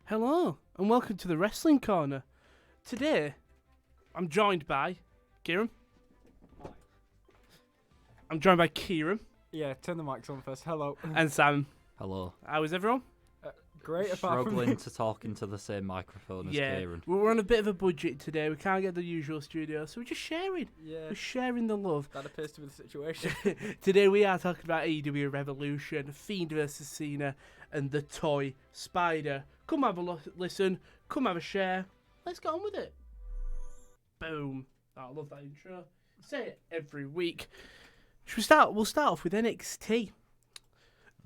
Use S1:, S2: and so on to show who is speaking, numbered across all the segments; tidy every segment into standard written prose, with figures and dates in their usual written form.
S1: Hello, and welcome to the Wrestling Corner. Today, I'm joined by Kieran. I'm joined by Kieran.
S2: Yeah, turn the mics on first. Hello.
S1: And Simon.
S3: Hello.
S1: How is everyone?
S2: Great, apart from
S3: Struggling to talk into the same microphone as Kieran.
S1: We're on a bit of a budget today. We can't get the usual studio, so we're just sharing.
S2: Yeah,
S1: We're sharing the love.
S2: that appears to be the situation.
S1: Today we are talking about AEW Revolution, Fiend versus Cena, and the toy Spider. Come have a listen. Come have a share. Let's get on with it. Boom. Oh, I love that intro. Say it every week. Should we start? We'll start off with NXT,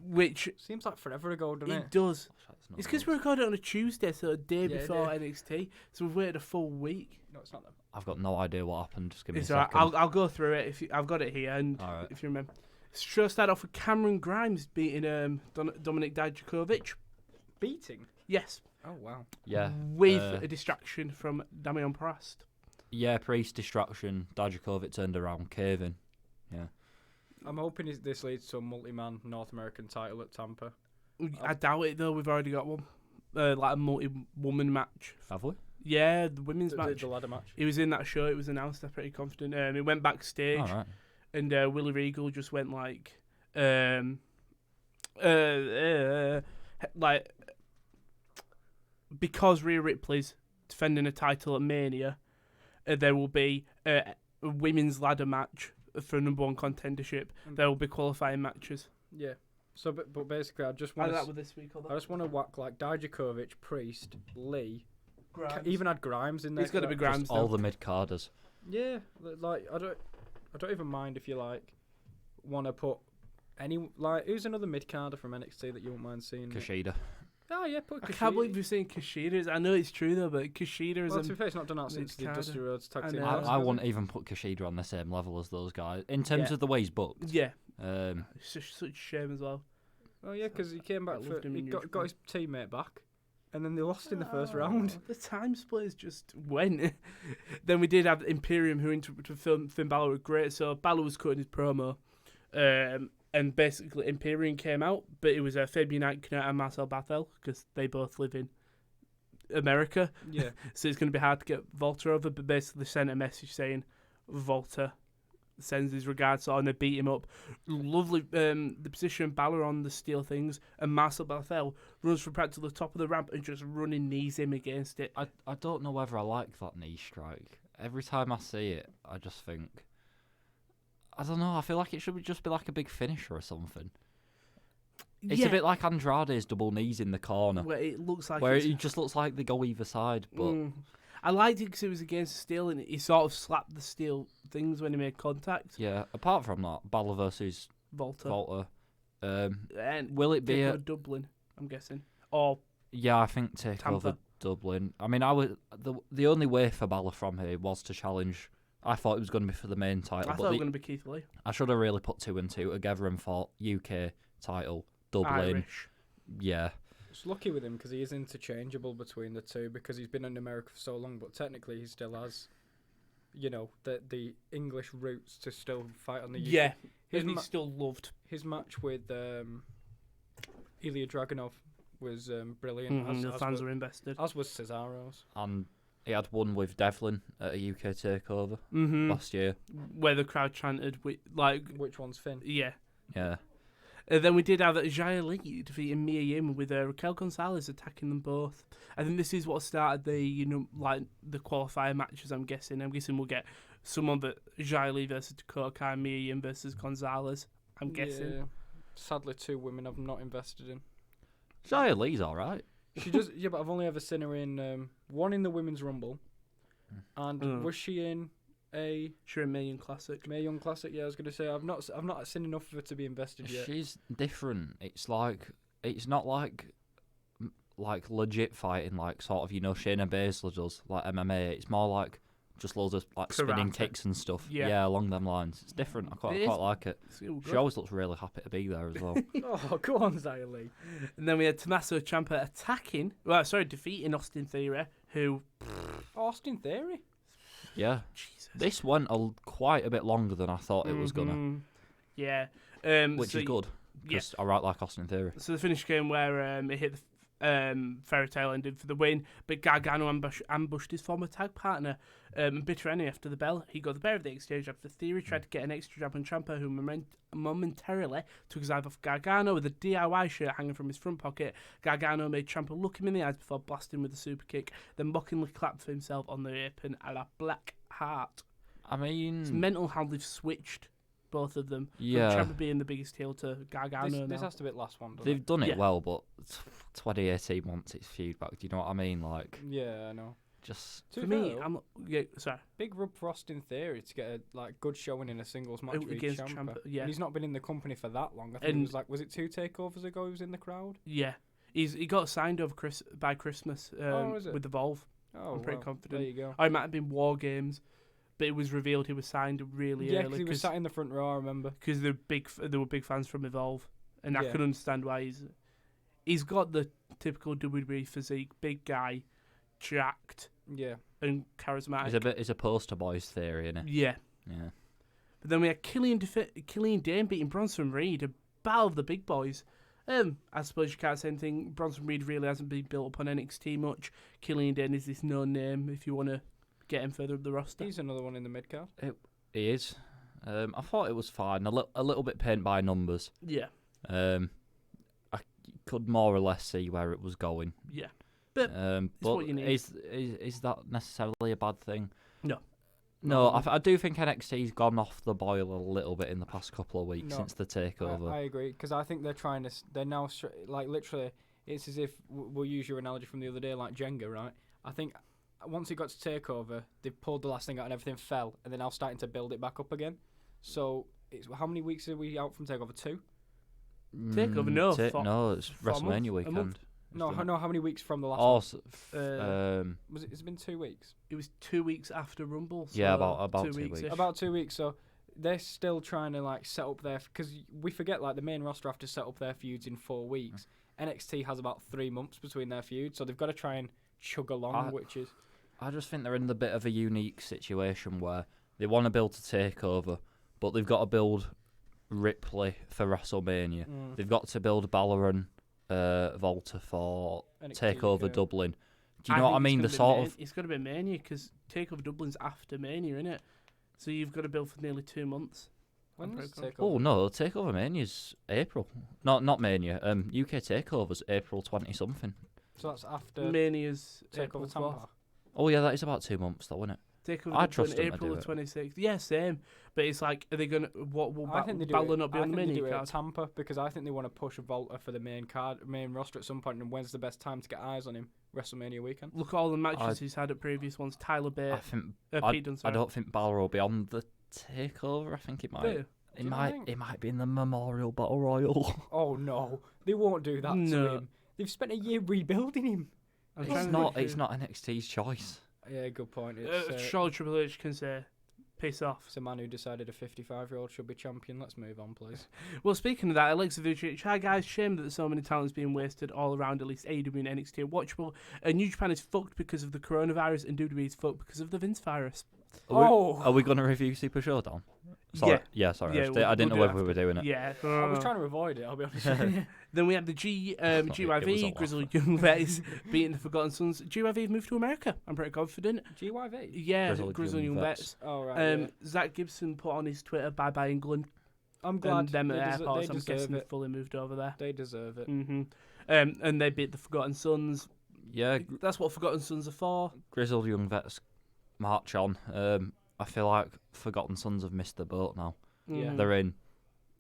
S1: which
S2: Seems like forever ago, doesn't
S1: it
S2: it?
S1: does. It's because we recorded it on a Tuesday, so a day
S2: Yeah,
S1: before
S2: yeah.
S1: NXT. So we've waited a full week.
S2: No, it's not them.
S3: I've got no idea what happened. Just give me
S1: It's
S3: a
S1: alright.
S3: second.
S1: I'll go through it. I've got it here, and
S3: All right.
S1: if you remember, should I start off with Cameron Grimes beating Dominic Dijakovic?
S2: Beating?
S1: Yes,
S2: Oh, wow.
S3: Yeah.
S1: with a distraction from Damian Priest.
S3: Yeah, Priest distraction. Dijakovic turned around, caving. Yeah.
S2: I'm hoping this leads to a multi-man North American title at Tampa.
S1: I doubt it though. We've already got one, like a multi-woman match.
S3: Have we?
S1: Yeah, the women's match.
S2: The ladder match.
S1: He was in that show. It was announced. I'm pretty confident. He went backstage.
S3: All right.
S1: And Willie Regal just went like, because Rhea Ripley's defending a title at Mania, there will be a women's ladder match for number one contendership. There will be qualifying matches.
S2: Yeah. So, but basically, I just
S1: How
S2: want
S1: did that
S2: to.
S1: with this week?
S2: I just want to whack like Dijakovic, Priest, Lee.
S1: Grimes.
S2: Even had Grimes in there.
S1: It's got to be
S2: Just-
S1: Grimes.
S3: Just all the mid-carders.
S2: Yeah, like I don't even mind if you like want to put any like who's another mid carder from NXT that you won't mind seeing.
S3: Kushida.
S2: Oh yeah, put
S1: I
S2: Kushida.
S1: can't believe you're saying Kushida. I know it's true though, but Kushida is
S2: Well, to be fair, it's not done out since the
S1: mid-carder.
S2: Dusty Rhodes tag
S1: I
S2: team.
S1: know.
S2: match,
S3: I
S2: has
S3: wouldn't
S2: it?
S3: even put Kushida on the same level as those guys. In terms
S1: Yeah.
S3: of the way he's booked.
S1: yeah.
S3: Um,
S1: It's just such a shame as well.
S2: Oh yeah, because he came
S1: I
S2: back for
S1: loved him
S2: he
S1: in New
S2: got
S1: Japan.
S2: his teammate back, and then they lost in the first round.
S1: The time splitters just went. Then we did have Imperium who interrupted Finn Balor were great. So Balor was cutting his promo, and basically Imperium came out, but it was Fabian Aichner and Marcel Barthel because they both live in America.
S2: Yeah,
S1: So it's going to be hard to get Volta over. But basically sent a message saying Volta sends his regards on, and they beat him up. Lovely the position Balor on the steel things, and Marcel Barthel runs from practically the top of the ramp and just running knees him against it.
S3: I don't know whether I like that knee strike. Every time I see it, I just think... I don't know, I feel like it should just be like a big finisher or something. It's a bit like Andrade's double knees in the corner,
S1: where it looks like
S3: where
S1: it's,
S3: it just looks like they go either side, but...
S1: I liked it because it was against steel, and he sort of slapped the steel things when he made contact.
S3: Yeah, apart from that, Balor versus
S1: Volta.
S3: Volta.
S1: And
S3: Will it be
S1: Takeover Dublin, I'm guessing. Or
S3: Yeah, I think Takeover
S1: Tampa.
S3: Dublin. I mean, the only way for Balor from here was to challenge. I thought it was going to be for the main title,
S1: I thought
S3: but
S1: it was going to be Keith Lee.
S3: I should have really put 2 and 2 together and thought UK title, Dublin.
S1: Irish.
S3: Yeah,
S2: it's lucky with him because he is interchangeable between the two because he's been in America for so long, but technically he still has, you know, the English roots to still fight on the UK.
S1: Yeah,
S2: His
S1: and he's
S2: ma-
S1: still loved.
S2: His match with Ilya Dragunov was brilliant.
S1: The fans are invested.
S2: As was Cesaro's.
S3: and he had one with Devlin at a UK Takeover last year.
S1: Where the crowd chanted,
S2: Which one's Finn?
S1: yeah.
S3: Yeah,
S1: Then we did have Xia Li defeating Mia Yim with Raquel Gonzalez attacking them both. I think this is what started the the qualifier matches. I'm guessing we'll get someone that Xia Li versus Dakota Kai, Mia Yim versus Gonzalez. I'm guessing.
S2: Yeah. Sadly, 2 women I'm not invested in.
S3: Xia Lee's all right.
S2: She does, yeah, but I've only ever seen her in one in the Women's Rumble, and was she in a
S1: Sure, Mae Young Classic.
S2: Mae Young Classic? Yeah, I was gonna say I've not seen enough of her to be invested yet.
S3: She's different. It's not like legit fighting, like sort of Shayna Baszler does, like MMA. It's more like just loads of like spinning
S1: Karate.
S3: kicks and stuff.
S1: Yeah.
S3: Along them lines. It's different. I quite
S1: It is.
S3: like it. She always looks really happy to be there as well.
S2: Oh, go on, Xia Li.
S1: And then we had Tommaso Ciampa defeating Austin Theory, who
S2: Austin Theory.
S3: Yeah.
S1: Jesus.
S3: This went quite a bit longer than I thought it was gonna,
S1: Mhm. Yeah.
S3: which
S1: So
S3: is good. Because I like Austin Theory.
S1: So the finish came where he hit fairy tale ending for the win, but Gargano ambushed his former tag partner, Bitter Enemy, after the bell. He got the better of the exchange after Theory tried to get an extra jab on Ciampa, who momentarily took his eye off Gargano with a DIY shirt hanging from his front pocket. Gargano made Ciampa look him in the eyes before blasting with a super kick, then mockingly clapped for himself on the apron at a black heart.
S3: I mean,
S1: It's mental how they've switched both of them.
S3: yeah.
S1: From Ciampa being the biggest heel to Gargano
S2: This
S1: now.
S2: has to be the last one, doesn't
S3: They've done it
S1: Yeah.
S3: well, but 2018 wants its feud back. Do you know what I mean? Like,
S2: it? Yeah, I know.
S3: just
S2: To
S1: For
S2: be
S1: me,
S2: fair,
S1: I'm sorry.
S2: big rub Frost in theory to get a good showing in a singles match with
S1: Against
S2: Ciampa.
S1: Ciampa, yeah.
S2: And he's not been in the company for that long. I think
S1: And-
S2: it was it 2 takeovers ago he was in the crowd?
S1: Yeah, he got signed over by Christmas
S2: is it?
S1: with Evolve.
S2: Oh,
S1: I'm pretty
S2: well,
S1: confident.
S2: There you go.
S1: Or it might have been War Games, but it was revealed he was signed really
S2: Yeah, because
S1: early
S2: he was sat in the front row, I remember.
S1: because they were big fans from Evolve, and I
S2: Yeah.
S1: can understand why he's got the typical WWE physique, big guy, jacked
S2: Yeah.
S1: and charismatic.
S3: he's a poster boys theory, innit?
S1: Yeah,
S3: Yeah.
S1: but then we had Killian Dane beating Bronson Reed, a battle of the big boys. I suppose you can't say anything. Bronson Reed really hasn't been built up on NXT much. Killian Dane is this known name if you want to get him further up the roster.
S2: He's another one in the mid card.
S3: He is. I thought it was fine. A little bit paint by numbers.
S1: Yeah,
S3: I could more or less see where it was going.
S1: yeah. But
S3: But
S1: what you need.
S3: is that necessarily a bad thing?
S1: No.
S3: No, I do think NXT's gone off the boil a little bit in the past couple of weeks
S2: No.
S3: since the takeover.
S2: I agree, because I think they're trying to. They're now literally. It's as if we'll use your analogy from the other day, like Jenga, right? I think once it got to takeover, they pulled the last thing out and everything fell, and they're now starting to build it back up again. So how many weeks are we out from takeover? 2?
S1: Takeover, no,
S3: no, it's
S1: 4 months,
S3: WrestleMania
S1: a
S3: weekend.
S1: month.
S2: No, how many weeks from the last
S3: Oh,
S2: one?
S3: so,
S2: It's been 2 weeks.
S1: It was 2 weeks after Rumble. So
S3: Yeah, about 2
S1: 2
S3: weeks.
S1: weeks.
S2: About 2 weeks, so they're still trying to set up their, because we forget the main roster have to set up their feuds in 4 weeks. NXT has about 3 months between their feuds, so they've got to try and chug along, which is
S3: I just think they're in the bit of a unique situation where they want to build a takeover, but they've got to build Ripley for WrestleMania. They've got to build Balor and Volta for
S2: NXT
S3: Takeover
S2: UK.
S3: Dublin. Do you know what I mean? The sort of
S1: It's got to be Mania because Takeover Dublin's after Mania, innit? So you've got to build for nearly 2 months.
S2: When
S1: I'm
S2: is
S1: pretty
S2: takeover?
S3: oh no, Takeover Mania's April. Not Mania. UK Takeover's April 20 something.
S2: So that's after
S1: Mania's April
S2: takeover
S1: 4th.
S2: Tampa.
S3: Oh yeah, that is about 2 months though, isn't it?
S1: Takeover
S3: I
S1: Dublin,
S3: trust them to
S1: April
S3: do
S1: the
S3: it.
S1: 26th. Yeah, same. But it's like, are they going to... What will
S2: I think they do
S1: Balor
S2: it.
S1: not be
S2: I
S1: on the
S2: think they do
S1: Mania
S2: it at
S1: card?
S2: Tampa because I think they want to push Volta for the main roster at some point. And when's the best time to get eyes on him? WrestleMania weekend.
S1: Look at all the matches he's had at previous ones. Tyler Bate,
S3: I think
S1: Pete Dunne,
S3: I
S1: sorry.
S3: don't think Balor will be on the Takeover. I think it might.
S1: Do you?
S3: It
S2: you not
S3: might.
S2: think?
S3: It might be in the Memorial Battle Royal.
S2: Oh no, they won't do that to
S1: No.
S2: him. They've spent a year rebuilding him.
S1: I'm
S3: it's
S1: trying to
S3: not.
S1: think
S3: It's
S1: who-
S3: not NXT's choice.
S2: Yeah, good point. It's,
S1: Surely Triple H can say, piss off.
S2: it's a man who decided a 55-year-old should be champion. Let's move on, please.
S1: Well, speaking of that, Alexa Vucic, hi guys, shame that so many talents being wasted all around, at least AEW and NXT are watchable. New Japan is fucked because of the coronavirus and WWE is fucked because of the Vince virus.
S3: Are we going to review Super Showdown? Sorry. Yeah, sorry.
S1: Yeah,
S3: I didn't know
S1: we'll
S3: whether
S1: do
S3: we were doing it.
S1: Yeah.
S2: I was trying to avoid it, I'll be honest.
S1: Then we have the
S3: It was a
S1: GYV,
S3: lot.
S1: Grizzled Young Vets, beating the Forgotten Sons. GYV have moved to America, I'm pretty confident.
S2: GYV?
S1: Yeah,
S3: Grizzled
S1: Grizzled
S3: Young
S1: Young
S3: Vets.
S1: Vets.
S2: Oh, right, yeah.
S1: Zach Gibson put on his Twitter, bye-bye England.
S2: I'm glad
S1: And them
S2: they,
S1: at airports,
S2: they
S1: I'm
S2: deserve
S1: guessing,
S2: it.
S1: fully moved over there.
S2: They deserve it.
S1: hmm And they beat the Forgotten Sons.
S3: Yeah,
S1: That's what Forgotten Sons are for.
S3: Grizzled Young Vets march on. I feel like Forgotten Sons have missed the boat now.
S2: Yeah.
S3: They're in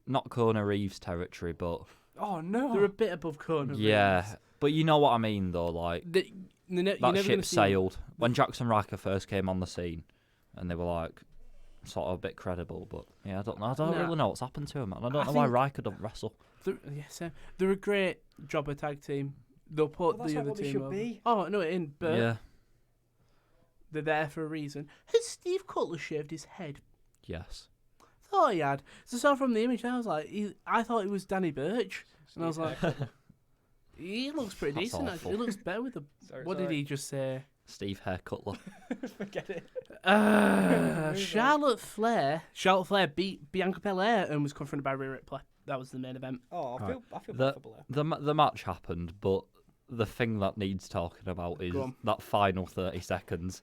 S3: not Kona Reeves territory, but
S2: Oh, no.
S1: They're a bit above Kona.
S3: yeah.
S1: Reeves.
S3: But you know what I mean, though. Like
S1: You're never
S3: that
S1: gonna
S3: ship
S1: see
S3: sailed when Jackson Riker first came on the scene, and they were like sort of a bit credible. But yeah, I don't know. I don't
S1: No.
S3: really know what's happened to him, man. I don't
S1: I
S3: know why
S1: think-
S3: Riker don't wrestle.
S1: They're a great jobber tag team. They'll put
S2: Well, that's
S1: the
S2: not
S1: other
S2: what they
S1: team
S2: should
S1: over.
S2: be.
S1: Oh no, it ain't. But
S3: Yeah.
S1: they're there for a reason. Has Steve Cutler shaved his head?
S3: Yes.
S1: Thought he had. So I saw from the image, I was like, I thought it was Danny Birch, and I was like, he looks pretty
S3: That's
S1: decent.
S3: awful.
S1: Actually. He looks better with the.
S2: Sorry,
S1: What did he just say?
S3: Steve Hair Cutler.
S2: Forget it.
S1: Charlotte Flair beat Bianca Belair and was confronted by Rhea Ripley. That was the main event.
S2: Oh, I
S3: Right.
S2: feel bad for Blair.
S3: The match happened, but the thing that needs talking about is
S1: Go on.
S3: that final 30 seconds.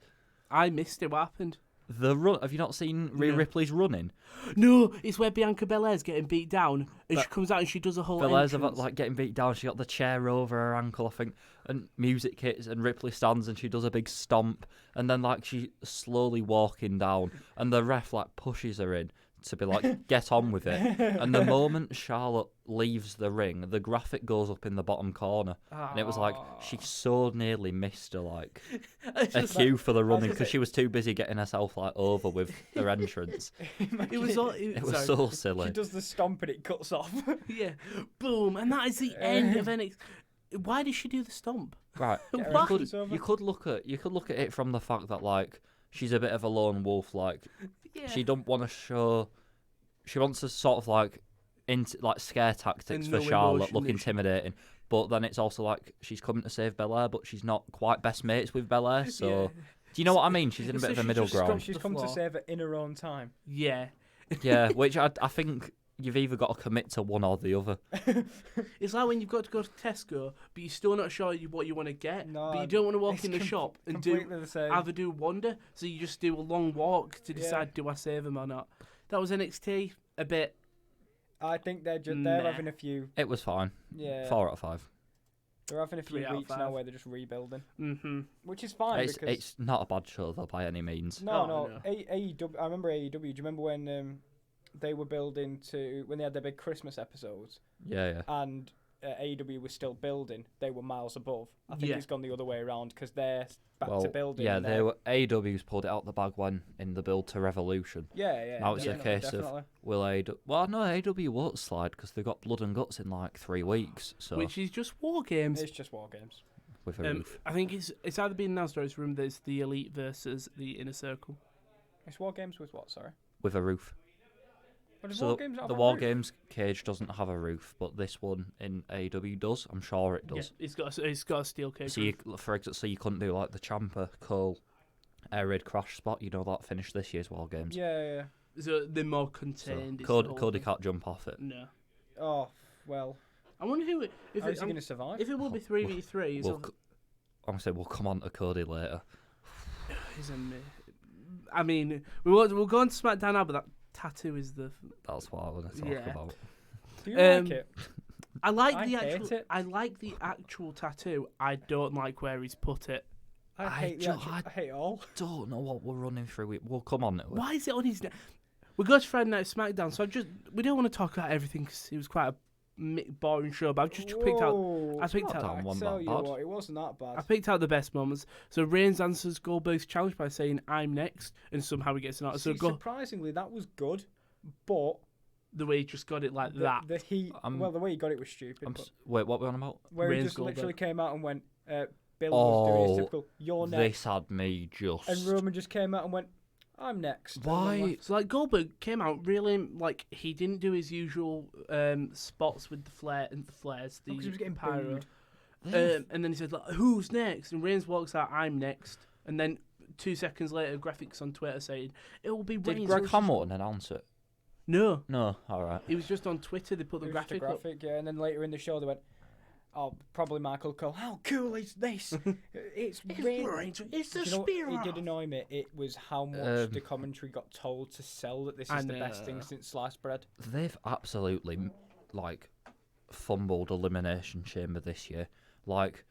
S1: I missed it. What happened?
S3: The run. Have you not seen Rhea
S1: No.
S3: Ripley's running?
S1: No, it's where Bianca Belair's getting beat down, and
S3: But
S1: she comes out and she does a whole
S3: Belair's
S1: entrance.
S3: like getting beat down. She got the chair over her ankle, I think, and music hits, and Ripley stands and she does a big stomp, and then like she's slowly walking down, and the ref like pushes her in to be like, get on with it. And the moment Charlotte leaves the ring, the graphic goes up in the bottom corner, and it was like she so nearly missed a cue for the running because she was too busy getting herself like over with her entrance.
S1: It was all.
S3: It was
S1: sorry.
S3: so silly.
S2: She does the stomp and it cuts off.
S1: Yeah, boom, and that is the end of NXT. Why did she do the stomp?
S3: Right,
S2: Get her
S1: Why?
S2: entrance over.
S3: you could look at it from the fact that like she's a bit of a lone wolf. Like
S1: Yeah.
S3: she don't want to show. She wants to sort of like scare tactics
S1: And
S3: for
S1: no
S3: Charlotte,
S1: emotion
S3: look
S1: that she-
S3: intimidating. But then it's also like she's coming to save Belair, but she's not quite best mates with Belair. So
S1: Yeah.
S3: do you know what I mean? She's in a
S1: So
S3: bit of a
S1: she
S3: middle
S1: just
S3: ground.
S1: stopped-
S2: She's
S1: the
S2: come to
S1: floor.
S2: save it in her own time.
S1: Yeah.
S3: Yeah, which I think you've either got to commit to one or the other.
S1: It's like when you've got to go to Tesco, but you're still not sure what you want to get.
S2: No,
S1: but you don't want to walk
S2: it's
S1: in the shop and do
S2: completely the same.
S1: either do wander, so you just do a long walk to decide do I save them or not. That was NXT a bit.
S2: I think they're
S1: Nah.
S2: having a few.
S3: It was fine.
S2: Yeah,
S3: 4 out of 5.
S2: they're having a few
S1: 3 out of
S2: weeks now
S1: 5.
S2: where they're just rebuilding,
S1: Mm-hmm.
S2: which is fine
S3: It's
S2: because
S3: it's not a bad show though by any means.
S2: no.
S1: no.
S2: AEW. I remember AEW. Do you remember when they were building when they had their big Christmas episodes
S3: Yeah.
S2: and AEW was still building? They were miles above. I think
S1: Yeah.
S2: it's gone the other way around because they're back
S3: Well,
S2: to building.
S3: yeah,
S2: and
S3: they were AEW's pulled it out the bag when in the build to Revolution.
S2: Yeah.
S3: Now it's a
S2: definitely,
S3: case
S2: definitely.
S3: of will AEW? Well, no, AEW won't slide because they've got Blood and Guts in like 3 weeks. So
S1: Which is just war games.
S2: It's just war games.
S3: with a roof.
S1: I think it's either been announced or it's rumored that it's the Elite versus the Inner Circle.
S2: It's war games with what? Sorry.
S3: With a roof.
S2: What does
S3: So
S2: war games not
S3: the
S2: have a
S3: War
S2: roof?
S3: Games cage doesn't have a roof, but this one in AEW does. I'm sure it does.
S1: Yeah, it's got a steel cage.
S3: So you, for example, so you couldn't do like the Ciampa Cole air raid crash spot. You know that finished this year's War Games.
S2: Yeah.
S1: So they're more
S3: So
S1: contained. it's
S3: Cody,
S1: the whole
S3: Cody
S1: thing.
S3: can't jump off it.
S1: No.
S2: Oh well.
S1: I wonder who. If
S2: How is he
S1: it,
S2: going to survive?
S1: if it will be 3v3,
S3: I'm gonna say we'll come on to Cody later.
S1: I mean, we'll go on to SmackDown now, but that tattoo is the.
S3: That's what I want to talk
S1: Yeah.
S3: about.
S2: Do you like
S1: Um,
S2: it?
S1: I like
S2: I
S1: the
S2: hate
S1: actual.
S2: it.
S1: I like the actual tattoo. I don't like where he's put it.
S2: I
S3: I
S2: hate
S3: ju-
S2: I hate it all.
S3: Don't know what we're running through. We'll come on to it.
S1: Why is it on his neck? We go to Friday Night SmackDown, so we don't want to talk about everything because it was quite a boring show. But I've just picked out.
S2: Whoa.
S1: I picked
S3: SmackDown
S1: out.
S2: I
S3: one
S2: tell
S3: that
S2: you
S3: bad.
S2: what, it wasn't that bad.
S1: I picked out the best moments. So Reigns answers Goldberg's challenge by saying "I'm next," and somehow he gets an answer. So
S2: See,
S1: go
S2: surprisingly, that was good, but
S1: the way he just got it like that.
S2: the the way he got it was stupid. but
S3: Wait, what are we on about?
S2: where
S1: Reigns
S2: he just
S1: Goldberg.
S2: literally came out and went, Bill was doing his typical, "You're next,"
S3: This had me just.
S2: and Roman just came out and went, "I'm next." And I'm
S3: Why?
S2: like,
S1: So like Goldberg came out really like he didn't do his usual spots with the flares,
S2: Oh, 'cause he was getting
S1: pyro.
S2: booed.
S1: And then he said like, "Who's next?" And Reigns walks out, "I'm next." And then 2 seconds later, graphics on Twitter saying it will be
S3: Did
S1: Reigns.
S3: Greg
S1: It was just-
S3: Hamilton announce it?
S1: No,
S3: No. All right.
S1: it was just on Twitter. They put the
S2: It was just a
S1: graphic up.
S2: graphic, yeah, and then later in the show they went, "Oh, probably Michael Cole. How cool is this? It's Reigns."
S1: It's the
S2: Do you know what?
S1: spear.
S2: It did annoy me. It was how much the commentary got told to sell that this
S1: I
S2: is the best thing
S1: know.
S2: since sliced bread.
S3: They've absolutely like fumbled Elimination Chamber this year. Like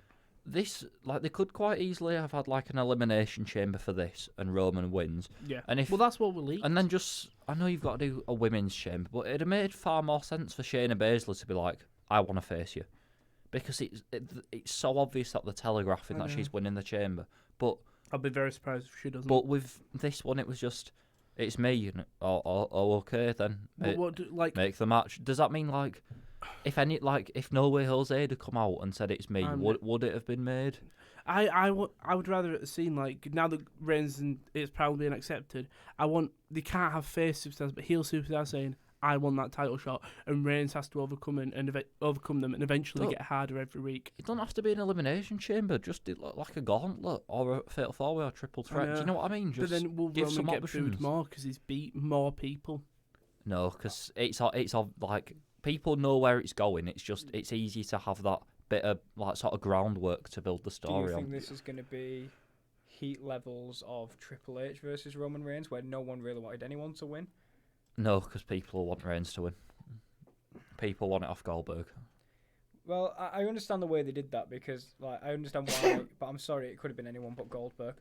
S3: this, like they could quite easily have had like an Elimination Chamber for this, and Roman wins.
S1: Yeah.
S3: And if
S1: Well, that's what we'll eat.
S3: and then just, I know you've got to do a women's chamber, but it'd have made far more sense for Shayna Baszler to be like, I want to face you, because it's so obvious that they're telegraphing that she's winning the chamber. But
S1: I'll be very surprised if she doesn't.
S3: but with this one, it was just, it's me. And, oh, okay then.
S1: But what do, like
S3: Make the match. Does that mean like, if No Way Jose had come out and said it's me, would it have been made?
S1: I would rather it seen like now that Reigns and it's probably been accepted. They can't have face superstars, but heel superstars saying I want that title shot, and Reigns has to overcome them and eventually get harder every week.
S3: It doesn't have to be an elimination chamber. Just do like a gauntlet or a fatal four-way or triple threat. Do you know what I mean? Just
S1: but then will
S3: give
S1: Roman
S3: some
S1: get
S3: options.
S1: booed more because he's beat more people?
S3: No, because it's all like people know where it's going. It's just it's easy to have that bit of like sort of groundwork to build the
S2: Do
S3: story
S2: you
S3: on.
S2: think this is going to be heat levels of Triple H versus Roman Reigns, where no one really wanted anyone to win?
S3: No, because people want Reigns to win. People want it off Goldberg.
S2: Well, I understand the way they did that because, like, I understand why, but I'm sorry, it could have been anyone but Goldberg.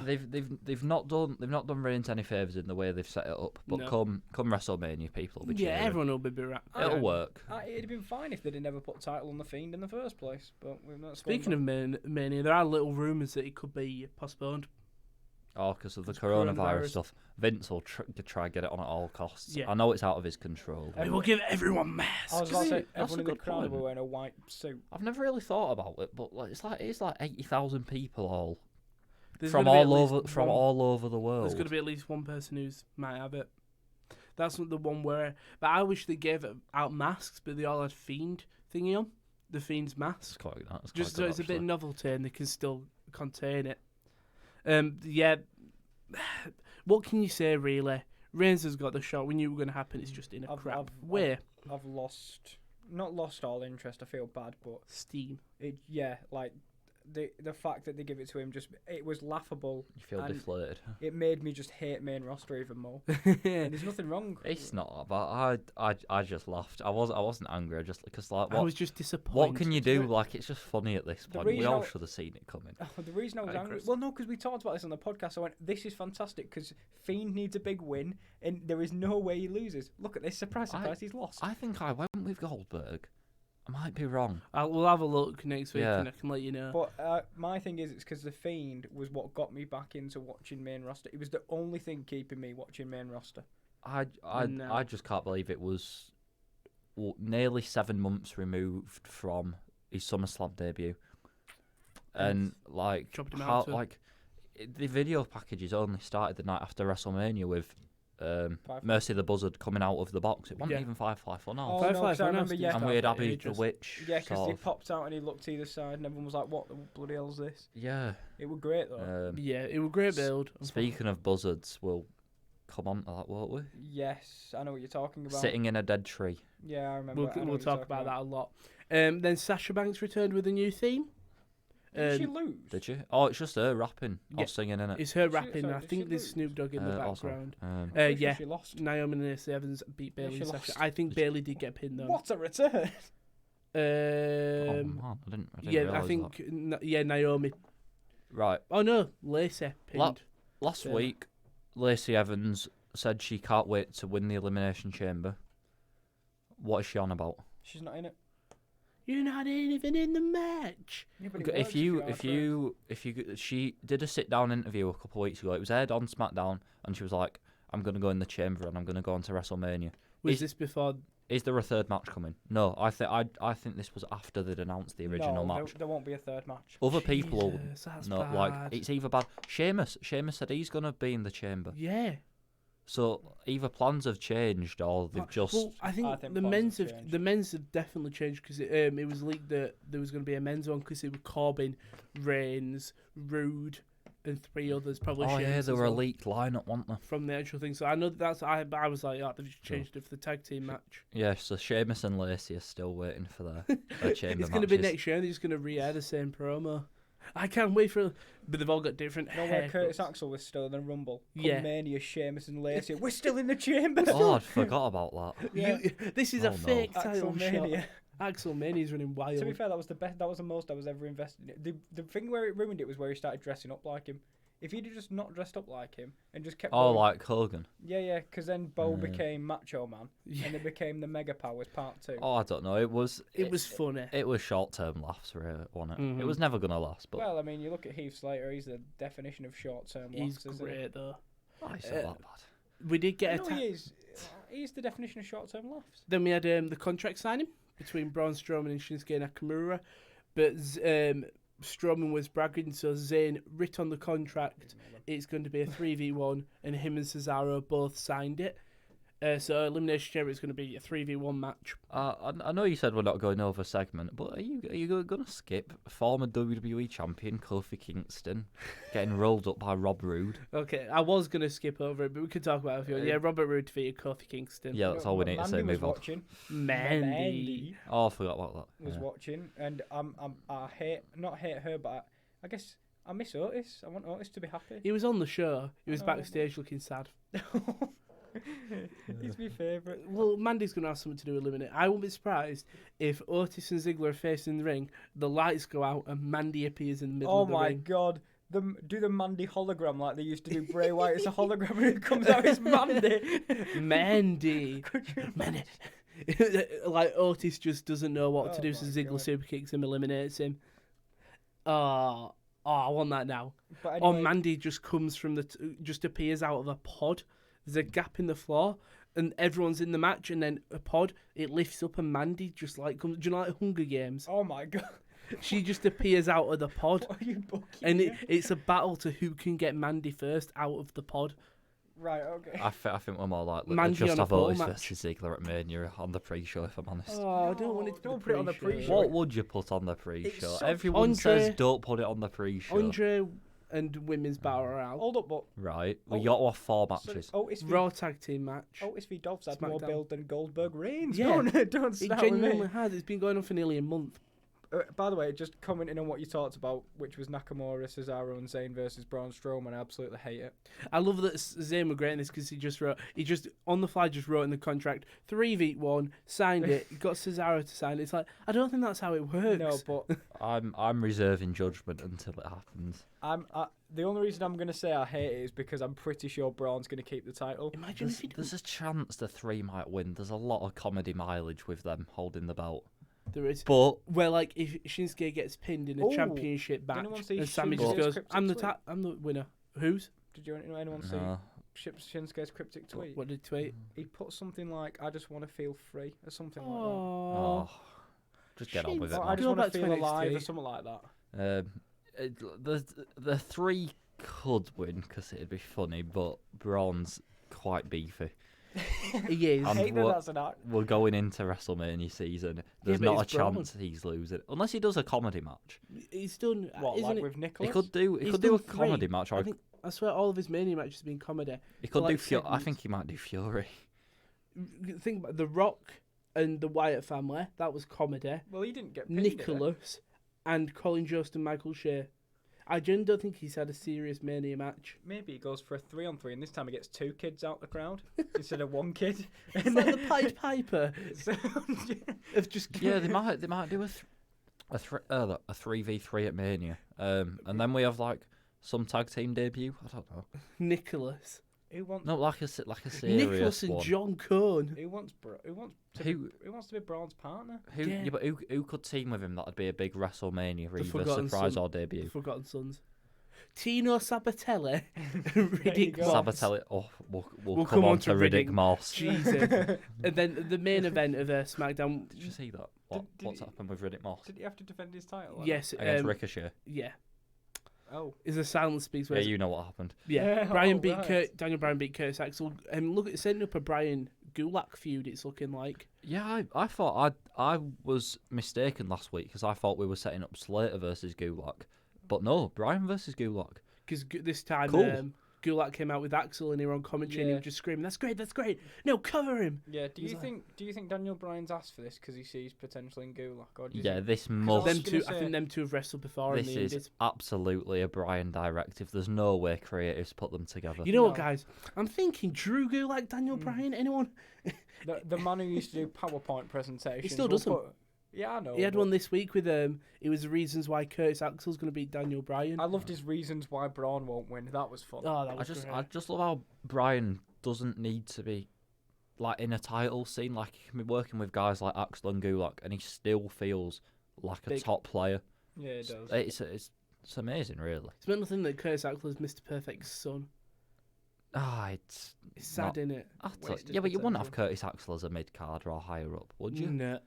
S3: They've not done Reigns any favours in the way they've set it up. But
S1: No.
S3: come WrestleMania, people will be cheering.
S1: everyone will be right.
S3: It'll work.
S2: It'd have been fine if they'd never put the title on the Fiend in the first place, but we've not.
S1: Speaking of Mania, there are little rumours that it could be postponed.
S3: Oh, because of the
S1: It's
S3: coronavirus
S1: coronavirus.
S3: stuff. Vince will try get it on at all costs.
S1: Yeah.
S3: I know it's out of his control.
S1: We will give everyone masks.
S2: I was about to say,
S3: That's
S2: everyone
S3: a
S2: in the
S3: good
S2: crowd
S3: point.
S2: were wearing a white suit.
S3: I've never really thought about it, but like, it's like 80,000 people all
S1: There's
S3: from
S1: gonna be at
S3: all
S1: least
S3: over
S1: one-
S3: all over the world.
S1: There's going to be at least one person who's might have it. That's not the one where. But I wish they gave out masks, but they all had Fiend thingy on. The Fiend's mask.
S3: That's quite
S1: Just
S3: good,
S1: so it's a bit
S3: actually.
S1: novelty and they can still contain it. Yeah. What can you say, really? Reigns has got the shot. We knew it was going to happen. It's just in a crap way.
S2: I've not lost all interest. I feel bad, but
S1: Steam.
S2: like the fact that they give it to him, it was laughable.
S3: You feel
S2: and
S3: deflated.
S2: It made me just hate main roster even more. And there's nothing wrong.
S3: It's not, but I just laughed. I wasn't angry. I just because like
S1: I was just disappointed.
S3: what can you do? Like it's just funny at this
S2: The
S3: point. We
S2: reason
S3: all
S2: I-
S3: should have seen it coming.
S2: The reason I was
S1: Right,
S2: angry,
S1: Chris.
S2: well, no, because we talked about this on the podcast. I went, "This is fantastic," because Fiend needs a big win, and there is no way he loses. Look at this, surprise, he's lost.
S3: I think I went with Goldberg. I might be wrong.
S1: We'll have a look next week
S3: Yeah.
S1: and I can let you know.
S2: But my thing is, it's because the Fiend was what got me back into watching main roster. It was the only thing keeping me watching main roster.
S1: No.
S3: I just can't believe it was nearly 7 months removed from his SummerSlam debut, and like
S1: Chopped him
S3: how
S1: out to-
S3: the video packages only started the night after WrestleMania with Mercy the Buzzard coming out of the box. It wasn't
S1: Yeah.
S3: even Firefly Funhouse.
S2: Oh,
S1: Firefly
S2: no, 'cause I
S1: Funhouse
S2: remember,
S1: didn't
S2: yeah,
S1: start
S3: And we had
S1: for
S3: Abby the
S1: ages.
S3: Witch.
S2: Yeah, because
S3: sort
S2: he
S3: of.
S2: popped out and he looked either side, and everyone was like, "What the bloody hell's this?"
S3: Yeah.
S2: It was great though.
S1: Yeah, it was a great build.
S3: Speaking of buzzards, we'll come on to that, won't we?
S2: Yes, I know what you're talking about.
S3: Sitting in a dead tree.
S2: Yeah, I remember. I know
S1: We'll
S2: what you're
S1: talk
S2: talking
S1: about that a lot. Then Sasha Banks returned with a new theme.
S2: Did she lose?
S3: Did you? Oh, it's just her rapping
S1: Yeah.
S3: or singing in it.
S1: It's her
S2: Did she-
S1: rapping.
S2: sorry,
S1: I
S2: did
S1: think
S2: she
S1: there's
S2: lose?
S1: Snoop Dogg in the
S3: Also,
S1: background.
S2: I'm pretty sure
S1: Yeah.
S2: she lost.
S1: Naomi and Lacey Evans beat Bailey
S2: she
S1: and Sasha.
S2: lost.
S1: I think Bailey did get pinned though.
S2: What a return!
S3: Oh man, I didn't
S1: Yeah, I
S3: realise
S1: think
S3: that.
S1: Naomi.
S3: Right.
S1: Oh no, Lacey pinned.
S3: Last
S1: Yeah.
S3: week, Lacey Evans said she can't wait to win the Elimination Chamber. What is she on about?
S2: She's not in it.
S1: You're not even in the match.
S2: Yeah, but it works
S3: She did a sit down interview a couple of weeks ago. It was aired on SmackDown, and she was like, "I'm gonna go in the Chamber and I'm gonna go on to WrestleMania."
S1: Was this before?
S3: Is there a third match coming? No, I think this was after they'd announced the original match.
S2: There won't be a third match.
S3: Other people,
S1: Jesus, that's
S3: no,
S1: bad.
S3: like it's either bad. Sheamus said he's gonna be in the Chamber.
S1: Yeah.
S3: So either plans have changed or they've just.
S1: Well, I think
S2: think
S1: the
S2: plans
S1: men's
S2: have
S1: have
S2: changed.
S1: the men's have definitely changed because it was leaked that there was going to be a men's one because it was Corbin, Reigns, Rude, and 3 others. Probably.
S3: Oh yeah,
S1: Sheamus
S3: they
S1: as
S3: were a
S1: well,
S3: leaked lineup, weren't they?
S1: from the actual thing. So I know that's I was like, oh, they've just changed it for the tag team match.
S3: Yeah, so Sheamus and Lacey are still waiting for their chamber
S1: It's going to be
S3: matches.
S1: next year. They're just going to re-air the same promo. I can't wait for. But they've all got different.
S2: You know where Curtis
S1: haircuts.
S2: Axel was still in the Rumble? Come
S1: Yeah.
S2: Mania, Sheamus and Lacey. We're still in the chamber.
S3: Oh, I forgot about that.
S2: Yeah.
S1: This is
S3: Oh,
S1: a
S3: no.
S1: fake title shot.
S2: Axelmania.
S1: Axelmania's running wild.
S2: To be fair, that was the best. That was the most I was ever invested in it. The thing where it ruined it was where he started dressing up like him. If he'd have just not dressed up like him and just kept
S3: Oh,
S2: going,
S3: like Hogan.
S2: yeah, because then Bo
S3: Yeah.
S2: became Macho Man
S1: Yeah.
S2: and it became the Mega Powers Part 2.
S3: Oh, I don't know. It was
S1: funny.
S3: It was short-term laughs, really, wasn't it?
S1: Mhm.
S3: It was never gonna last, but
S2: Well, I mean, you look at Heath Slater; he's the definition of short-term
S1: He's
S2: laughs. isn't he?
S1: great though.
S3: oh, it's not that bad.
S1: We did get
S2: No,
S1: a.
S2: he is. He's the definition of short-term laughs.
S1: Then we had the contract signing between Braun Strowman and Shinsuke Nakamura, but Strowman was bragging, so Zayn writ on the contract. It's going to be a 3v1, and him and Cesaro both signed it. So Elimination Chamber is going to be a 3v1 match.
S3: I know you said we're not going over segment, but are you going to skip former WWE champion Kofi Kingston getting rolled up by Rob Roode?
S1: Okay, I was going to skip over it, but we could talk about it if you want. Yeah, Robert Roode defeated Kofi Kingston.
S3: Yeah, that's all we need to say.
S2: Mandy was
S3: Move on.
S2: watching.
S1: Mandy.
S3: Oh, I forgot about that.
S2: Was watching, and I not hate her, but I guess I miss Otis. I want Otis to be happy.
S1: He was on the show. He was backstage looking sad.
S2: He's my favourite.
S1: Well, Mandy's going to have something to do with Eliminate. I won't be surprised if Otis and Ziggler are facing the ring, the lights go out, and Mandy appears in the middle of the ring.
S2: Oh my god. Do the Mandy hologram like they used to do Bray Wyatt. It's a hologram and it comes out as Mandy.
S1: Mandy. Mandy. Like Otis just doesn't know what to do, so
S2: my
S1: Ziggler
S2: God.
S1: super kicks him, eliminates him. I want that now.
S2: But
S1: Or
S2: anyway,
S1: Mandy just comes from just appears out of a pod. There's a gap in the floor, and everyone's in the match, and then a pod, it lifts up, and Mandy just like comes. Do you know like Hunger Games?
S2: oh my god.
S1: She just appears out of the pod,
S2: What are you booking?
S1: and
S2: here?
S1: it's a battle to who can get Mandy first out of the pod.
S2: Right, okay.
S3: I think we're more likely to
S1: Mandy
S3: just
S1: on a
S3: have
S1: pole
S3: Otis
S1: match.
S3: versus Ziggler at Mania on the pre-show, if I'm honest.
S1: Oh, I don't want it to
S2: Don't
S1: be
S2: put it on the
S1: pre-show.
S2: pre-show.
S3: What would you put on the pre-show?
S2: so-
S3: Everyone says
S1: Andre-
S3: don't put it on the pre-show.
S1: Andre and women's battle royale.
S2: Hold up, but
S3: Right, we
S2: Oh,
S3: got our 4
S2: sorry,
S3: matches.
S2: Otis v.
S1: Raw tag team match.
S2: Otis v. Dolph's had more
S1: SmackDown.
S2: build than Goldberg Reigns.
S1: Yeah.
S2: Don't
S1: It
S2: start with
S1: genuinely
S2: me.
S1: has. It's been going on for nearly a month.
S2: By the way, just commenting on what you talked about, which was Nakamura, Cesaro, and Zayn versus Braun Strowman. I absolutely hate it.
S1: I love that Zayn were great in this because he just on the fly just wrote in the contract 3v1, signed it, got Cesaro to sign it. It's like, I don't think that's how it works.
S2: No, but
S3: I'm reserving judgment until it happens.
S2: the only reason I'm going to say I hate it is because I'm pretty sure Braun's going to keep the title.
S1: Imagine if he
S3: There's a chance the 3 might win. There's a lot of comedy mileage with them holding the belt.
S1: there is.
S3: But
S1: Where like if Shinsuke gets pinned in a
S2: Ooh,
S1: championship match
S2: anyone see
S1: and Sammy just
S2: Shinsuke's
S1: goes,
S2: cryptic
S1: I'm the
S2: tweet?
S1: I'm the winner. Who's?
S2: Did you know anyone see
S3: no.
S2: Shinsuke's cryptic tweet?
S1: What did he tweet?
S2: He put something like, I just want to feel free, or something like
S1: Oh,
S3: Oh, just get on with
S2: that.
S3: it.
S2: Or, I
S3: man.
S2: just
S1: Go
S2: want
S1: back
S2: to
S1: to
S2: feel alive, or
S1: NXT.
S2: something like that.
S3: The 3 could win because it'd be funny, but Braun's quite beefy.
S1: he is.
S2: I
S3: And
S2: hate that
S3: what-
S2: that's an act.
S3: We're going into WrestleMania season. There's
S1: but
S3: not a
S1: it's Braun.
S3: chance he's losing, unless he does a comedy match.
S1: He's done.
S2: What,
S1: isn't
S2: like
S1: it?
S2: with
S3: He
S2: Nicholas?
S3: could do. He
S1: He's
S3: could do a
S1: done three.
S3: comedy match, or
S1: I swear all of his Mania matches have been comedy.
S3: he could do.
S1: like
S3: I
S1: segments.
S3: think he might do Fury.
S1: Think about The Rock and the Wyatt family. That was comedy.
S2: Well, he didn't get pinned, did he?
S1: Nicholas and Colin Jost and Michael Shea. I genuinely don't think he's had a serious Mania match.
S2: Maybe he goes for a 3-on-3, and this time he gets 2 kids out the crowd instead of 1 kid.
S1: It's like the Pied Piper of just
S3: Yeah, they might do a 3v3 at Mania, and then we have like some tag team debut. I don't know.
S1: Nicholas.
S2: Who wants?
S3: No, like a serious
S1: Nicholas and
S3: one.
S1: John Cone.
S2: Who wants to be Braun's partner?
S1: Yeah.
S3: But who could team with him? That'd be a big WrestleMania
S1: The
S3: either
S1: Forgotten
S3: surprise
S1: Son.
S3: or debut.
S1: Forgotten Sons. Tino Sabatelli.
S2: you
S1: Riddick
S2: go.
S1: Moss.
S3: Sabatelli. Oh, we'll
S1: We'll
S3: come
S1: come
S3: on
S1: on
S3: to
S1: to
S3: Riddick
S1: Riddick.
S3: Moss.
S1: Jesus. And then the main event of SmackDown.
S3: Did you see that?
S2: Did
S3: What's
S2: he-
S3: happened with Riddick Moss
S2: Did he have to defend his title?
S1: Yes.
S3: against Ricochet?
S1: Yeah.
S2: Oh.
S1: Is a silence speaks.
S3: Yeah,
S1: Whereas-
S3: you know what happened.
S1: Yeah.
S2: Yeah,
S1: Brian
S2: oh,
S1: beat
S2: right.
S1: Daniel Bryan beat Curtis Axel. Look at setting up a Brian Gulak feud. It's looking like.
S3: Yeah, I thought I was mistaken last week because I thought we were setting up Slater versus Gulak, but no, Bryan versus Gulak.
S1: Because this time
S3: Cool.
S1: Gulak came out with Axel and he were on commentary and he
S2: Yeah.
S1: was just screaming, "That's great, that's great! No, cover him!"
S2: Yeah. Do
S1: He's
S2: you
S1: like-
S2: think Daniel Bryan's asked for this because he sees potential in Gulak, or do you
S3: Yeah,
S2: think,
S3: this
S2: I
S3: must.
S2: was
S1: Them
S2: gonna
S1: two, I
S2: say-
S1: think them two have wrestled before in
S3: This
S1: the
S3: is
S1: Indies.
S3: absolutely a Bryan directive. There's no way creatives put them together.
S1: You know what,
S2: No.
S1: guys? I'm thinking Drew Gulak, Daniel Bryan. Anyone?
S2: the man who used to do PowerPoint presentations?
S1: He still
S2: will
S1: does them.
S2: put- Yeah, I know.
S1: He had
S2: but
S1: one this week with It was the reasons why Curtis Axel's going to beat Daniel Bryan.
S2: I loved his reasons why Braun won't win. That was fun.
S1: Oh, that
S3: I
S1: was
S3: just
S1: great.
S3: I just love how Bryan doesn't need to be like in a title scene. Like he can be working with guys like Axel and Gulak, and he still feels like a
S1: Big.
S3: top player.
S2: Yeah, it does.
S3: It's amazing, really.
S1: It's meant nothing that Curtis Axel is Mr. Perfect's son.
S3: It's
S1: It's sad,
S3: not-
S1: innit?
S2: Wasted
S3: yeah, but you wouldn't have
S2: potential.
S3: Curtis Axel as a mid card or higher up, would you?
S1: No,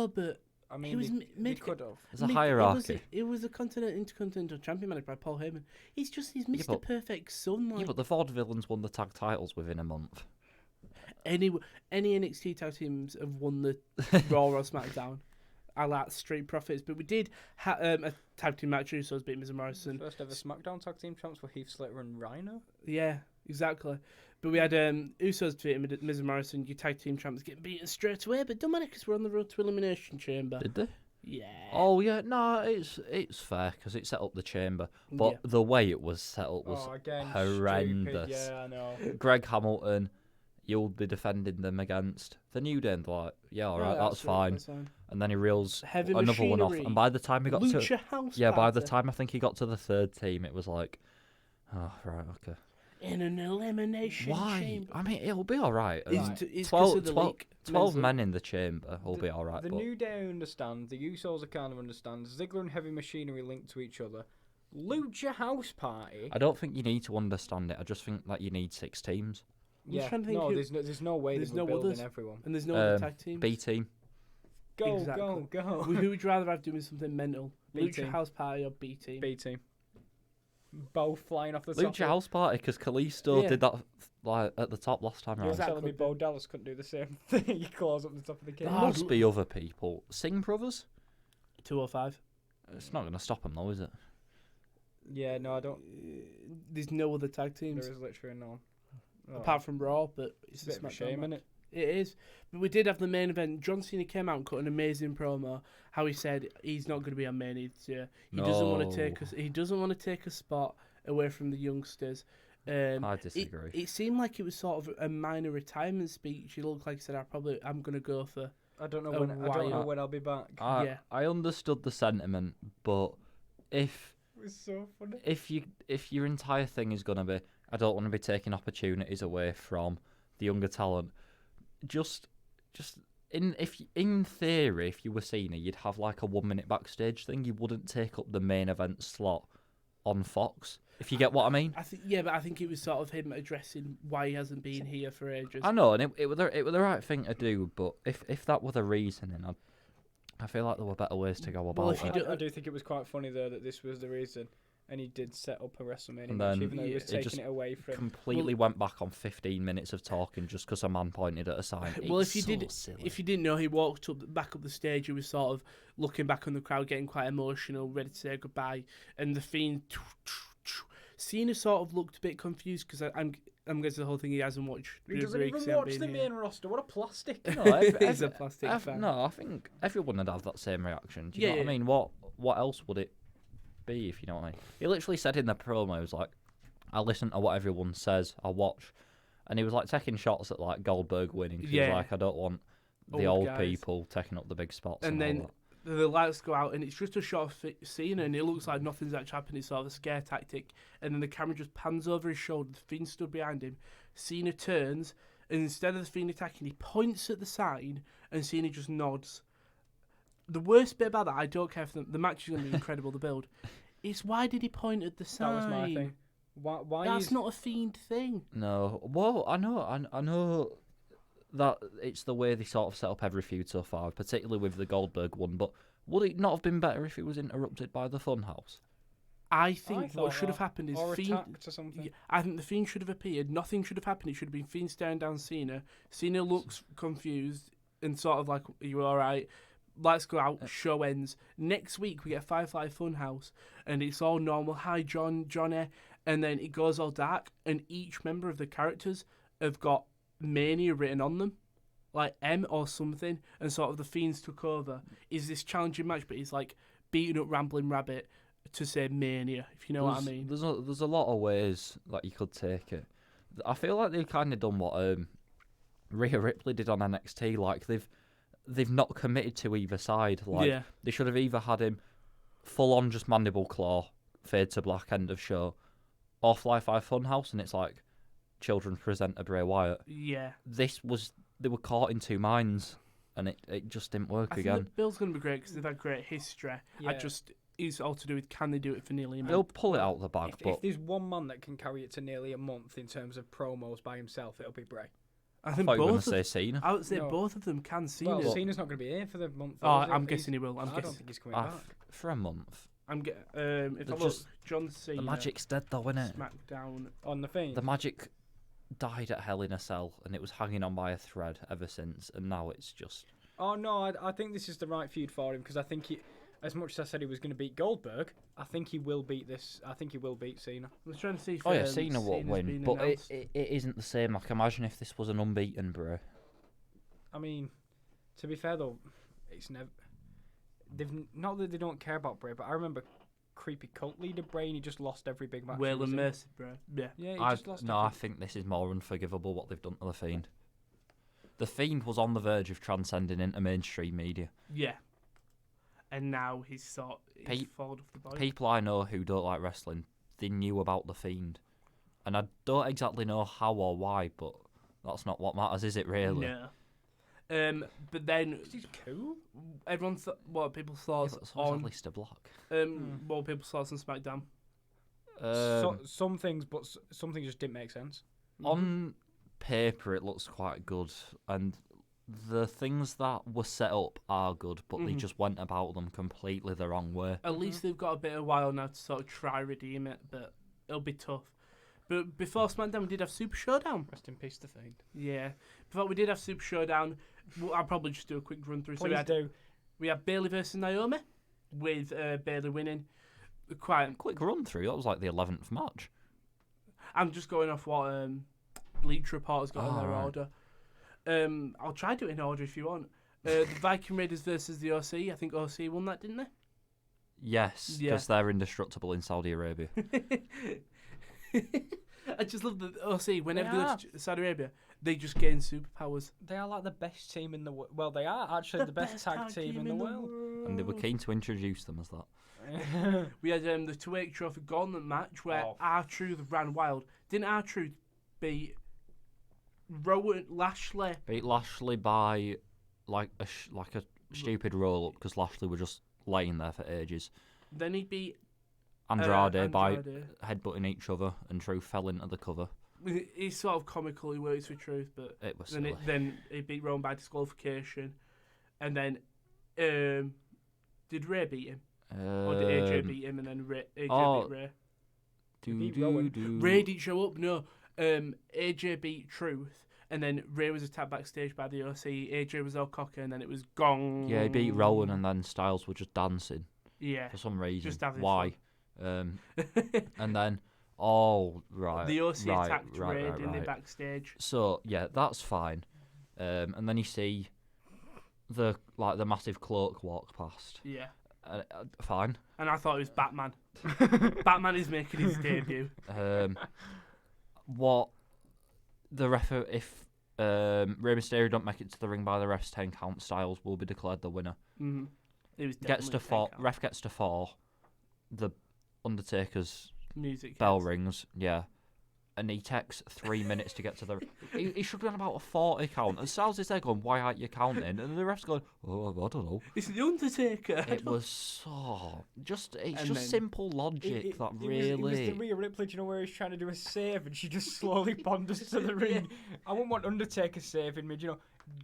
S1: but
S2: I
S1: he
S2: mean,
S1: was
S2: they,
S1: mi-
S2: they
S1: mid-
S2: could have.
S3: There's a
S1: Mid-
S3: hierarchy.
S1: It was a Intercontinental Champion managed by Paul Heyman. He's Mr.
S3: but-
S1: Perfect's son. Like,
S3: Yeah, but the Vaudevillains won the tag titles within a month.
S1: Any NXT tag teams have won the Raw or SmackDown. I like Street Profits, but we did have a tag team match. Usos beat Miz and Morrison.
S2: First ever SmackDown tag team champs were Heath Slater and Rhino.
S1: Yeah, exactly. But we had Usos defeating Miz and Morrison. Your tag team champs getting beaten straight away, but don't matter because we're on the road to Elimination Chamber.
S3: Did they?
S1: Yeah.
S3: Oh yeah, no, it's fair because it set up the chamber, but the way it was set up was horrendous.
S2: Stupid. Yeah, I know.
S3: Greg Hamilton, you'll be defending them against the New Day, and they're like, yeah, all right, that's fine. And then he reels
S1: Heavy
S3: another one off,
S1: Machinery.
S3: and by the time he got
S1: Lucha House
S3: by the
S1: Party.
S3: time I think he got to the third team, it was like, oh right, okay.
S1: In an elimination
S3: Why?
S1: chamber.
S3: I mean, it'll be all right.
S1: It's
S3: 12
S1: of the league.
S3: 12 men in the chamber will be all right.
S2: The
S3: but
S2: New Day understand. The Usos are kind of understand. Ziggler and Heavy Machinery linked to each other. Lucha House Party.
S3: I don't think you need to understand it. I just think that you need 6 teams.
S2: Yeah,
S1: trying to think
S2: no, there's no way
S1: there's
S2: they're
S1: no
S2: building
S1: others.
S2: everyone.
S1: And there's no other tag teams.
S3: B team.
S2: Go,
S1: Exactly.
S2: go.
S1: Who would you rather have doing something mental?
S2: B
S1: Lucha
S2: team.
S1: House Party or B team?
S2: B team. Both flying off the top.
S3: Lucha House Party, because Kalisto did that like at the top last time
S2: You're
S3: round.
S1: Exactly.
S2: telling me Bo Dallas couldn't do the same thing? He claws up the top of the cage.
S3: There must be other people. Singh Brothers?
S1: 205.
S3: It's not going to stop them though, is it?
S2: Yeah, no, I don't.
S1: There's no other tag
S2: There
S1: teams
S2: is literally none. Oh.
S1: apart from Raw, but
S2: It's
S1: it's
S2: a bit of a
S1: SmackDown
S2: shame,
S1: match.
S2: innit?
S1: It is. But we did have the main event. John Cena came out and cut an amazing promo. How he said he's not going to be on main this year. He doesn't want to take us. He doesn't want to take a spot away from the youngsters.
S3: I disagree.
S1: It seemed like it was sort of a minor retirement speech. He looked like he said, I'm going to go for.
S2: I don't know
S1: A
S2: when. I don't know
S1: while.
S2: when I'll be back.
S1: Yeah.
S3: I understood the sentiment, but if
S2: It was so funny.
S3: if your entire thing is gonna be, I don't want to be taking opportunities away from the younger talent. Just in theory, if you were Cena, you'd have like a 1 minute backstage thing. You wouldn't take up the main event slot on Fox. If you get what I mean.
S1: But I think it was sort of him addressing why he hasn't been here for ages.
S3: I know, and it was the right thing to do. But if that were the reasoning, I feel like there were better ways to go about it.
S2: I do think it was quite funny though that this was the reason, and he did set up a WrestleMania
S3: And
S2: match,
S3: then
S2: even though he was
S3: it just
S2: taking it away from.
S3: Completely went back on 15 minutes of talking just because a man pointed at a sign.
S1: Well,
S3: It's
S1: if you
S3: silly.
S1: if you didn't know, he walked back up the stage. He was sort of looking back on the crowd, getting quite emotional, ready to say goodbye. And the Fiend, Cena sort of looked a bit confused because I'm guessing the whole thing he hasn't watched.
S2: He doesn't even watch the main roster. What a plastic!
S1: He's a plastic fan.
S3: No, I think everyone would have that same reaction. Do you know
S1: Yeah,
S3: what I mean? What else would it be, if you know what I mean? He literally said in the promo, he was like, I listen to what everyone says, I watch. And he was like taking shots at like Goldberg winning. He was like, I don't want the old
S1: guys.
S3: people taking up the big spots.
S1: And
S3: all
S1: then
S3: that.
S1: the lights go out, and it's just a shot of Cena, and it looks like nothing's actually happened. It's sort of a scare tactic. And then the camera just pans over his shoulder. The Fiend stood behind him. Cena turns, and instead of the Fiend attacking, he points at the sign, and Cena just nods. The worst bit about that, I don't care if the match is going to be incredible, the build, is why did he point at the sign?
S2: That was my thing. Why
S1: That's not a Fiend thing.
S3: No. Well, I know that it's the way they sort of set up every feud so far, particularly with the Goldberg one, but would it not have been better if it was interrupted by the Funhouse?
S1: I think what should have happened is
S2: or
S1: Fiend.
S2: attacked or something.
S1: Yeah, I think the Fiend should have appeared. Nothing should have happened. It should have been Fiend staring down Cena. Cena looks confused and sort of like, "Are you all right?" Lights go out. Show ends. Next week we get Firefly Funhouse, and it's all normal. Hi, Johnny, and then it goes all dark, and each member of the characters have got Mania written on them, like M or something, and sort of the Fiends took over. Is this challenging match? But he's like beating up Rambling Rabbit to say Mania, if you know what I mean.
S3: There's a lot of ways that you could take it. I feel like they've kind of done what Rhea Ripley did on NXT. Like they've not committed to either side. Like they should have either had him full on just mandible claw, fade to black, end of show, or Fly Five Funhouse, and it's like children's presenter Bray Wyatt.
S1: Yeah.
S3: They were caught in two minds, and it just didn't work
S1: I
S3: again.
S1: think the Bill's going to be great because they've had great history.
S2: Yeah.
S1: It's all to do with can they do it for nearly a
S3: They'll
S1: month.
S3: pull it out of the bag, but
S2: If there's one man that can carry it to nearly a month in terms of promos by himself, it'll be Bray.
S1: I
S3: I
S1: think
S3: thought you were going
S1: both.
S3: to say Cena.
S1: I would say
S2: No.
S1: both of them can. Cena.
S2: Well, Cena's not going to be here for the month.
S1: Oh,
S2: though, is he?
S1: I'm guessing he will.
S2: I don't think he's coming back.
S3: For a month.
S1: I'm getting. If I
S3: They're
S1: look,
S3: just-
S1: John Cena.
S3: The magic's dead though, innit?
S1: SmackDown.
S2: On the Fiend.
S3: The magic died at Hell in a Cell, and it was hanging on by a thread ever since, and now it's just...
S2: Oh no, I think this is the right feud for him because I think as much as I said he was going to beat Goldberg, I think he will beat this. I think he will beat Cena.
S1: I was trying to see if
S3: Cena will win, but it isn't the same. Like, imagine if this was an unbeaten Bray.
S2: I mean, to be fair though, it's never. Not that they don't care about Bray, but I remember creepy cult leader Bray, and he just lost every big match.
S1: Will and Mercy, Bray. Yeah.
S2: Yeah, he just lost.
S3: I think this is more unforgivable what they've done to the Fiend. The Fiend was on the verge of transcending into mainstream media.
S1: Yeah. And now he's fallen off the bike.
S3: People I know who don't like wrestling, they knew about the Fiend, and I don't exactly know how or why, but that's not what matters, is it really?
S1: No. But then
S2: He's cool.
S1: everyone what people's thoughts on
S3: Lister Block.
S1: what people's thoughts on SmackDown.
S2: Some things, but some things just didn't make sense.
S3: On paper, it looks quite good, and the things that were set up are good, but they just went about them completely the wrong way.
S1: At least they've got a bit of while now to sort of try redeem it, but it'll be tough. But before SmackDown, we did have Super Showdown.
S2: Rest in peace, the Fiend.
S1: Yeah. Before we did have Super Showdown, I'll probably just do a quick run through.
S2: Please do.
S1: We had Bayley versus Naomi, with Bayley winning. Quite
S3: Quick run through. That was like the 11th match.
S1: I'm just going off what Bleach Report has got in their
S3: right.
S1: order. I'll try to do it in order if you want. The Viking Raiders versus the OC. I think OC won that, didn't they?
S3: Yes,
S1: Yeah.
S3: because they're indestructible in Saudi Arabia.
S1: I just love the OC. Whenever they go to Saudi Arabia, they just gain superpowers.
S2: They are like the best team in the world. Well, they are actually the best tag team in the world.
S3: And they were keen to introduce them as that.
S1: We had the 2-8 Trophy Gauntlet match where R-Truth ran wild. Didn't R-Truth beat Rowan Lashley?
S3: Beat Lashley by like a stupid roll up because Lashley were just laying there for ages.
S1: Then he beat
S3: Andrade by headbutting each other, and Truth fell into the cover.
S1: He's sort of comical, he works with Truth, but
S3: It was
S1: then
S3: silly.
S1: then he beat Rowan by disqualification. And then did Ray beat him? Or did AJ beat him and then AJ beat Ray?
S2: Beat Rowan.
S1: Ray didn't show up, no. AJ beat Truth, and then Ray was attacked backstage by the OC. AJ was all cocky, and then it was gong.
S3: Yeah, he beat Rowan, and then Styles were just dancing
S1: Yeah.
S3: for some reason.
S1: Just having
S3: Why? And then, right.
S1: The OC
S3: right,
S1: attacked
S3: right,
S1: Ray,
S3: right,
S1: didn't they,
S3: right.
S1: backstage?
S3: So yeah, that's fine. And then you see the massive cloak walk past.
S1: Yeah.
S3: Fine.
S1: And I thought it was Batman. Batman is making his debut.
S3: What the ref? If Rey Mysterio don't make it to the ring by the ref's 10 count, Styles will be declared the winner.
S1: Mm-hmm. It was
S3: Gets to 4. Ref gets to 4. The Undertaker's
S1: music
S3: bell
S1: hits.
S3: rings. Yeah. And he takes 3 minutes to get to the... He should be on about a 40 count. And Styles is there going, why aren't you counting? And the ref's going, oh, I don't know.
S1: It's the Undertaker.
S3: It was so... It's
S1: And
S3: just
S1: then-
S3: simple logic that really...
S2: It was the Rhea Ripley, do you know, where he's trying to do a save and she just slowly ponders to the ring. I wouldn't want Undertaker saving me, do you know,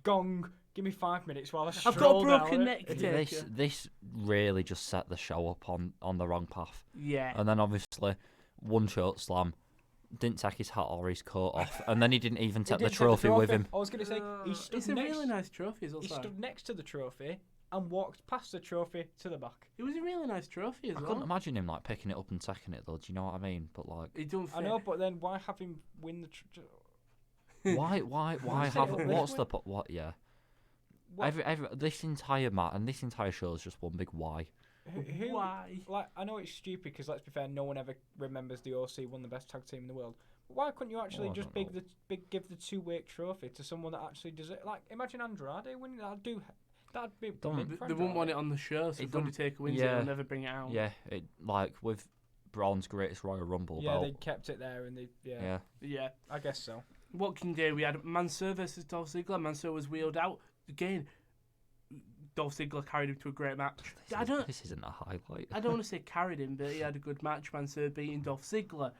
S2: gong, give me 5 minutes while I
S1: I've got a
S2: stroll down
S1: broken
S2: it.
S1: neck, Taker.
S3: This really just set the show up on the wrong path.
S1: Yeah.
S3: And then obviously, one choke slam, didn't take his hat or his coat off, and then he didn't even
S2: He
S3: take the
S2: didn't take
S3: trophy with him.
S2: I was going to say, he stood
S1: It's a
S2: next,
S1: really nice trophy as well.
S2: he
S1: sorry.
S2: stood next to the trophy and walked past the trophy to the back.
S1: It was a really nice trophy as
S3: I
S1: well.
S3: couldn't imagine him like picking it up and taking it though. Do you know what I mean? But like,
S1: It don't fit.
S2: I know, but then why have him win the
S3: why
S2: Set
S3: have
S2: it up
S3: what's
S2: this
S3: the
S2: way.
S3: what? Yeah,
S2: What?
S3: this entire match and this entire show is just one big why.
S2: Who,
S1: Why?
S2: like, I know it's stupid because, let's be fair, no one ever remembers the OC won the best tag team in the world. But why couldn't you actually
S3: I
S2: just
S3: don't know.
S2: give the 2-week trophy to someone that actually does it? Like, imagine Andrade winning. That'd be
S3: Don't-
S2: brilliant for
S1: They wouldn't want
S2: Andrade.
S1: it on the show, so
S3: It
S1: if
S3: don't-
S1: Undertaker wins it,
S3: yeah.
S1: they'll never bring it out.
S3: Yeah, it like with Braun's greatest Royal Rumble
S2: Yeah,
S3: belt.
S2: they kept it there, and
S3: Yeah.
S1: Yeah.
S2: I guess so.
S1: What can you do? We had Mansoor versus Dolph Ziggler. Mansoor was wheeled out. Again, Dolph Ziggler carried him to a great match.
S3: This isn't a highlight.
S1: I don't want to say carried him, but he had a good match. Mansoor beating Dolph Ziggler.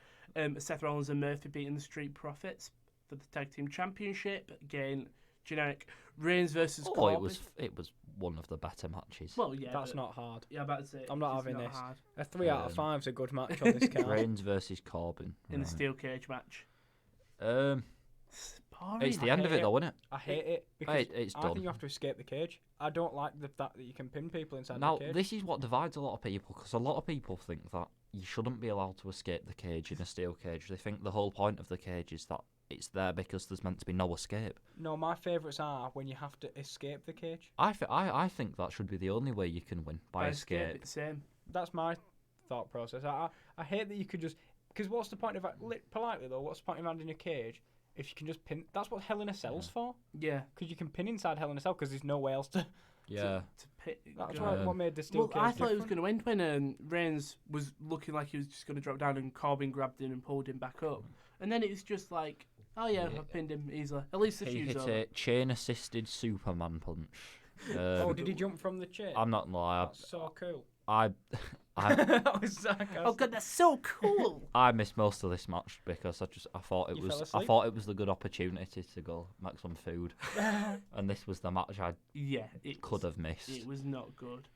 S1: Seth Rollins and Murphy beating the Street Profits for the Tag Team Championship. Again, generic. Reigns versus Corbin.
S3: It was one of the better matches.
S1: Well, yeah.
S2: That's
S1: but-
S2: not hard.
S1: Yeah, I'm about to say.
S2: I'm not
S1: it's
S2: having
S1: not
S2: this.
S1: hard.
S2: A 3 out of 5's a good match on this card.
S3: Reigns versus Corbin.
S1: In the
S3: right.
S1: steel cage match. Boring.
S3: It's the end of
S2: hate
S3: it, though, isn't it?
S2: I hate it because
S3: It's
S2: I
S3: done.
S2: think you have to escape the cage. I don't like the fact that you can pin people inside
S3: Now,
S2: the cage.
S3: this is what divides a lot of people, because a lot of people think that you shouldn't be allowed to escape the cage in a steel cage. They think the whole point of the cage is that it's there because there's meant to be no escape.
S2: No, my favourites are when you have to escape the cage.
S3: I think that should be the only way you can win, by escape.
S1: It's the same.
S2: That's my thought process. I hate that you could just... Because what's the point of... Politely, though, what's the point of having a cage if you can just pin... That's what Hell in a Cell's for.
S1: Yeah.
S2: Because you can pin inside Hell in a Cell because there's no way else to...
S3: Yeah.
S1: To pit.
S2: That's
S3: Yeah.
S2: what made the steel cage
S1: I thought it was
S2: different.
S1: going to end when Reigns was looking like he was just going to drop down and Corbin grabbed him and pulled him back up. And then it was just like, oh yeah, I pinned him easily. At least the
S3: He
S1: feud's
S3: hit
S1: over.
S3: a chain-assisted Superman punch.
S2: Oh, did he jump from the chair?
S3: I'm not gonna lie.
S2: That's so cool.
S3: I
S2: That was sarcastic.
S1: Oh god, that's so cool.
S3: I missed most of this match because I thought
S2: You fell
S3: I
S2: asleep?
S3: thought it was the good opportunity to go make some food, and this was the match I
S1: Yeah, it
S3: could have missed.
S1: It was not good.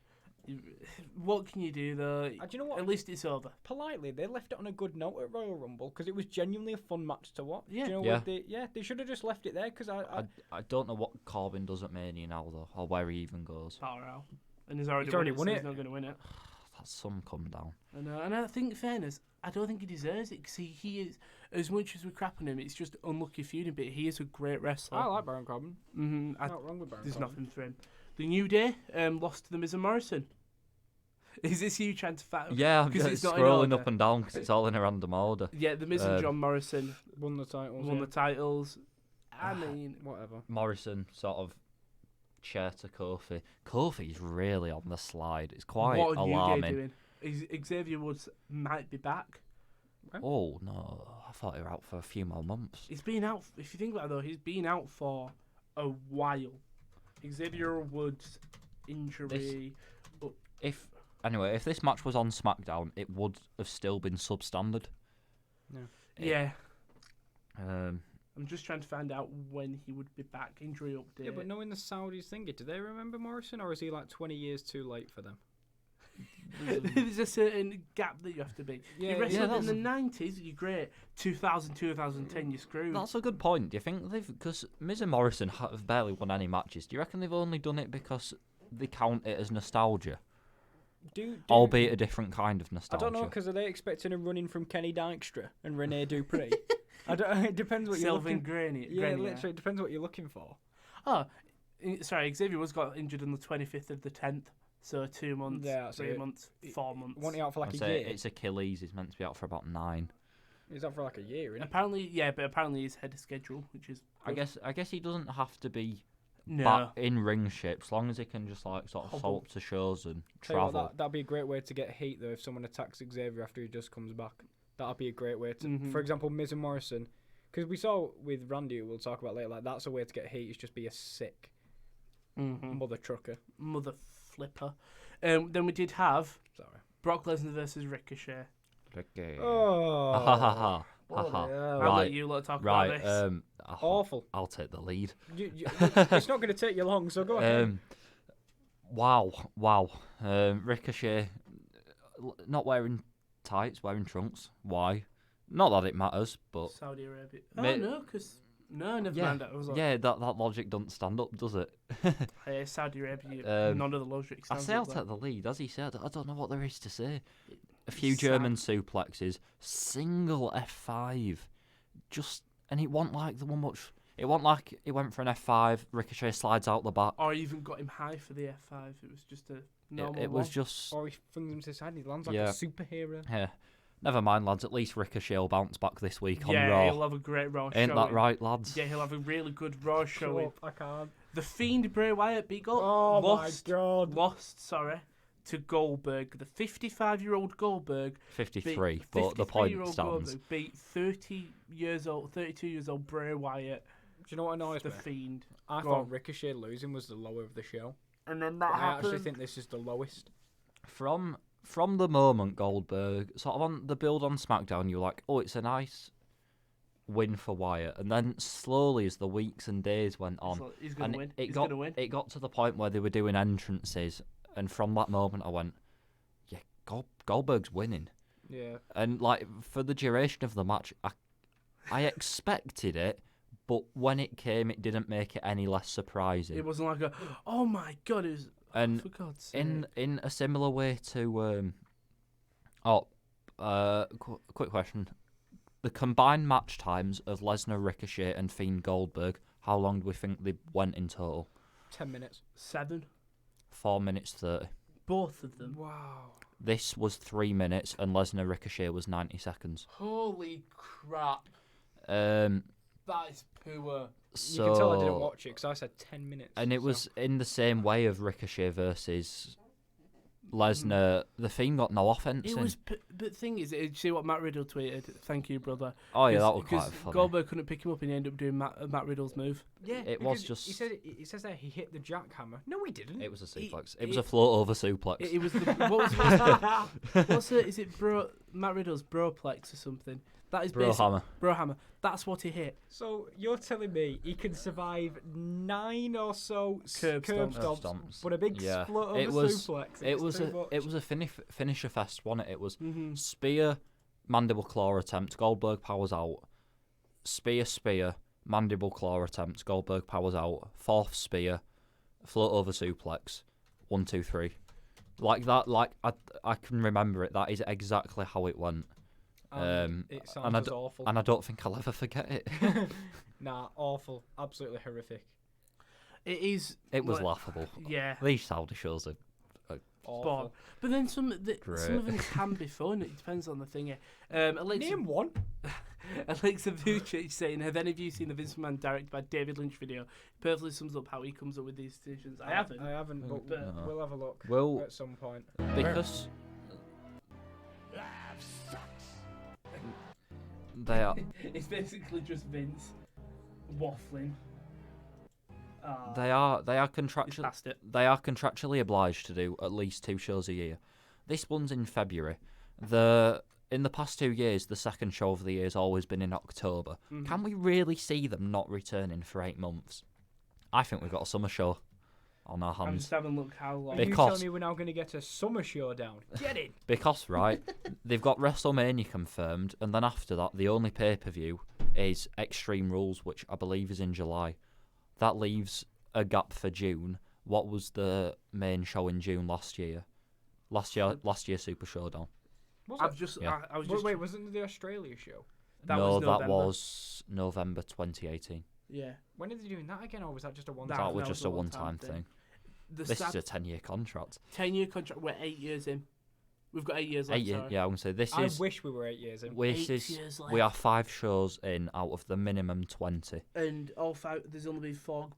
S1: What can you do though?
S2: Do you know what?
S1: At least it's over.
S2: Politely, they left it on a good note at Royal Rumble because it was genuinely a fun match to watch.
S1: Yeah.
S2: Do you know
S3: Yeah.
S2: what they should have just left it there because
S3: I don't know what Corbin does at Mania now though, or where he even goes.
S1: Power out. And he's already,
S2: already
S1: won
S2: won
S1: it, so
S2: it.
S1: he's not going to win it.
S3: That's some come down.
S1: And I think, in fairness, I don't think he deserves it because he is, as much as we crap on him, it's just unlucky feuding, but he is a great wrestler.
S2: I like Baron Corbin. Not wrong with Baron
S1: There's
S2: Corbin.
S1: nothing for him. The New Day lost to the Miz and Morrison. Is this you trying to fight?
S3: Yeah, I'm
S1: 'Cause
S3: just
S1: it's not in
S3: scrolling
S1: order.
S3: up and down because it's all in a random order.
S1: Yeah, the Miz and John Morrison
S2: Won the titles.
S1: won
S2: yeah.
S1: the titles. I mean,
S2: Whatever.
S3: Morrison sort of chair to Kofi. Kofi's really on the slide. It's quite
S1: what are New Day
S3: alarming.
S1: doing? Xavier Woods might be back.
S3: Oh no, I thought he were out for a few more months.
S1: He's been out. If you think about it, though, he's been out for a while. Xavier Woods injury.
S3: If this match was on SmackDown, it would have still been substandard.
S1: Yeah,
S3: Um,
S1: I'm just trying to find out when he would be back. Injury update.
S2: Yeah, but knowing the Saudis thingy, do they remember Morrison or is he like 20 years too late for them?
S1: There's a certain gap that you have to be.
S2: Yeah,
S1: you wrestled
S3: yeah,
S1: in the 90s, you're great. 2000, 2010, you're screwed.
S3: that's a good point. Do you think because Miz and Morrison have barely won any matches? Do you reckon they've only done it because they count it as nostalgia, albeit a different kind of
S2: I
S3: nostalgia?
S2: don't know, because are they expecting a run-in from Kenny Dykstra and Rene Dupree? It depends what you're
S1: Sylvan
S2: looking for.
S1: Grenier.
S2: Yeah, literally, it depends what you're looking for.
S1: Oh, sorry, Xavier was got injured on the 25th of the 10th. So 2 months,
S2: Yeah, that's
S1: 3
S2: it.
S1: months, 4 months.
S2: Want it out for like
S3: I'd
S2: a
S3: say
S2: year?
S3: it's Achilles. He's meant to be out for about 9.
S2: He's out for like a year, isn't
S1: Apparently, yeah, but apparently he's ahead of schedule, which is
S3: I
S1: good.
S3: guess he doesn't have to be
S1: No.
S3: back in ring shape as long as he can just like sort of
S1: Hobble.
S3: show up to shows and
S2: Tell you what,
S3: travel.
S2: that'd be a great way to get heat though if someone attacks Xavier after he just comes back. That'd be a great way to,
S1: Mhm.
S2: for example, Miz and Morrison, because we saw with Randy, who we'll talk about later, like that's a way to get heat. Is just be a sick mother trucker.
S1: Mother flipper. Then we did have
S2: Sorry.
S1: Brock Lesnar versus Ricochet.
S3: Okay.
S2: Oh,
S3: Ha ha ha.
S2: bloody
S3: Ha
S2: hell.
S1: I'll
S3: Right.
S1: let you lot talk
S3: Right.
S1: about this.
S2: Awful.
S3: I'll take the lead.
S2: It's not going to take you long, so go ahead.
S3: Wow. Ricochet not wearing tights, wearing trunks. Why? Not that it matters, but
S1: Saudi Arabia.
S3: Ma-
S1: No, because... No, never
S3: yeah,
S1: mind. I was like,
S3: yeah, that logic doesn't stand up, does it?
S1: hey, Saudi Arabia, none of the logic
S3: I
S1: stands
S3: say I'll
S1: up there.
S3: take the lead, as he said. I don't know what there is to say. A few
S1: Sad.
S3: German suplexes, single F5, and it wasn't like the one much. It wasn't like it went for an F5. Ricochet slides out the back.
S1: Or even got him high for the F5. It was just a normal
S3: It was
S1: one.
S3: just
S2: Or he flings him to the side and he lands like
S3: Yeah.
S2: a superhero.
S3: yeah. Never mind, lads. At least Ricochet will bounce back this week on
S1: Yeah,
S3: Raw.
S1: he'll have a great Raw show.
S3: Ain't that right, lads?
S1: Yeah, he'll have a really good Raw showing.
S2: I can't.
S1: The Fiend Bray Wyatt big up.
S2: Oh
S1: lost,
S2: my god.
S1: Lost, to Goldberg. The 55-year-old Goldberg
S3: 53,
S1: beat
S3: but the point
S1: 53-year-old
S3: stands.
S1: Goldberg beat 32 years old Bray Wyatt,
S2: Do you know what annoys
S1: the
S2: me?
S1: Fiend.
S2: I
S1: Go
S2: thought
S1: on.
S2: Ricochet losing was the lower of the show.
S1: And then
S2: But
S1: that
S2: I
S1: happened.
S2: actually think this is the lowest.
S3: From the moment Goldberg sort of on the build on SmackDown, you're like, oh, it's a nice win for Wyatt, and then slowly as the weeks and days went on,
S1: So he's going
S3: and
S1: to win.
S3: it
S1: He's
S3: got
S1: going to win.
S3: it got to the point where they were doing entrances, and from that moment I went, yeah, Goldberg's winning,
S2: Yeah.
S3: and like for the duration of the match, I expected it, but when it came, it didn't make it any less surprising.
S1: It wasn't like oh my god, it was.
S3: And
S1: for God's sake.
S3: in a similar way to quick question: the combined match times of Lesnar, Ricochet, and Fiend Goldberg, how long do we think they went in total?
S2: 10 minutes.
S1: 7.
S3: 4 minutes 30.
S1: Both of them.
S2: Wow.
S3: This was 3 minutes, and Lesnar Ricochet was 90 seconds.
S1: Holy crap!
S3: Um,
S1: That is poor.
S3: so
S2: You can tell I didn't watch it because I said 10 minutes.
S3: and it
S2: so-
S3: was in the same way of Ricochet versus Lesnar. The Fiend got no offense.
S1: It was, but the thing is, did you see what Matt Riddle tweeted? Thank you, brother.
S3: Oh yeah, that was quite
S1: Because
S3: funny.
S1: Goldberg couldn't pick him up, and he ended up doing Matt Riddle's move.
S2: Yeah,
S3: It was
S2: because
S3: just-
S2: He says there he hit the jackhammer. No, he didn't.
S3: It was a suplex.
S1: It-
S3: It was a float over suplex.
S1: It was the what's the is it Matt Riddle's Broplex or something? That is
S3: Bro
S1: basically
S3: hammer.
S1: Bro hammer. That's what he hit.
S2: So you're telling me he can survive 9 or so
S1: Curb
S2: curb
S1: stomps.
S2: stomps, but a big
S3: Yeah.
S2: split over
S3: It was-
S2: suplex?
S3: It
S2: is
S3: was
S2: too
S3: a
S2: much.
S3: finisher fest, wasn't it? It was
S1: Mm-hmm.
S3: spear, mandible claw attempt. Goldberg powers out. Spear, mandible claw attempt. Goldberg powers out. Fourth spear, float over suplex. 1, 2, 3. Like that. Like I can remember it. That is exactly how it went.
S2: It
S3: and I
S2: sounds awful.
S3: And I don't think I'll ever forget it.
S2: Nah, awful. Absolutely horrific.
S1: It is.
S3: It was
S1: like-
S3: laughable.
S1: Yeah.
S3: These Saudi shows are
S2: Awful.
S1: Bob. But then some of
S3: Great.
S1: them can be fun. It depends on the thing. Alexa,
S2: Name one.
S1: Alexa Vucic saying, "Have any of you seen the Vince McMahon directed by David Lynch video?" Perfectly sums up how he comes up with these decisions. I haven't.
S2: I haven't, but
S3: No.
S2: we'll have a look
S3: well
S2: at some point.
S3: because they are.
S1: It's basically just Vince waffling.
S3: They are
S1: He's
S3: contractually
S1: past it.
S3: contractually obliged to do at least 2 shows a year. This one's in February. In the past 2 years, the second show of the year has always been in October.
S1: Mhm.
S3: Can we really see them not returning for 8 months? I think we've got a summer show on our
S1: I'm
S3: hands.
S1: just having a look how long.
S2: Are you
S3: Because-
S2: telling me we're now going to get a summer showdown? Get it.
S3: Because, right, they've got WrestleMania confirmed, and then after that, the only pay-per-view is Extreme Rules, which I believe is in July. That leaves a gap for June. What was the main show in June last year? Last year Super Showdown.
S2: Was
S1: I've
S2: it?
S1: just.
S3: Yeah.
S1: I was
S2: Wait,
S1: just.
S2: wait, wasn't it the Australia show?
S1: That
S3: no,
S1: was
S3: that
S1: November.
S3: was November 2018.
S1: Yeah.
S2: When are they doing that again, or was that just a one?
S1: That
S3: That was
S1: was
S3: just
S1: a
S3: a
S1: one-time
S3: one-time
S1: thing.
S3: thing.
S1: The
S3: This is
S1: sad
S3: a 10-year contract.
S1: 10-year contract. We're 8 years in. We've got 8 years left.
S3: 8 years.
S1: sorry.
S3: Yeah, I'm gonna say this
S2: I
S3: is.
S2: wish we were 8 years in.
S3: This
S1: 8
S3: is.
S1: years left.
S3: We are 5 shows in out of the minimum 20,
S1: And all 5. There's only been 4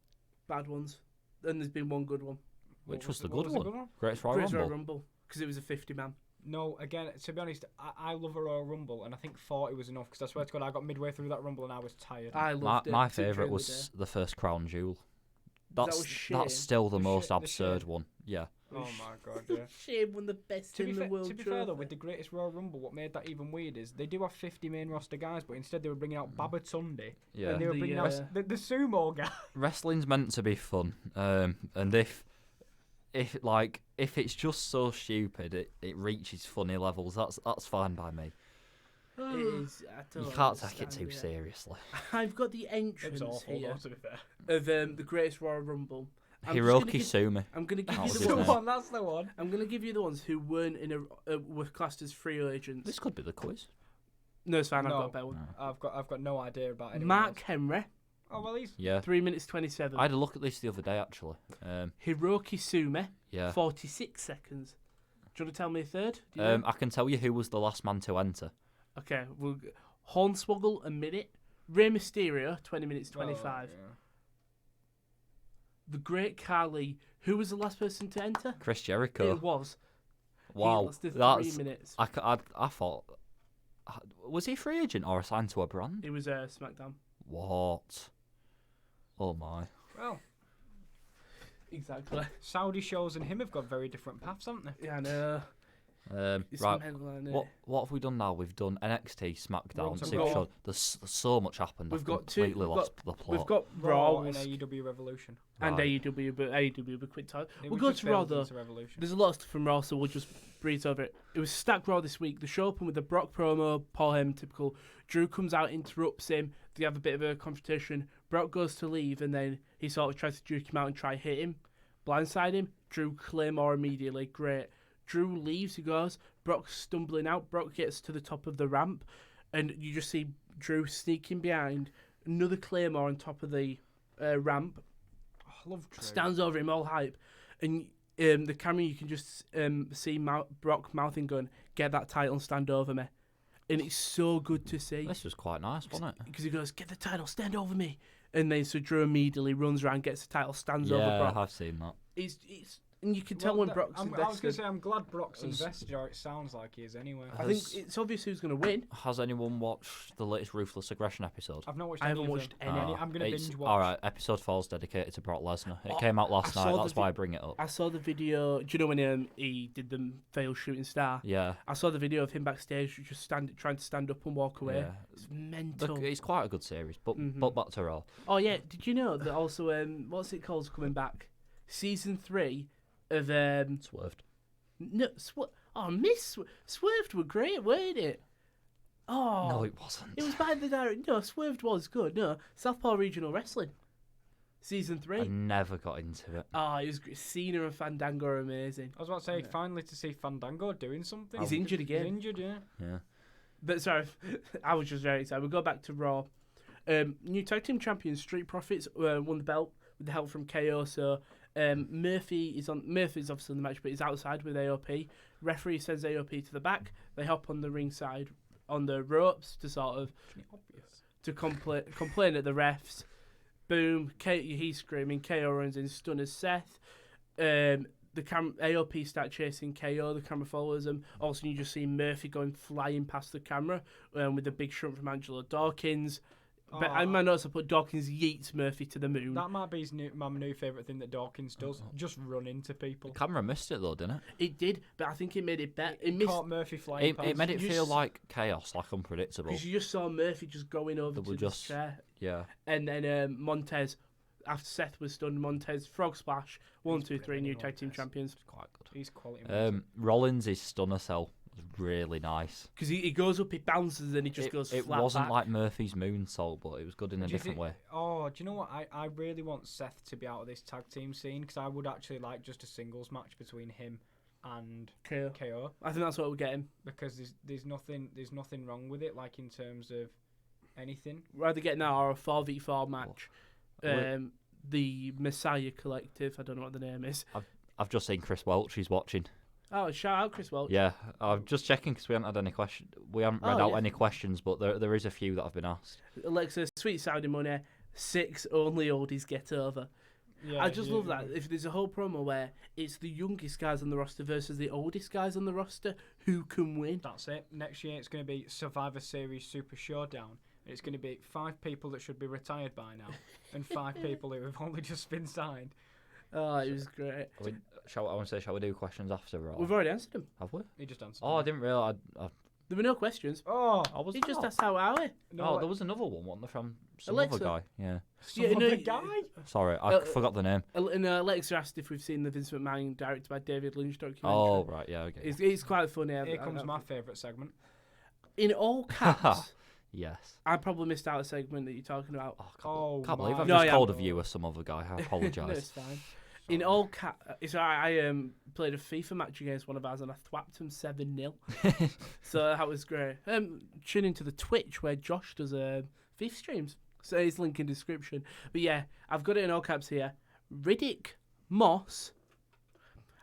S1: bad ones, and there's been 1 good one.
S3: which
S2: What
S3: was the
S2: what
S3: good
S2: was
S3: one. Greatest Royal
S1: Greatest Royal
S3: Rumble.
S1: Rumble, because it was a 50-man.
S2: No, again, to be honest, I love a Royal Rumble, and I think 40 was enough, because I swear to God, I got midway through that Rumble and I was tired.
S1: I loved it.
S3: My
S1: 'cause it
S3: favourite
S1: during
S3: was the first Crown Jewel. That's
S1: was Shane.
S3: that's still the
S2: The
S3: most
S2: Shane- the
S3: absurd
S2: Shane.
S3: one. Yeah.
S2: Oh my God, yeah.
S1: Shane won the best in the world.
S2: To be fair though, with the Greatest Royal Rumble, what made that even weird is they do have 50 main roster guys, but instead they were bringing out Babatunde,
S3: Yeah.
S2: and they were
S1: The,
S2: bringing
S1: uh,
S2: out the sumo guy.
S3: Wrestling's meant to be fun. And if it's just so stupid, it reaches funny levels. That's fine by me.
S1: It is. I
S3: You
S1: don't
S3: can't take it
S1: understand
S3: too seriously.
S1: I've got the
S2: It
S1: entrance
S2: was awful,
S1: here
S2: though, to be fair.
S1: of the Greatest Royal Rumble. I'm just gonna
S3: Hiroki
S1: give-
S3: Sumi.
S1: I'm gonna give
S3: That
S1: you
S3: was
S1: the
S3: his
S2: The
S1: ones.
S3: name.
S2: one, that's the one.
S1: I'm gonna give you the ones who weren't in were classed as free agents.
S3: This could be the quiz.
S1: No, it's fine. I've
S2: No.
S1: got a better one.
S3: No.
S2: I've got no idea about anyone
S1: Mark
S2: else.
S1: Henry,
S2: Oh well, he's
S3: Yeah.
S1: 3 minutes 27.
S3: I had a look at this the other day actually.
S1: Hiroki Sumi,
S3: Yeah.
S1: 46 seconds. Do you want to tell me a third? Do you know?
S3: I can tell you who was the last man to enter.
S1: Okay, Hornswoggle, a minute. Rey Mysterio, 20 minutes 25.
S2: Oh, yeah.
S1: The Great Khali, who was the last person to enter?
S3: Chris Jericho.
S1: It was. He
S3: Wow.
S1: lasted 3
S3: That's.
S1: minutes.
S3: I thought. Was he a free agent or assigned to a brand?
S1: It was SmackDown.
S3: What? Oh my.
S2: Well,
S1: Exactly.
S2: Saudi shows and him have got very different paths, haven't they?
S1: Yeah, I know. It's
S3: Right.
S1: mental, isn't it?
S3: What have we done now? We've done NXT, SmackDown,
S2: We've
S3: Super
S1: got-
S3: Show. There's so much happened.
S1: We've
S3: I've
S1: got two-
S3: completely
S1: we've
S3: lost the plot.
S1: We've got
S2: Raw
S1: Raw
S2: and AEW Revolution.
S1: and
S3: Right.
S1: AEW, but AEW but quick time.
S2: It
S1: We'll
S2: was
S1: go
S2: just
S1: to Raw
S2: built
S1: though.
S2: into Revolution.
S1: There's a lot of stuff from Raw, so we'll just breeze over it. It was stacked Raw this week. The show opened with the Brock promo, Paul Heyman typical. Drew comes out, interrupts him. They have a bit of a confrontation. Brock goes to leave, and then he sort of tries to juke him out and try hit him, blindside him. Drew Claymore immediately, great. Drew leaves, he goes. Brock's stumbling out. Brock gets to the top of the ramp, and you just see Drew sneaking behind. Another Claymore on top of the ramp.
S2: Oh, I love Drew.
S1: Stands over him all hype, and the camera you can just see Brock mouthing going, "Get that title and stand over me," and it's so good to see
S3: This was quite nice, wasn't it?
S1: because he goes, "Get the title, stand over me," and then so Drew immediately runs around, gets the title, stands over
S3: Yeah,
S1: Brock.
S3: I've seen that.
S1: It's and you can tell when Brock's
S2: I was going to
S1: invested.
S2: say, I'm glad Brock's
S3: As-
S2: invested, or it sounds like he is anyway.
S1: I think it's obvious who's going to win.
S3: Has anyone watched the latest Ruthless Aggression episode?
S2: I've not watched
S1: I
S2: any
S1: haven't
S2: of
S1: watched
S2: them.
S1: any.
S2: I'm going to binge watch.
S3: All right, episode 4 is dedicated to Brock Lesnar. It
S1: Oh,
S3: came out last
S1: I saw
S3: night.
S1: the
S3: That's why I bring it up.
S1: I saw the video. Do you know when he did the fail shooting star?
S3: Yeah.
S1: I saw the video of him backstage just trying to stand up and walk away.
S3: Yeah.
S1: It's mental.
S3: Look, it's quite a good series, but
S1: Mhm.
S3: but back to Raw.
S1: Oh yeah, did you know that also what's it called coming back? Season 3 of
S3: Swerved.
S1: no Swerved were great, weren't it? Oh
S3: No, it wasn't.
S1: it was by the direct. No, Swerved was good. No, Southpaw Regional Wrestling. Season 3.
S3: I never got into it.
S1: Oh, it was great. Cena and Fandango are amazing.
S2: I was about to say,
S1: Yeah.
S2: finally to see Fandango doing something.
S1: He's injured again.
S2: He's injured, yeah.
S3: Yeah.
S1: But sorry, I was just very excited. We'll go back to Raw. New tag team champions Street Profits won the belt with the help from KO. So Murphy's obviously in the match, but he's outside with AOP. Referee sends AOP to the back. They hop on the ringside on the ropes to sort of
S2: Obvious.
S1: to complain at the refs. Boom! He's screaming. KO runs in, stunners Seth. The AOP start chasing KO. The camera follows them. Also, you just see Murphy going flying past the camera with a big shunt from Angelo Dawkins. But in my notes, I put Dawkins yeets Murphy to the moon.
S2: That might be my new favourite thing that Dawkins does. Just run into people.
S3: The camera missed it though, didn't it?
S1: It did, but I think it made it better.
S2: It caught Murphy flying past.
S3: It made it
S1: You
S3: feel
S1: s-
S3: like chaos, like unpredictable.
S1: because you just saw Murphy just going over
S3: That
S1: to
S3: were
S1: the
S3: just-
S1: chair,
S3: Yeah.
S1: and then Montez, after Seth was stunned, Montez frog splash. 1,
S2: He's
S1: 2, 3,
S2: brilliant,
S1: new tag team
S2: Montez.
S1: champions.
S3: It's quite good.
S2: He's quality.
S3: Rollins' stunner cell was really nice.
S1: Because he goes up, he bounces, and he just goes
S3: It
S1: flat
S3: wasn't
S1: back.
S3: like Murphy's moonsault, but it was good in a different way.
S2: Oh, do you know what? I really want Seth to be out of this tag team scene because I would actually like just a singles match between him and
S1: KO.
S2: KO
S1: I think that's what we're getting.
S2: because there's nothing wrong with it, like in terms of anything.
S1: We're either getting that or a 4v4 match.
S3: Well,
S1: The Messiah Collective, I don't know what the name is.
S3: I've just seen Chris Welch. He's watching.
S1: Oh, shout out Chris Welch.
S3: Yeah, I'm just checking because we haven't had any question. We haven't read
S1: Oh,
S3: out
S1: yeah.
S3: any questions, but there is a few that have been asked.
S1: Alexa, sweet sounding money. 6 only oldies get over.
S2: Yeah,
S1: I just love that. If there's a whole promo where it's the youngest guys on the roster versus the oldest guys on the roster, who can win?
S2: That's it. Next year it's going to be Survivor Series Super Showdown. It's going to be 5 people that should be retired by now, and 5 people who have only just been signed.
S1: Oh, it was great.
S3: Shall we do questions after Raw?
S1: We've already answered them.
S3: Have we?
S2: He just answered.
S3: Oh, I didn't realise.
S1: There were no questions.
S2: Oh,
S3: I was.
S1: He just asked how are we?
S2: no,
S3: there was another one, wasn't there, from some
S1: Alexa.
S3: other guy? Yeah.
S2: some
S1: Yeah, no,
S2: other guy.
S3: Sorry, I forgot the name.
S1: And Alexa asked if we've seen the Vince McMahon directed by David Lynch documentary.
S3: Oh, right, yeah, okay.
S1: It's quite funny.
S2: Here comes my favourite segment.
S1: In all caps,
S3: Yes.
S1: I probably missed out a segment that you're talking about.
S3: Oh,
S2: Oh,
S3: can't believe
S2: my
S3: I've
S1: No,
S3: just
S1: yeah.
S3: called a viewer some other guy. I
S1: No,
S3: apologise.
S1: it's fine. In all caps, I played a FIFA match against one of ours and I thwapped him 7-0. So that was great. Tune into the Twitch where Josh does FIFA streams. So his link in description. But yeah, I've got it in all caps here. Riddick Moss.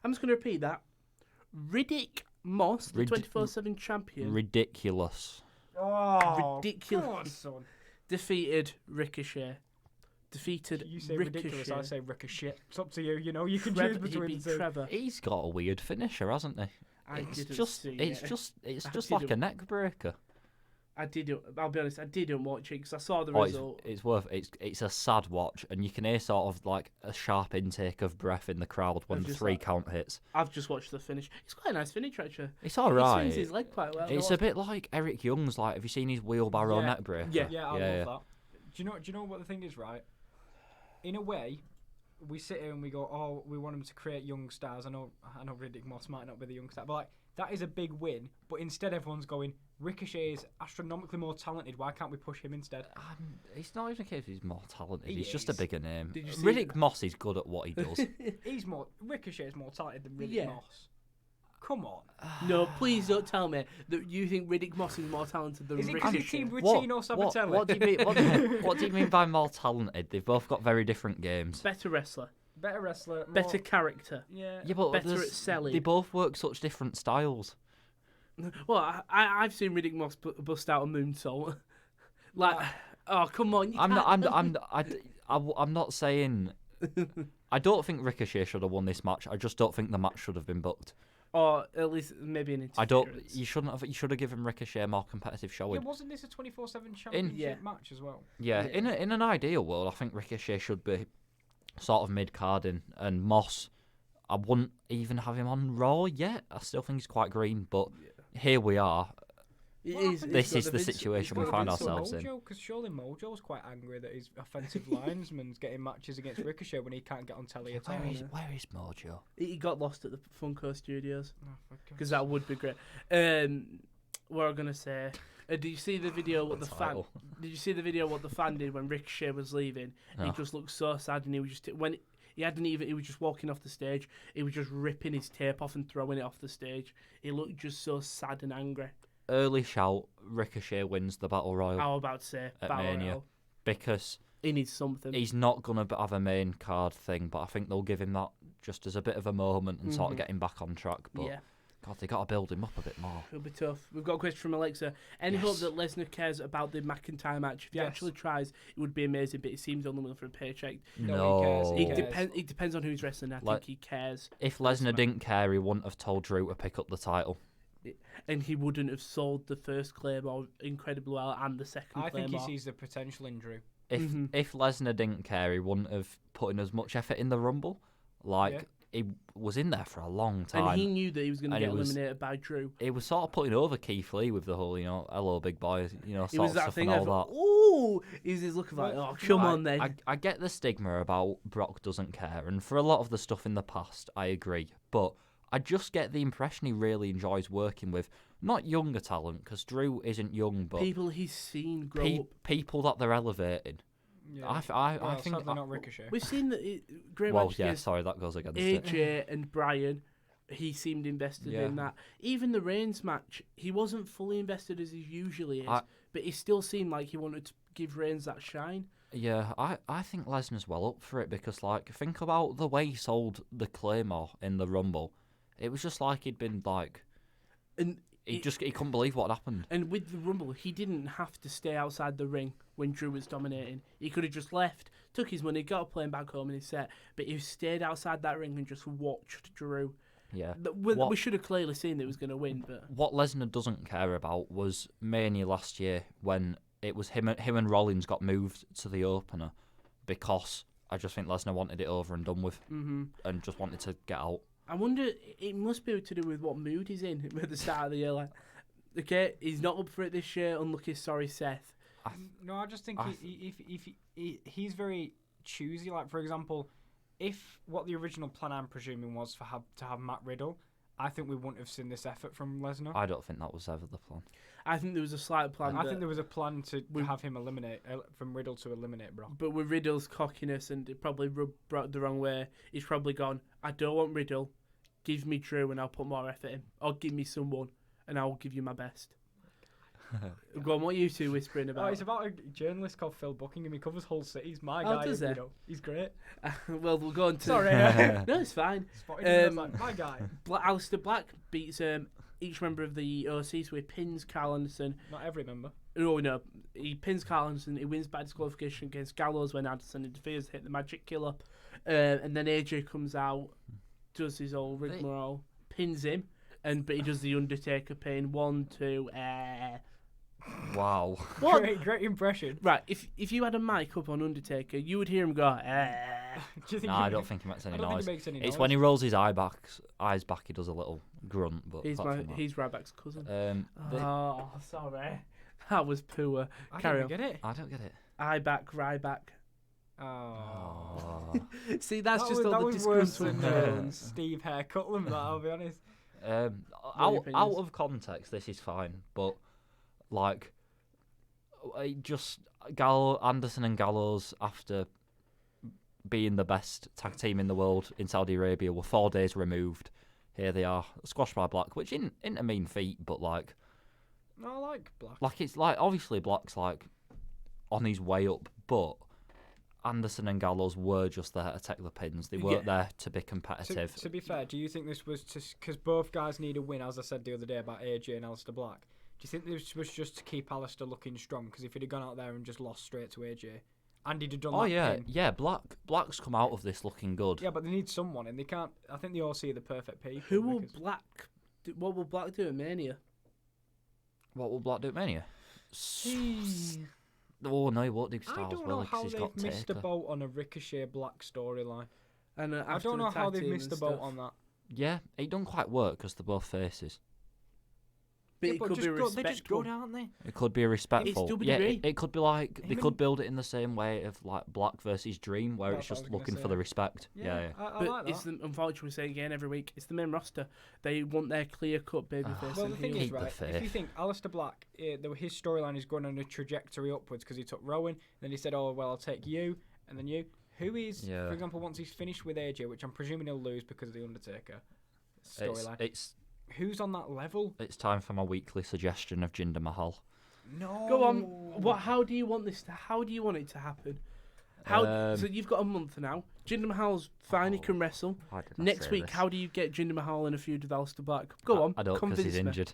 S1: I'm just going to repeat that. Riddick Moss, the 24/7 champion,
S2: Oh,
S3: Ridiculous.
S1: ridiculous,
S2: come on, son.
S1: defeated Ricochet. Defeated
S2: You say
S1: Ricochet.
S2: ridiculous, I say ricochet. It's up to you. You know, you can
S1: Trevor,
S2: choose
S1: he
S2: between
S1: beat
S2: the two.
S1: Trevor.
S3: He's got a weird finisher, hasn't he?
S1: I
S3: It's
S1: didn't
S3: just,
S1: see
S3: it's
S1: it.
S3: just, it's
S1: I
S3: just like a
S1: didn't.
S3: neck breaker.
S1: I'll be honest, I didn't watch it because I saw the
S3: Oh,
S1: result.
S3: it's a sad watch, and you can hear sort of like a sharp intake of breath in the crowd when
S1: Of
S3: the
S1: just
S3: 3
S1: like-
S3: count hits.
S1: I've just watched the finish. It's quite a nice finish, actually.
S3: It's
S1: He
S3: alright.
S1: swings his leg quite well.
S3: It's a bit like Eric Young's. Like, have you seen his wheelbarrow
S2: Yeah.
S3: neck breaker?
S2: Yeah, I love that. Do you know what the thing is, right? In a way, we sit here and we go, oh, we want him to create young stars. I know Riddick Moss might not be the young star, but like that is a big win. But instead, everyone's going, Ricochet is astronomically more talented. Why can't we push him instead?
S3: It's not even a case he's more talented.
S2: He
S3: He's just a
S2: is.
S3: bigger name.
S1: Did you see
S3: Riddick Moss is good at what he does.
S2: Ricochet is more talented than Riddick
S1: Yeah.
S2: Moss. Come on.
S1: No, please don't tell me that you think Riddick Moss is more talented than
S2: Is it because
S1: Ricochet.
S2: he's teamed with Tino Sabatelli?
S3: What do you mean? What do you mean by more talented? They've both got very different games.
S1: Better wrestler,
S2: Better wrestler. More,
S1: better character.
S2: Yeah.
S3: Yeah, but
S1: better
S3: there's-
S1: at selling.
S3: They both work such different styles.
S1: Well, I've seen Riddick Moss bust out a moonsault. Like, oh come on!
S3: I'm not saying. I don't think Ricochet should have won this match. I just don't think the match should have been booked.
S1: Or at least maybe an
S3: I don't.
S1: interference.
S3: You shouldn't have. You should have given Ricochet a more competitive
S2: Yeah,
S3: showing.
S2: wasn't this a 24/7 championship match as well?
S3: Yeah,
S1: Yeah.
S3: in an ideal world, I think Ricochet should be sort of mid-carding, and Moss, I wouldn't even have him on Raw yet. I still think he's quite green, but here we are.
S1: It
S2: What
S1: is.
S2: happened?
S3: This
S1: He's got
S3: is the
S1: Vince-
S3: situation
S1: he's
S3: we
S1: got
S3: find
S1: Vince
S3: ourselves
S1: Mojo.
S3: in.
S2: Because surely Mojo's quite angry that his offensive linesman's getting matches against Ricochet when he can't get on telly at all.
S3: Where is Mojo?
S1: He got lost at the Funko Studios
S2: Oh, for God's
S1: because that would be great. What I'm gonna say. Did you see the video? What the fan?
S3: Title.
S1: Did you see the video? What the fan did when Ricochet was leaving? He
S3: No.
S1: just looked so sad, and he was just when he hadn't even. He was just walking off the stage. He was just ripping his tape off and throwing it off the stage. He looked just so sad and angry.
S3: Early shout: Ricochet wins the Battle Royal
S1: I was about to say
S3: at
S1: Battle
S3: Mania
S1: Royal.
S3: because
S1: He needs something.
S3: he's not gonna have a main card thing, but I think they'll give him that just as a bit of a moment and sort of
S1: Mhm.
S3: get him back on track. But
S1: Yeah,
S3: God, they got to build him up a bit more.
S1: it'll be tough. We've got a question from Alexa. Any hope that Lesnar cares about the McIntyre match? If he
S2: Yes.
S1: actually tries, it would be amazing. But he seems only looking for a paycheck.
S2: No, he cares, he
S1: It
S2: cares.
S1: depends. It depends on who's wrestling. I
S3: Like-
S1: think he cares,
S3: If Lesnar didn't care, he wouldn't have told Drew to pick up the title.
S1: and he wouldn't have sold the first Claymore incredibly well and the second
S2: I think
S1: Claymore.
S2: he sees the potential in Drew.
S3: If
S1: Mhm.
S3: if Lesnar didn't care, he wouldn't have put in as much effort in the Rumble. Like
S2: Yeah.
S3: he was in there for a long time.
S1: And he knew that he was going to
S3: And
S1: get
S3: he was-
S1: eliminated by Drew.
S3: He was sort of putting over Keith Lee with the whole, hello big boy,
S1: It
S3: sort
S1: was
S3: of
S1: that
S3: stuff
S1: thing
S3: and
S1: of,
S3: all that.
S1: ooh, he's looking like, oh, come on then.
S3: I get the stigma about Brock doesn't care, and for a lot of the stuff in the past, I agree. But I just get the impression he really enjoys working with not younger talent, because Drew isn't young, but
S1: People he's seen grow up.
S3: people that they're elevating.
S2: Yeah.
S3: I
S2: well,
S3: think.
S2: sadly not Ricochet.
S1: We've seen that great
S3: Well,
S1: matches
S3: yeah,
S1: against
S3: sorry, that goes against it.
S1: AJ and Brian. He seemed invested
S3: Yeah.
S1: in that. Even the Reigns match, he wasn't fully invested as he usually is,
S3: I-
S1: but he still seemed like he wanted to give Reigns that shine.
S3: Yeah, I think Lesnar's well up for it because, like, think about the way he sold the Claymore in the Rumble. It was just like he'd been like,
S1: And
S3: he couldn't believe what happened.
S1: And with the Rumble, he didn't have to stay outside the ring when Drew was dominating. He could have just left, took his money, got a plane back home, and he set. But he stayed outside that ring and just watched Drew.
S3: Yeah.
S1: We should have clearly seen that he was going to win, but
S3: What Lesnar doesn't care about was Mania last year when it was him and Rollins got moved to the opener because I just think Lesnar wanted it over and done with and just wanted to get out.
S1: I wonder. It must be to do with what mood he's in at the start of the year. Like, okay, he's not up for it this year. Unlucky, sorry, Seth.
S2: No, I just think he's very choosy. Like, for example, if what the original plan, I'm presuming, was to have Matt Riddle, I think we wouldn't have seen this effort from Lesnar.
S3: I don't think that was ever the plan.
S1: I think there was a slight plan.
S2: I think there was a plan to have him eliminate from Riddle to eliminate Brock.
S1: But with Riddle's cockiness and it probably rubbed Brock the wrong way, he's probably gone, I don't want Riddle, give me Drew and I'll put more effort in. Or give me someone and I'll give you my best. Go on, what are you two whispering
S2: Oh,
S1: about?
S2: it's about a journalist called Phil Buckingham. He covers whole cities. My
S1: Oh,
S2: guy,
S1: does he?
S2: he's great.
S1: Well, we'll go on to...
S2: Sorry.
S1: No, it's fine.
S2: Spotted him, I was like, my guy.
S1: Alistair Black beats each member of the OC, so he pins Carl Anderson.
S2: Not every member.
S1: Oh, no. He pins Carl Anderson. He wins by disqualification against Gallows when Anderson interferes, hit the Magic Killer. And then AJ comes out, does his old rigmarole, pins him, but he does the Undertaker pin. 1, 2,
S3: Wow.
S1: What?
S2: Great impression.
S1: Right, if you had a mic up on Undertaker, you would hear him go,
S2: Do you think
S3: No, I don't think he makes any
S2: I don't
S3: noise.
S2: think he makes any
S3: It's
S2: noise.
S3: when he rolls his eyes back, he does a little grunt. But
S1: he's
S3: apart from that-
S1: he's Ryback's cousin.
S3: the-
S1: Oh, sorry. That was poor. Carry on.
S2: Get it.
S3: I don't get it.
S1: Ryback, Ryback.
S2: Oh.
S1: See, that's
S2: That
S1: just
S2: was,
S1: all
S2: that
S1: the
S2: was worse
S1: disgruntled
S2: than
S1: tones.
S2: Steve Hare Cutlam, that, I'll be honest.
S1: your
S3: Out
S1: opinions?
S3: of context, this is fine, but like, just Anderson and Gallows, after being the best tag team in the world in Saudi Arabia, were 4 days removed. Here they are, squashed by Black, which isn't a mean feat, but like,
S2: No, I like Black.
S3: it's like obviously Black's like on his way up, but Anderson and Gallows were just there to take the pins. They weren't there to be competitive.
S2: To be fair, do you think this was because both guys need a win, as I said the other day about AJ and Aleister Black? Do you think this was just to keep Aleister looking strong? Because if he'd have gone out there and just lost straight to AJ, and he'd have done
S3: Oh
S2: that
S3: yeah,
S2: pin,
S3: yeah. Black's come out of this looking good.
S2: yeah, but they need someone, and they can't. I think they all see the perfect people.
S1: Who will
S2: because-
S1: Black? What will Black do at Mania?
S3: What will Black do at Mania? Oh no, he won't do
S2: I
S3: Styles
S2: don't
S3: well
S2: know
S3: because
S2: how
S3: he's
S2: they've
S3: got
S2: missed a
S3: Taker.
S2: boat on a Ricochet Black storyline.
S1: And
S2: I
S1: after
S2: don't
S1: the
S2: know how
S1: tag
S2: they've
S1: team
S2: missed
S1: and
S2: a boat
S1: stuff.
S2: on that.
S3: Yeah, it don't quite work because they're both faces.
S1: But
S2: Yeah,
S1: it
S2: but
S1: could be
S2: they're just
S1: respectful.
S2: good, aren't they?
S3: It could be a respectful. Yeah,
S1: WWE.
S3: it could be like they
S2: Him
S3: could
S2: and-
S3: build it in the same way of like Black versus Dream, where
S2: That's
S3: it's
S2: what I
S3: just
S2: was gonna
S3: looking for
S2: say.
S3: the respect. Yeah.
S2: I
S1: But
S2: like that.
S1: it's the, unfortunately, we say again every week, it's the main roster. They want their clear-cut babyface
S2: Well,
S1: and
S2: the thing
S1: heel.
S2: is,
S3: Keep the
S2: right, if you
S3: faith.
S2: think Aleister Black, his storyline is going on a trajectory upwards because he took Rowan, then he said, oh, well, I'll take you, and then you. Who is,
S3: Yeah.
S2: for example, once he's finished with AJ, which I'm presuming he'll lose because of the Undertaker storyline, who's on that level?
S3: It's time for my weekly suggestion of Jinder Mahal.
S2: No.
S1: Go on. What? How do you want this? How do you want it to happen? How? So you've got a month now. Jinder Mahal's fine. He can wrestle.
S3: Why did I
S1: Next
S3: say
S1: week,
S3: this?
S1: how do you get Jinder Mahal in a feud with Aleister Black? Go on.
S3: I don't because
S1: convince
S3: he's
S1: me.
S3: injured.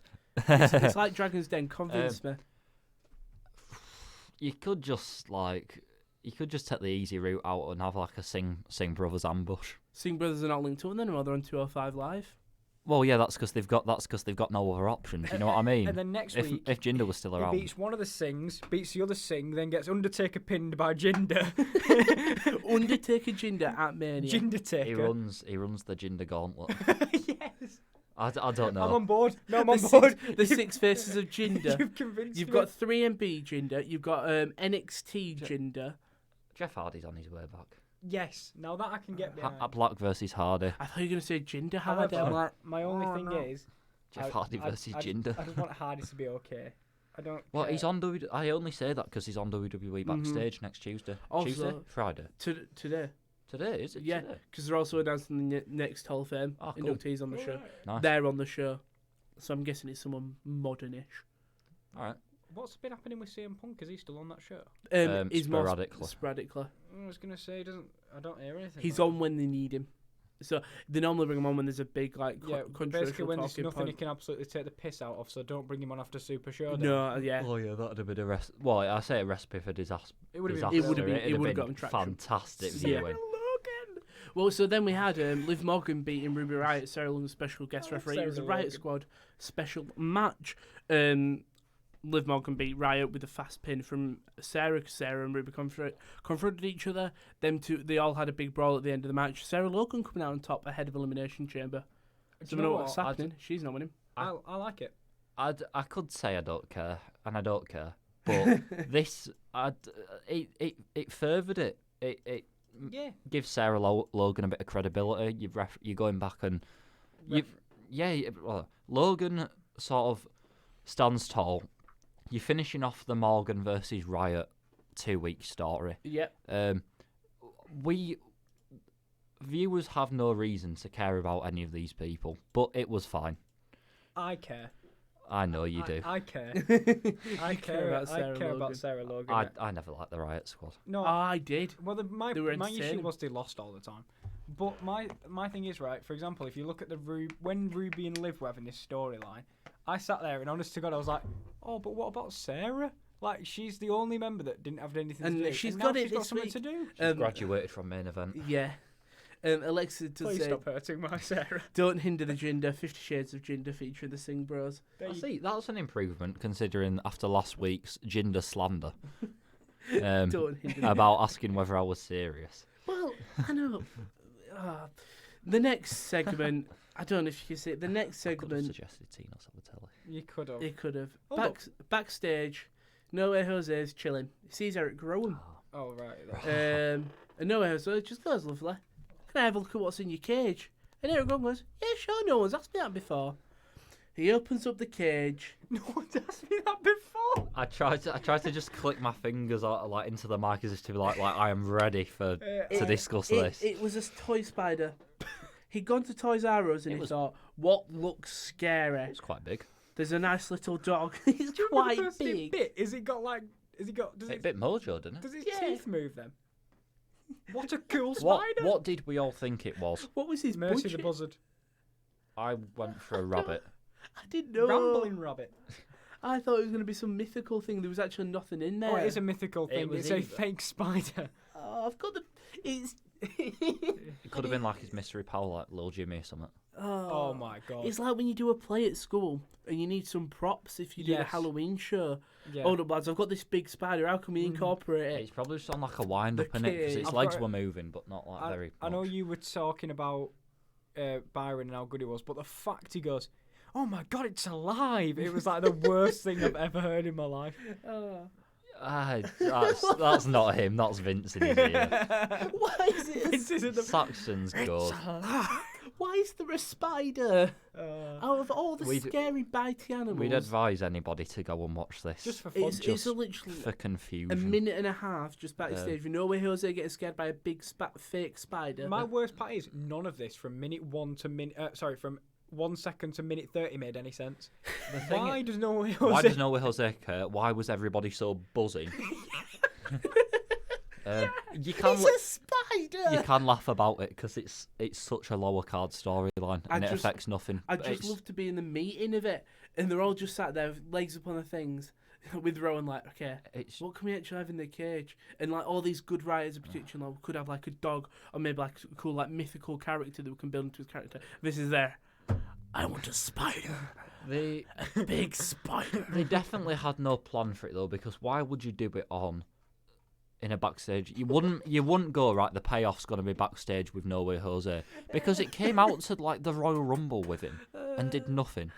S1: It's like Dragon's Den. Convince me.
S3: You could just take the easy route out and have like a Singh Brothers ambush.
S1: Singh Brothers are not linked to one then, or they're on 205 Live.
S3: Well, yeah, that's because they've got no other options. You know what I mean?
S2: And then next
S3: if
S2: week,
S3: Jinder was still
S2: he
S3: around,
S2: beats one of the Singhs, beats the other Singh, then gets Undertaker pinned by Jinder.
S1: Undertaker Jinder at Mania.
S2: Jinder Taker.
S3: he runs the Jinder gauntlet.
S2: Yes.
S3: I don't know.
S2: I'm on board. No, I'm on
S1: The
S2: board.
S1: the six faces of Jinder.
S2: You've convinced
S1: You've
S2: me.
S1: got 3MB Jinder. You've got NXT Jinder.
S3: Jeff Hardy's on his way back.
S2: Yes. Now that I can get behind.
S3: Black versus Hardy.
S1: I thought you were going to say Jinder
S2: However,
S1: Hardy. I'm like,
S2: my only
S1: oh,
S2: thing
S1: no.
S2: is,
S3: Jeff Hardy versus Jinder.
S2: I just want Hardy to be okay. I don't.
S3: Well,
S2: care.
S3: he's on WWE. I only say that because he's on WWE backstage next Tuesday.
S1: Also-
S3: Tuesday, Friday.
S1: Today.
S3: Today is it?
S1: Yeah,
S3: Today?
S1: because they're also announcing the next Hall of Fame
S3: Oh, cool.
S1: inductees on the show.
S3: Nice.
S1: They're on the show. So I'm guessing it's someone modernish.
S3: All right.
S2: What's been happening with CM Punk? Is he still on that show?
S1: He's more
S3: sporadically.
S1: sporadically.
S2: I was gonna say, I don't hear anything.
S1: He's
S2: about
S1: on when they need him. So they normally bring him on when there's a big
S2: it. Yeah, basically
S1: controversial
S2: when there's
S1: talking
S2: nothing he
S1: point.
S2: can absolutely take the piss out of. So don't bring him on after Super Showdown.
S1: No, yeah.
S3: Oh yeah, that'd have been a recipe. Well, I say a recipe for disaster.
S2: It would have
S3: disaster.
S2: been.
S1: It would have been-
S3: It'd
S1: it would have
S3: been
S1: gotten traction.
S3: fantastic
S1: Yeah.
S3: viewing.
S1: Well, so then we had Liv Morgan beating Ruby Riott, Sarah Logan's special guest referee. It
S2: Sarah
S1: was a Riott
S2: Logan.
S1: Squad special match. Liv Morgan beat Riott with a fast pin from Sarah, 'cause Sarah and Ruby confronted each other. Them two, they all had a big brawl at the end of the match. Sarah Logan coming out on top ahead of Elimination Chamber.
S2: Do
S1: So
S2: you
S1: we
S2: know
S1: know
S2: what?
S1: what's happening. She's not winning.
S2: I like it.
S3: I could say I don't care, and I don't care, but this, it furthered it. It
S2: Yeah.
S3: gives Sarah Logan a bit of credibility. You're going back and Logan sort of stands tall. You're finishing off the Morgan versus Riot 2-week story.
S1: Yep.
S3: We viewers have no reason to care about any of these people, but it was fine.
S2: I care.
S3: I know you do.
S2: I care. I
S1: care about Sarah
S2: I care
S1: Logan.
S2: about Sarah Logan.
S3: I never liked the Riot Squad.
S2: No.
S1: I did.
S2: Well, my
S1: They were
S2: issue
S1: entertaining.
S2: was they lost all the time. But my thing is, right, for example, if you look at when Ruby and Liv were having this storyline, I sat there and honest to God, I was like, oh, but what about Sarah? Like, she's the only member that didn't have anything
S1: And
S2: to do.
S1: she's
S2: and now
S1: got it
S2: she's got
S1: this
S2: something
S1: week.
S2: to do.
S3: She's graduated from main event.
S1: Yeah. Alexa does
S2: Please
S1: say,
S2: stop hurting my Sarah.
S1: don't hinder the Jinder, 50 Shades of Jinder featuring the Singh Bros.
S3: I see, that's an improvement considering after last week's gender slander
S1: Don't hinder the
S3: about asking whether I was serious.
S1: Well, I know. The next segment, I don't know if you can see it. The next
S3: I could have
S1: segment,
S3: suggested Tina's on the telly.
S2: You could have.
S1: he could have.
S2: Hold
S1: Backstage, No Way Jose's chilling. He sees Eric Rowan.
S2: Oh, right.
S1: And No Way Jose just goes, lovely. Can I have a look at what's in your cage? And Eric Rowan goes, yeah, sure, no one's asked me that before. He opens up the cage.
S2: No one's asked me that before.
S3: I tried to just click my fingers out, like into the mic as if to be like I am ready to discuss this.
S1: It was a toy spider. He'd gone to Toys R Us and he thought, what looks scary?
S3: It's quite big.
S1: There's a nice little dog. He's quite big.
S2: Is it got like? Is it got? Does
S3: It bit Mojo, didn't it?
S2: Does his
S1: Yeah.
S2: teeth move then? What a cool spider!
S3: What did we all think it was?
S1: What was his
S2: Mercy
S1: budget?
S2: the buzzard.
S3: I went for a rabbit.
S1: I didn't know.
S2: Rambling rabbit.
S1: I thought it was going to be some mythical thing. There was actually nothing in there.
S2: Oh, it is a mythical thing.
S3: was
S2: It's a
S3: either.
S2: fake spider.
S1: Oh, I've got the. It's.
S3: It could have been like his mystery pal, like Lil Jimmy or something.
S2: Oh my god.
S1: It's like when you do a play at school and you need some props if you do a
S2: Yes.
S1: Halloween show.
S2: Yeah.
S1: Hold up, lads, I've got this big spider. How can we incorporate it?
S3: It's probably just on like a wind up
S1: The
S3: in it because
S1: cage.
S3: its
S2: I've
S3: legs
S2: got
S3: were moving, but not like very.
S2: I know
S3: much.
S2: you were talking about Byron and how good he was, but the fact he goes, "Oh my god, it's alive!" It was like the worst thing I've ever heard in my life.
S3: That's not him. That's Vince in his ear.
S1: Why is it?
S2: This isn't the.
S3: Saxon's good.
S1: Why is there a spider? Out of all the
S3: We'd-
S1: scary bitey animals,
S3: We'd advise anybody to go and watch this
S2: Just for fun.
S1: it's
S3: just
S1: a literally
S3: for
S1: a
S3: confusion.
S1: minute and a half just backstage. You know where Jose getting scared by a big fake spider.
S2: My worst part is none of this from minute 1 to from 1 second to minute 30 made any sense. Why does no one?
S3: Why does No Way Jose care? Why was everybody so buzzing? You can
S1: It's a spider.
S3: you can laugh about it because it's such a lower card storyline and it affects nothing.
S1: I'd
S3: But
S1: just
S3: it's-
S1: love to be in the meeting of it, and they're all just sat there, with legs up on the things, with Rowan like, okay,
S3: It's
S1: what can we actually have in the cage? And like all these good writers in particular could have like a dog or maybe like a cool like mythical character that we can build into his character. This is there. I want a spider,
S3: they
S1: a big spider.
S3: they definitely had no plan for it though, because why would you do it in a backstage? You wouldn't go, right, the payoff's gonna be backstage with No Way Jose, because it came out to like the Royal Rumble with him and did nothing.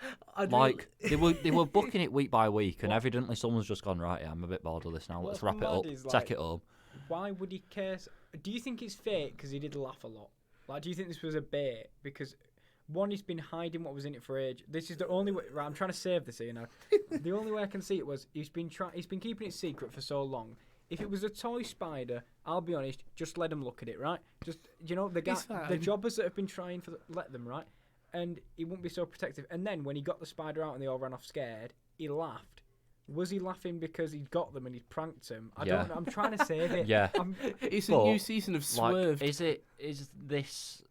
S3: Like they were booking it week by week, and evidently someone's just gone, right, yeah, I'm a bit bored of this now. Let's wrap it up. Take it home.
S2: Why would he care? Do you think it's fake because he did laugh a lot? Like, do you think this was a bait? Because one, he's been hiding what was in it for age. This is the only way. Right, I'm trying to save this here now. The only way I can see it was he's been keeping it secret for so long. If it was a toy spider, I'll be honest, just let them look at it, right? Just, the jobbers that have been trying let them, right? And he wouldn't be so protective. And then when he got the spider out and they all ran off scared, he laughed. Was he laughing because he'd got them and he'd pranked them? I don't know. I'm trying to save it.
S3: Yeah.
S1: It's a
S3: But,
S1: new season of Swerve.
S3: Like, is this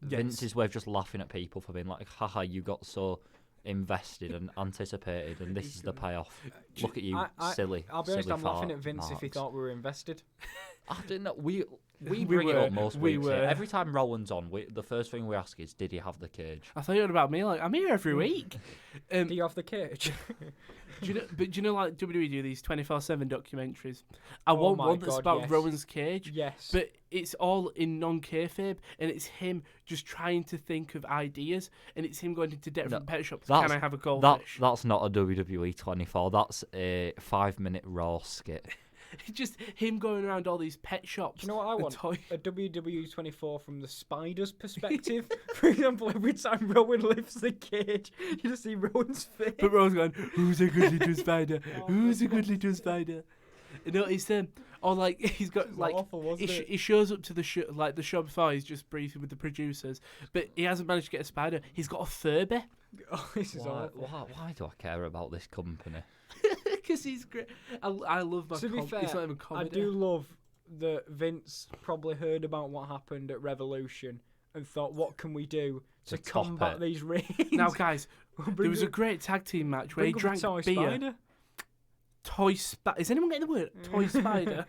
S3: Vince's way of just laughing at people for being like, haha, you got so invested and anticipated, and this is the payoff. Look at you, silly.
S2: I'll be honest,
S3: silly
S2: I'm laughing
S3: fart
S2: at Vince if he
S3: marks.
S2: thought we were invested.
S3: I didn't know. We
S1: We
S3: bring it
S1: were.
S3: up most
S1: We
S3: weeks.
S1: were.
S3: Here. Every time Rowan's on, the first thing we ask is, did he have the cage?
S1: I thought you were about me. Like I'm here every week.
S2: Do you have the cage?
S1: Do you know like WWE do these 24/7 documentaries? I
S2: Oh
S1: want
S2: my
S1: one that's
S2: God,
S1: about
S2: yes.
S1: Rowan's cage.
S2: Yes.
S1: But it's all in non-kayfabe, and it's him just trying to think of ideas, and it's him going into different pet shops. Can I have a goldfish?
S3: That's not a WWE 24. That's a 5-minute Raw skit.
S1: Just him going around all these pet shops.
S2: Do you know what I
S1: and
S2: want?
S1: toy-
S2: A WWE 24 from the spider's perspective. For example, every time Rowan lifts the cage, you just see Rowan's face.
S1: But Rowan's going, who's a good little spider? Who's a good little spider? You know, it's or like he's got like
S2: awful, wasn't it?
S1: he shows up to the show before he's just briefing with the producers, but he hasn't managed to get a spider. He's got a Furby
S2: Oh, this is awful.
S3: Why do I care about this company?
S1: because he's great. I love my.
S2: To be fair,
S1: it's not even
S2: I
S1: comedy.
S2: do love that Vince probably heard about what happened at Revolution and thought, what can we do to
S3: top
S2: combat
S3: it.
S2: these reigns?
S1: Now, guys, there
S2: Bring
S1: was a
S2: up-
S1: great tag team match where he
S2: bring up a
S1: drank
S2: toy
S1: beer.
S2: spider.
S1: Toy spider. Is anyone getting the word? Toy spider.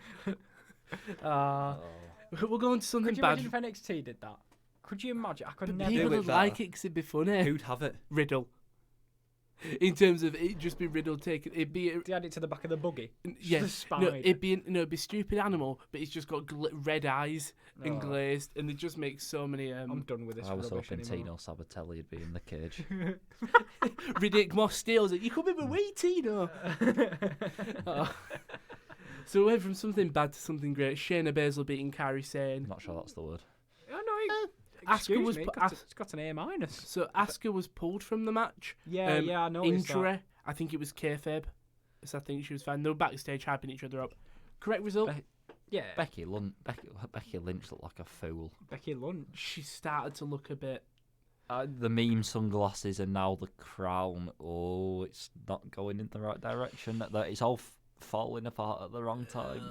S1: We're going to something
S2: Could you
S1: bad.
S2: imagine if NXT did that? Could you imagine? I could
S1: But
S2: never
S1: people
S2: do
S3: it
S1: would
S3: better.
S1: like it because it'd be funny.
S3: Who'd have it?
S1: Riddle. In terms of it, just be Riddle taking. It'd be.
S2: They add it to the back of the buggy.
S1: Yeah,
S2: The
S1: no,
S2: spider.
S1: it'd be stupid animal, but it's just got red eyes and
S2: Oh.
S1: glazed, and they just make so many
S2: I'm done with this.
S3: I was
S2: rubbish
S3: hoping
S2: anymore.
S3: Tino Sabatelli would be in the cage.
S1: Riddick Moss steals it. You come in with me, Tino. Oh. So we went from something bad to something great. Shayna Baszler beating Kairi Sane.
S3: I'm not sure that's the word.
S2: Oh no,
S1: Asuka
S2: excuse
S1: was
S2: me.
S1: pu-
S2: It's got an A minus.
S1: So Asuka was pulled from the match.
S2: Yeah, I know.
S1: Injury. I think it was kayfabe. So I think she was fine. They were backstage hyping each other up. Correct result?
S2: Yeah,
S3: Becky Lynch looked like a fool.
S2: Becky Lynch.
S1: She started to look a bit.
S3: The meme sunglasses and now the crown. Oh, it's not going in the right direction. It's all falling apart at the wrong time.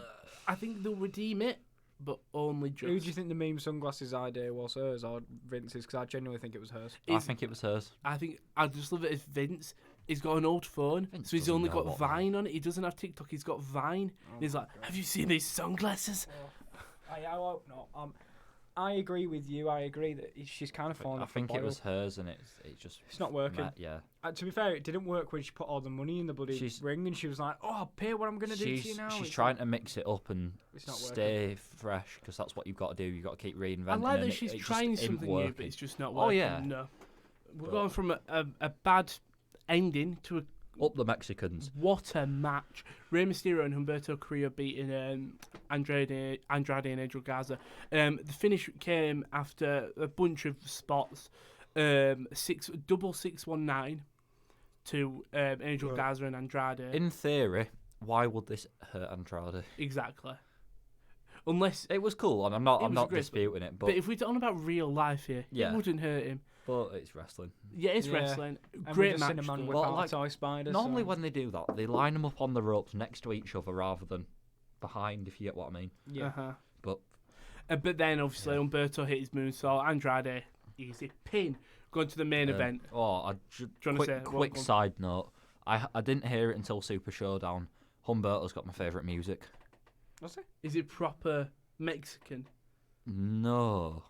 S1: I think they'll redeem it, but only just.
S2: Who do you think the meme sunglasses idea was, hers or Vince's? Because I genuinely think it was hers.
S3: I think it was hers.
S1: I think I just love it as Vince. He's got an old phone,
S3: Vince
S1: so he's
S3: doesn't
S1: only
S3: know
S1: got
S3: what
S1: Vine on it. He doesn't have TikTok. He's got Vine. And he's like, "Have you seen these sunglasses?"
S2: I hope not. I agree with you. I agree that she's kind of fallen
S3: I
S2: off the
S3: think it
S2: boil.
S3: was hers, and it's
S2: not working.
S3: Yeah.
S2: To be fair, it didn't work when she put all the money in the bloody ring, and she was like, "Oh, I'll pay what I'm gonna do to you now."
S3: She's
S2: It's
S3: trying
S2: like,
S3: to mix it up and
S2: It's not
S3: stay fresh because that's what you've got to do. You've got to keep reinventing.
S1: I like
S3: and
S1: that she's
S3: it just
S1: trying
S3: ain't
S1: something new, but
S3: working.
S1: it's just not
S3: Oh,
S1: working.
S3: yeah.
S1: No, we're
S3: But-
S1: going from a bad ending to a
S3: Up the Mexicans.
S1: what a match. Rey Mysterio and Humberto Carrillo beating Andrade and Angel Garza. The finish came after a bunch of spots. Double 619 to Angel Garza and Andrade.
S3: In theory, why would this hurt Andrade?
S1: Exactly. Unless,
S3: It was cool, and I'm
S1: It was
S3: not
S1: great,
S3: disputing it,
S1: but
S3: but
S1: if we're talking about real life here,
S3: Yeah.
S1: it wouldn't hurt him.
S3: it's wrestling.
S1: Yeah, it's
S2: Yeah.
S1: wrestling.
S2: and
S1: Great
S2: we just
S1: match.
S2: seen a man
S1: though.
S2: whip
S3: Well,
S2: out
S3: like,
S2: a toy spider.
S3: Normally,
S2: so-
S3: when they do that, they line them up on the ropes next to each other rather than behind, if you get what I mean.
S2: yeah,
S1: Uh-huh.
S3: But
S1: But then, obviously,
S3: Yeah.
S1: Humberto hit his moonsault. Andrade, easy pin. Going to the main event.
S3: Oh,
S1: Do you wanna say-
S3: quick
S1: go on.
S3: side note. I didn't hear it until Super Showdown. Humberto's got my favourite music.
S2: was it?
S1: Is it proper Mexican?
S3: No.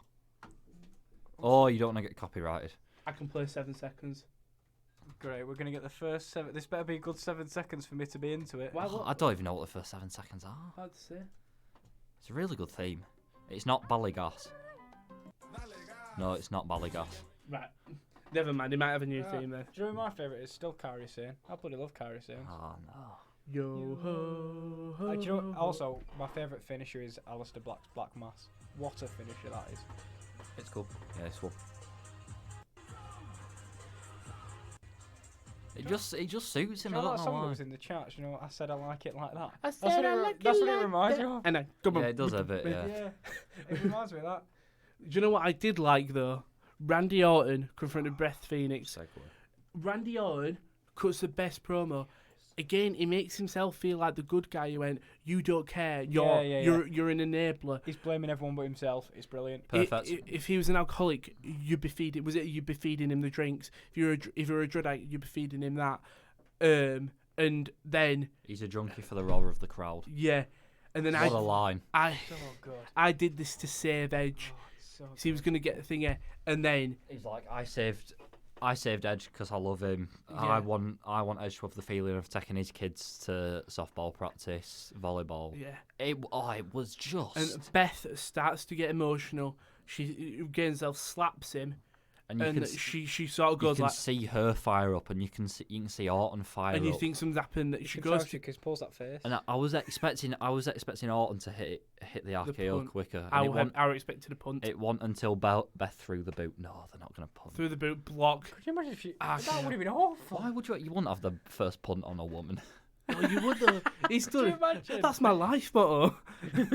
S3: Oh, you don't want to get copyrighted.
S1: I can play 7 seconds.
S2: Great, we're gonna get the first 7. This better be a good 7 seconds for me to be into it.
S1: Why?
S3: Oh, I don't even know what the first 7 seconds are.
S1: Hard to say.
S3: It's a really good theme. It's not Ballygas. No, it's not Ballygas.
S1: Right. Never mind. He might have a new
S2: Yeah.
S1: theme then.
S2: Do you know what my favourite is? Still Kairi Sane. I bloody love Kairi Sane.
S3: Oh no.
S1: Yo ho ho.
S2: Do you know,
S1: ho.
S2: also, my favourite finisher is Alistair Black's Black Mass. What a finisher that is.
S3: It's cool. Yeah, it's cool. It just suits
S2: Do
S3: him.
S2: you
S3: I
S2: know
S3: don't
S2: that
S3: know
S2: song that
S3: why.
S2: was in the chat? You know, I said I like it like that.
S1: I
S2: That's
S1: said
S2: what
S1: I
S2: it,
S1: like
S2: that's
S1: it
S2: what it
S1: like
S2: reminds
S1: that.
S2: me of.
S1: And then, come on.
S3: Yeah, it does a bit. Yeah.
S2: Yeah, it reminds me of that.
S1: Do you know what I did like though? Randy Orton confronted Beth Phoenix.
S3: Segue.
S1: Randy Orton cuts the best promo. Again, he makes himself feel like the good guy. Who went, "You don't care. You're an enabler."
S2: He's blaming everyone but himself. It's brilliant.
S3: Perfect.
S1: If he was an alcoholic, you'd be feeding. Was it you'd be feeding him the drinks? If you're a drug addict, you'd be feeding him that. And then
S3: He's a junkie for the roar of the crowd.
S1: yeah, and then
S3: What a line.
S1: I
S2: So good.
S1: I did this to save Edge.
S2: So
S1: So he was gonna get the thingy, and then
S3: He's like, I saved Edge because I love him.
S1: Yeah.
S3: I want Edge to have the feeling of taking his kids to softball practice, volleyball.
S1: yeah,
S3: It was just.
S1: and Beth starts to get emotional. She gains herself, slaps him,
S3: And you
S1: and
S3: can
S1: she sort of
S3: you
S1: goes
S3: can
S1: like,
S3: see her fire up, and you can see Orton fire
S1: and you
S3: up.
S1: think something's happened. That
S2: You
S1: she
S2: can
S1: goes
S2: tell
S1: to,
S2: she pulls that face.
S3: And I was expecting Orton to hit the RKO
S1: punt.
S3: quicker. And
S1: I expected a punt
S3: it wasn't until Beth threw the boot. No, they're not going to punt.
S1: through the boot block.
S2: Could you imagine if she...
S1: Ah,
S2: that
S1: yeah.
S2: would have been awful.
S3: Why would you? You wouldn't have the first punt on a woman.
S1: Oh, you would though. He's
S2: Could you
S1: done.
S2: imagine?
S1: That's my life motto. He's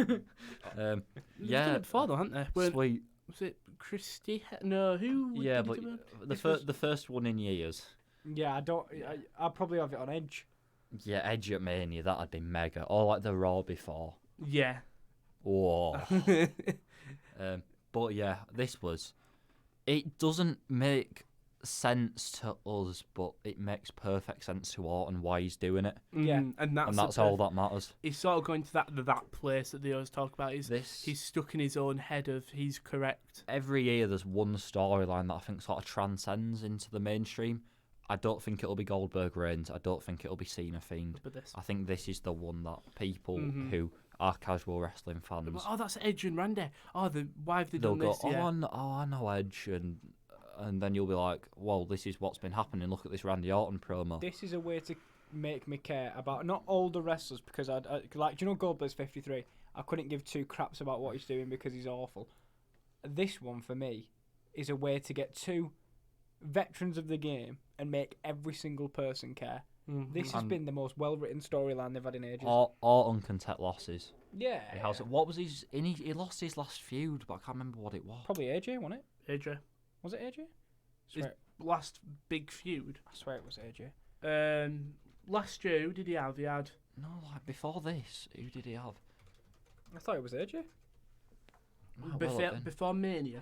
S1: done
S3: Yeah,
S1: it before though, haven't they? When,
S3: sweet.
S1: was it Christy? No, who?
S3: Yeah,
S1: did
S3: but
S1: he do it?
S3: the first one in years.
S2: Yeah, I'll probably have it on Edge.
S3: Yeah, Edge at Mania, that'd be mega. Or like the Raw before.
S1: Yeah.
S3: Oh. But yeah, this was. It doesn't make sense to us, but it makes perfect sense to Orton why he's doing it.
S2: Yeah.
S1: And that's,
S3: And that's all that matters.
S1: He's sort of going to that place that they always talk about. He's stuck in his own head of he's correct.
S3: Every year there's one storyline that I think sort of transcends into the mainstream. I don't think it'll be Goldberg Reigns. I don't think it'll be Cena Fiend.
S1: But this.
S3: I think this is the one that people who are casual wrestling fans,
S1: Oh, that's Edge and Randy. Oh, why have they
S3: they'll
S1: done
S3: go,
S1: this? Yeah.
S3: I know Edge, and then you'll be like, well, this is what's been happening. Look at this Randy Orton promo.
S2: This is a way to make me care about not older wrestlers, because I like, do you know Goldberg's 53? I couldn't give two craps about what he's doing because he's awful. This one for me is a way to get two veterans of the game and make every single person care. This has been the most well-written storyline they've had in ages.
S3: Orton can take losses.
S2: Yeah.
S3: He has. What was his? He lost his last feud, but I can't remember what it was.
S2: Probably AJ, wasn't it?
S1: AJ.
S2: Was it AJ?
S1: His last big feud.
S2: I swear it was AJ.
S1: Last year, who did he have? He had...
S3: No, like before this, who did he have?
S2: I thought it was AJ.
S3: Might well have been.
S1: Before Mania.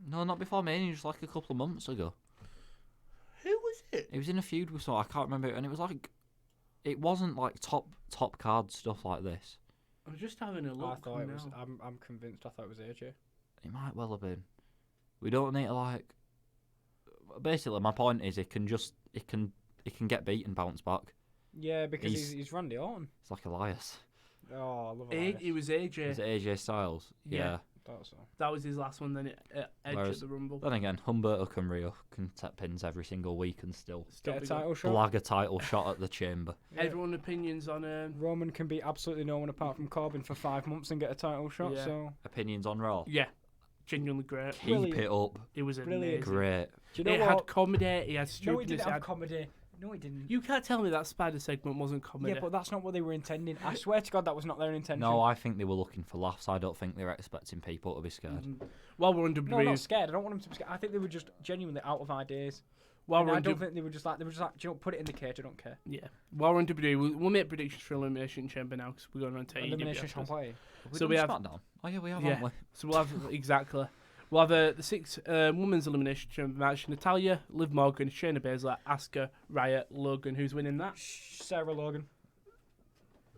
S3: No, not before Mania, just like a couple of months ago.
S1: Who was it?
S3: He was in a feud with someone, I can't remember, and it was like, it wasn't like top card stuff like this.
S1: I'm just having a look.
S2: I thought it was.
S1: now.
S2: I'm convinced. I thought it was AJ.
S3: It might well have been. We don't need to like. Basically, my point is, it can get beat and bounce back.
S2: Yeah, because he's Randy Orton.
S3: It's like Elias.
S2: Oh, I love Elias.
S1: It was AJ.
S3: Is it AJ Styles?
S1: Yeah.
S2: Thought so.
S1: That was his last one. Then Edge
S3: Whereas-
S1: at the Rumble.
S3: Then again, Humberto Carrillo can take pins every single week and still
S2: Get a
S1: be
S2: title shot.
S3: blag a title shot at the chamber.
S2: Yeah.
S1: Everyone opinions on
S2: Roman can beat absolutely no one apart from Corbin for 5 months and get a title shot.
S1: Yeah.
S2: So
S3: Opinions on Raw.
S1: Yeah, genuinely great.
S3: Keep
S2: Brilliant.
S3: it up.
S1: It was
S2: Brilliant.
S1: amazing.
S3: Great.
S2: do you know
S1: It
S2: what?
S1: had comedy. It had
S2: No, it
S1: stupidness.
S2: didn't
S1: it
S2: have
S1: had...
S2: comedy. No, it didn't.
S1: You can't tell me that Spider segment wasn't comedy.
S2: Yeah, but that's not what they were intending. I swear to God, that was not their intention.
S3: No, I think they were looking for laughs. I don't think they were expecting people to be scared.
S1: While we're on
S2: No,
S1: WWE,
S2: not scared. I don't want them to be scared. I think they were just genuinely out of ideas.
S1: while
S2: And
S1: we're
S2: I
S1: on
S2: don't
S1: W-
S2: think they were just like, do you know, put it in the cage. I don't care.
S1: yeah, while we're on WWE, we'll make predictions for Elimination Chamber now because we're going on to AEW
S2: Elimination
S1: afterwards.
S2: Champagne.
S1: So we have-
S3: SmackDown. Oh yeah, we have,
S1: Yeah.
S3: haven't we?
S1: So we'll have exactly. We'll have the 6 women's Elimination Chamber match: Natalya, Liv Morgan, Shayna Baszler, Asuka, Riot, Logan. Who's winning that?
S2: Sarah Logan.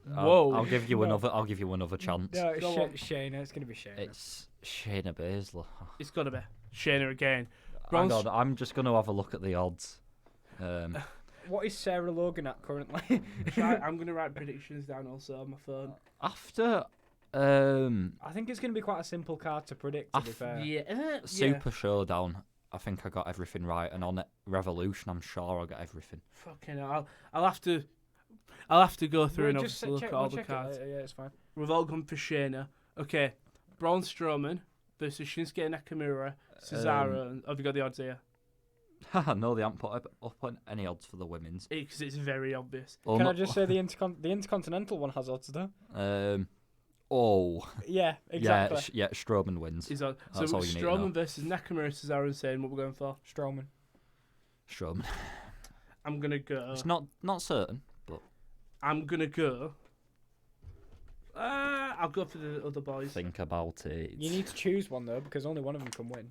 S1: Whoa!
S3: I'll give you
S2: No.
S3: another. I'll give you another chance.
S2: No, it's
S1: Go on.
S2: Shayna. It's gonna be Shayna.
S3: It's Shayna Baszler.
S1: It's got to be Shayna again.
S3: Hang
S1: Braun
S3: on, I'm just going to have a look at the odds.
S2: What is Sarah Logan at currently?
S1: I'm going to write predictions down also on my phone.
S3: After
S2: I think it's gonna be quite a simple card to predict. To be fair.
S1: Yeah,
S3: Super Showdown, I think I got everything right, and on Revolution, I'm sure I got everything.
S1: Fucking hell. I'll have to go through and
S2: just
S1: obviously look
S2: check-
S1: at all
S2: we'll
S1: the
S2: check it
S1: cards.
S2: later, yeah, it's fine.
S1: We've all gone for Shayna. Okay, Braun Strowman versus Shinsuke Nakamura, Cesaro. And have you got the odds here?
S3: No, they haven't put up on any odds for the women's.
S1: Because it's very obvious.
S3: Oh,
S2: Can I
S3: not-
S2: just say the Intercontinental one has odds though?
S3: Oh.
S2: Yeah, exactly.
S3: Yeah, Strowman wins.
S1: Is on. So
S3: That's all you need to know.
S1: Strowman versus Nakamura, Cesaro, and saying what we're going for.
S2: Strowman.
S3: Strowman.
S1: I'm gonna go.
S3: It's not certain, but
S1: I'm gonna go. I'll go for the other boys.
S3: think about it.
S2: You need to choose one though, because only one of them can win.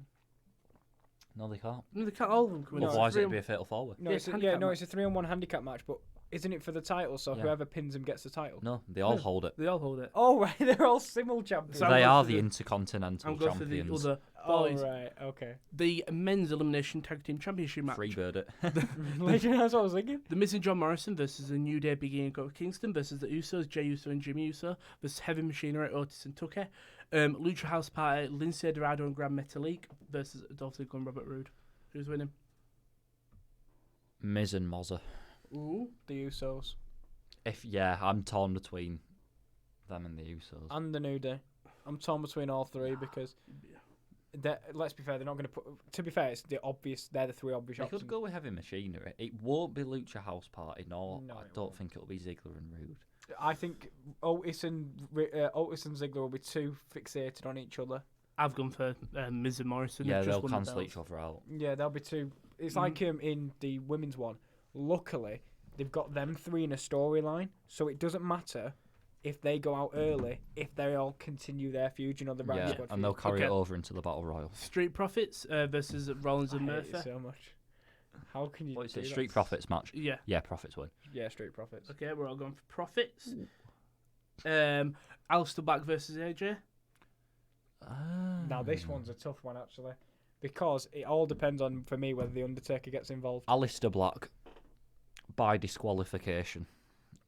S3: No, they can't.
S1: No, they can't all of them come in.
S3: Otherwise,
S1: It's a
S3: it'd be a fatal four-way.
S2: No,
S1: Yeah,
S2: it's
S1: it's
S2: a,
S1: handicap
S2: it's a 3-on-1 handicap match, but isn't it for the title? So
S3: Yeah.
S2: whoever pins him gets the title.
S3: No, they all
S1: No.
S3: hold it.
S1: They all hold it.
S2: Oh right, they're all simul champions.
S1: So I'm
S3: They
S1: going
S3: are
S1: for
S3: the
S1: the-
S3: Intercontinental
S1: I'm going for the
S3: champions.
S1: other
S2: Oh
S1: boys.
S2: right, okay.
S1: The men's elimination tag team championship match.
S3: Freebird it.
S2: Legend, that's what I was thinking.
S1: The Miz and John Morrison versus the New Day, Big E and Kofi Kingston versus the Usos, Jey Uso and Jimmy Uso versus Heavy Machinery, Otis and Tucker. Lucha House Party, Lindsay Dorado and Grand Metalik versus Dolph Ziggler and Robert Roode. Who's winning?
S3: Miz and Mozza.
S1: Ooh.
S2: The Usos
S3: I'm torn between them and the Usos.
S2: and the New Day. I'm torn between all three because let's be fair, they're not going to put. To be fair, it's the obvious. They're the three obvious
S3: They
S2: options.
S3: could go with Heavy Machinery. It won't be Lucha House Party,
S2: No,
S3: I
S2: it
S3: don't
S2: won't.
S3: think it'll be Ziggler and Rude.
S2: I think Otis and Ziggler will be too fixated on each other.
S1: I've gone for Miz and Morrison.
S3: Yeah,
S1: They've just
S3: they'll
S1: won the
S3: cancel
S1: belts.
S3: each other out.
S2: Yeah, they'll be too. It's like in the women's one. Luckily, they've got them three in a storyline, so it doesn't matter if they go out early, if they all continue their feud, you know, the Riot Squad
S3: and they'll
S2: feud.
S3: carry it over into the Battle Royal.
S1: Street Profits versus Rollins and
S2: I hate
S1: Murphy.
S2: it so much. How can you
S3: What is
S2: do
S3: it?
S2: that?
S3: Street Profits match.
S1: Yeah.
S3: Yeah, Profits win.
S2: Yeah, Street Profits.
S1: Okay, we're all going for Profits. Alistair Black versus AJ.
S2: Now this one's a tough one actually, because it all depends on, for me, whether the Undertaker gets involved.
S3: Alistair Black by disqualification.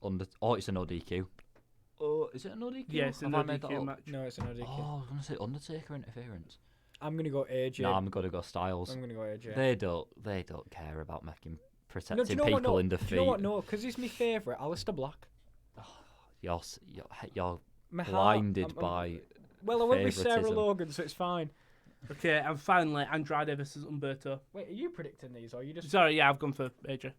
S3: It's an ODQ. Oh, is it an ODQ?
S1: Yeah, it's an
S3: Have I made that
S1: ODQ
S3: up?
S1: match.
S2: No, it's an ODQ.
S3: Oh, I was gonna say Undertaker interference.
S2: I'm gonna go AJ.
S3: No, I'm gonna go Styles.
S2: I'm gonna go AJ.
S3: They don't care about making
S2: No,
S3: protecting
S2: do you know what?
S3: people
S2: No,
S3: in
S2: do
S3: defeat.
S2: you know what? No, because he's my favourite, Alistair Black.
S3: You're
S2: My heart-
S3: blinded
S2: I'm-
S3: by.
S2: Well, I went with Sarah
S3: favouritism.
S2: Logan, so it's fine.
S1: Okay, and finally Andrade versus Humberto.
S2: Wait, are you predicting these, or are you just?
S1: Sorry, yeah, I've gone for AJ.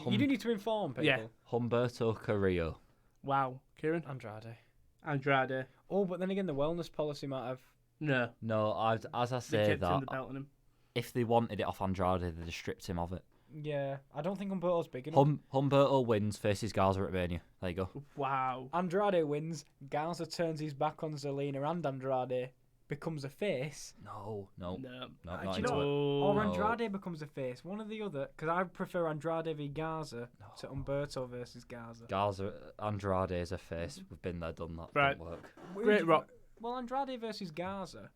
S2: You do need to inform people.
S1: Yeah.
S3: Humberto Carrillo.
S1: Wow, Kieran. Andrade.
S2: Oh, but then again, the wellness policy might have.
S1: No,
S3: No, as I
S1: they
S3: say
S1: kept him
S3: that,
S1: the belt on him.
S3: if they wanted it off Andrade, they'd have stripped him of it.
S2: Yeah, I don't think Humberto's big enough.
S3: Humberto wins, faces Garza at Mania. There you go.
S1: Wow.
S2: Andrade wins. Garza turns his back on Zelina, and Andrade becomes a face.
S3: No,
S1: No.
S2: Do
S3: not
S2: you
S3: into
S2: know what?
S3: it.
S2: Or
S3: No.
S2: Andrade becomes a face. One or the other. Because I prefer Andrade v Garza to Humberto versus Garza.
S3: Garza, Andrade is a face. We've been there, done that.
S1: Right.
S3: Didn't work.
S1: Great Rock.
S2: Well, Andrade versus Garza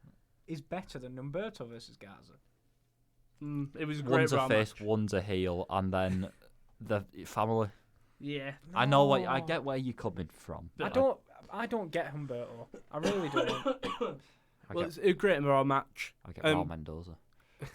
S2: is better than Humberto versus Garza.
S1: It was a great
S3: One's a
S1: Raw
S3: face,
S1: match.
S3: one's a heel, and then the family.
S1: Yeah.
S3: I know what I
S2: No.
S3: get where you're coming from.
S2: I don't get Humberto. I really don't.
S1: Well, it's a great Raw match.
S3: I get Raul Mendoza.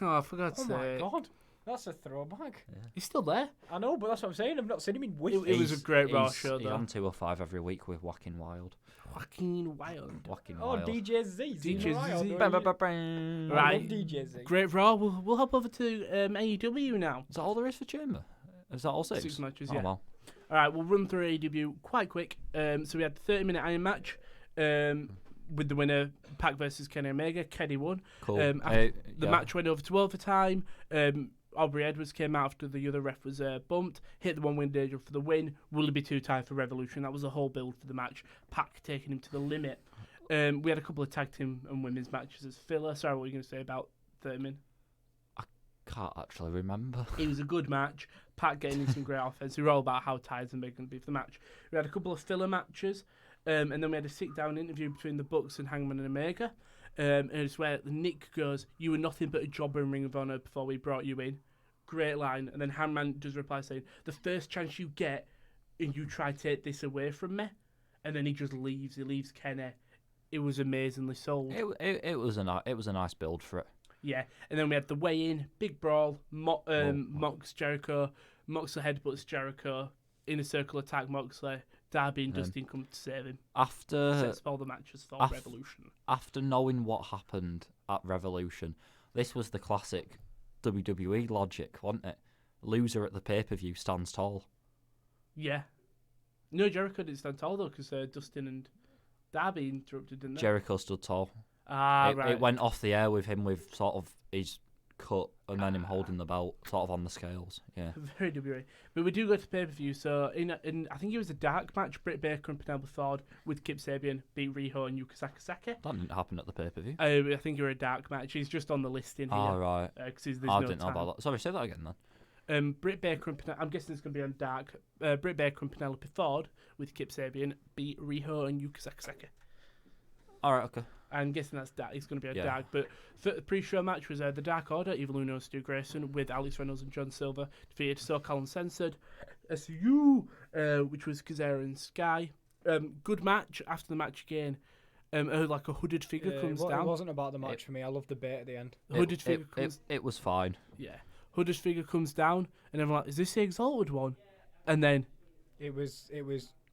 S1: Oh, for God's
S2: Oh my
S1: sake.
S2: god. That's a throwback.
S1: He's still there.
S2: I know, but that's what I'm saying. I've not seen him in weeks.
S1: It was a great Raw show,
S3: He's
S1: though.
S3: on 205 every week with Whacking Wild.
S1: Fucking wild.
S3: Whacking
S2: Oh,
S3: Wild.
S2: DJ Z.
S1: DJ Z.
S2: Right.
S1: Right.
S2: DJ Z.
S1: Great Raw. We'll hop over to AEW now.
S3: Is that all there is for Chamber? Is that all six?
S1: 6 matches,
S3: Oh,
S1: yeah.
S3: well.
S1: All right, we'll run through AEW quite quick. So we had the 30-minute Iron match with the winner, Pac versus Kenny Omega. Kenny won.
S3: Cool.
S1: After the
S3: Yeah.
S1: match went over to overtime. Aubrey Edwards came out after the other ref was bumped, hit the one-wing danger for the win. Will it be too tight for Revolution? That was the whole build for the match. Pac taking him to the limit. We had a couple of tag team and women's matches as filler. Sorry, what were you going to say about 30-minute?
S3: Can't actually remember.
S1: It was a good match. Pat getting in some great offense. We were all about how tired and big going to be for the match. We had a couple of filler matches, and then we had a sit-down interview between the Bucks and Hangman and Omega. And it's where Nick goes, "You were nothing but a jobber in Ring of Honor before we brought you in." Great line. And then Hangman does reply saying, "The first chance you get, and you try to take this away from me." And then he just leaves. He leaves Kenny. It was amazingly sold.
S3: It was a nice build for it.
S1: Yeah, and then we had the weigh-in, big brawl, Mox Jericho, Moxley headbutts Jericho, inner circle attack Moxley, Darby and Dustin come to save him. Sets all the matches for Revolution.
S3: After knowing what happened at Revolution, this was the classic WWE logic, wasn't it? Loser at the pay-per-view stands tall.
S1: Yeah. No, Jericho didn't stand tall though, because Dustin and Darby interrupted, didn't they?
S3: Jericho stood tall.
S1: Right.
S3: It went off the air with him with sort of his cut and then him holding the belt sort of on the scales. Yeah.
S1: Very WWE. But we do go to pay-per-view, so in I think it was a dark match, Britt Baker and Penelope Ford with Kip Sabian beat Riho and Yuka Sakazaki.
S3: That didn't happen at the pay-per-view.
S1: I think it was a dark match. He's just on the listing here.
S3: Oh, right.
S1: Because there's
S3: I
S1: no
S3: didn't know
S1: time.
S3: about that. Sorry, say that again then.
S1: Britt Baker and I'm guessing it's going to be on dark. Britt Baker and Penelope Ford with Kip Sabian beat Riho and Yuka Sakazaki.
S3: All right, okay.
S1: I'm guessing that's dark. It's going to be a
S3: Yeah.
S1: dark. But for the pre-show match was the Dark Order, Evil Uno and Stu Grayson with Alex Reynolds and John Silver defeated SoCal Uncensored, SU, which was Kazera and Sky. Good match. After the match again, like a hooded figure comes
S2: It
S1: down.
S2: wasn't about the match for me. I loved the bait at the end.
S1: Hooded figure comes.
S3: It was fine.
S1: Yeah. Hooded figure comes down, and everyone's like, "Is this the Exalted one?" And then
S2: It was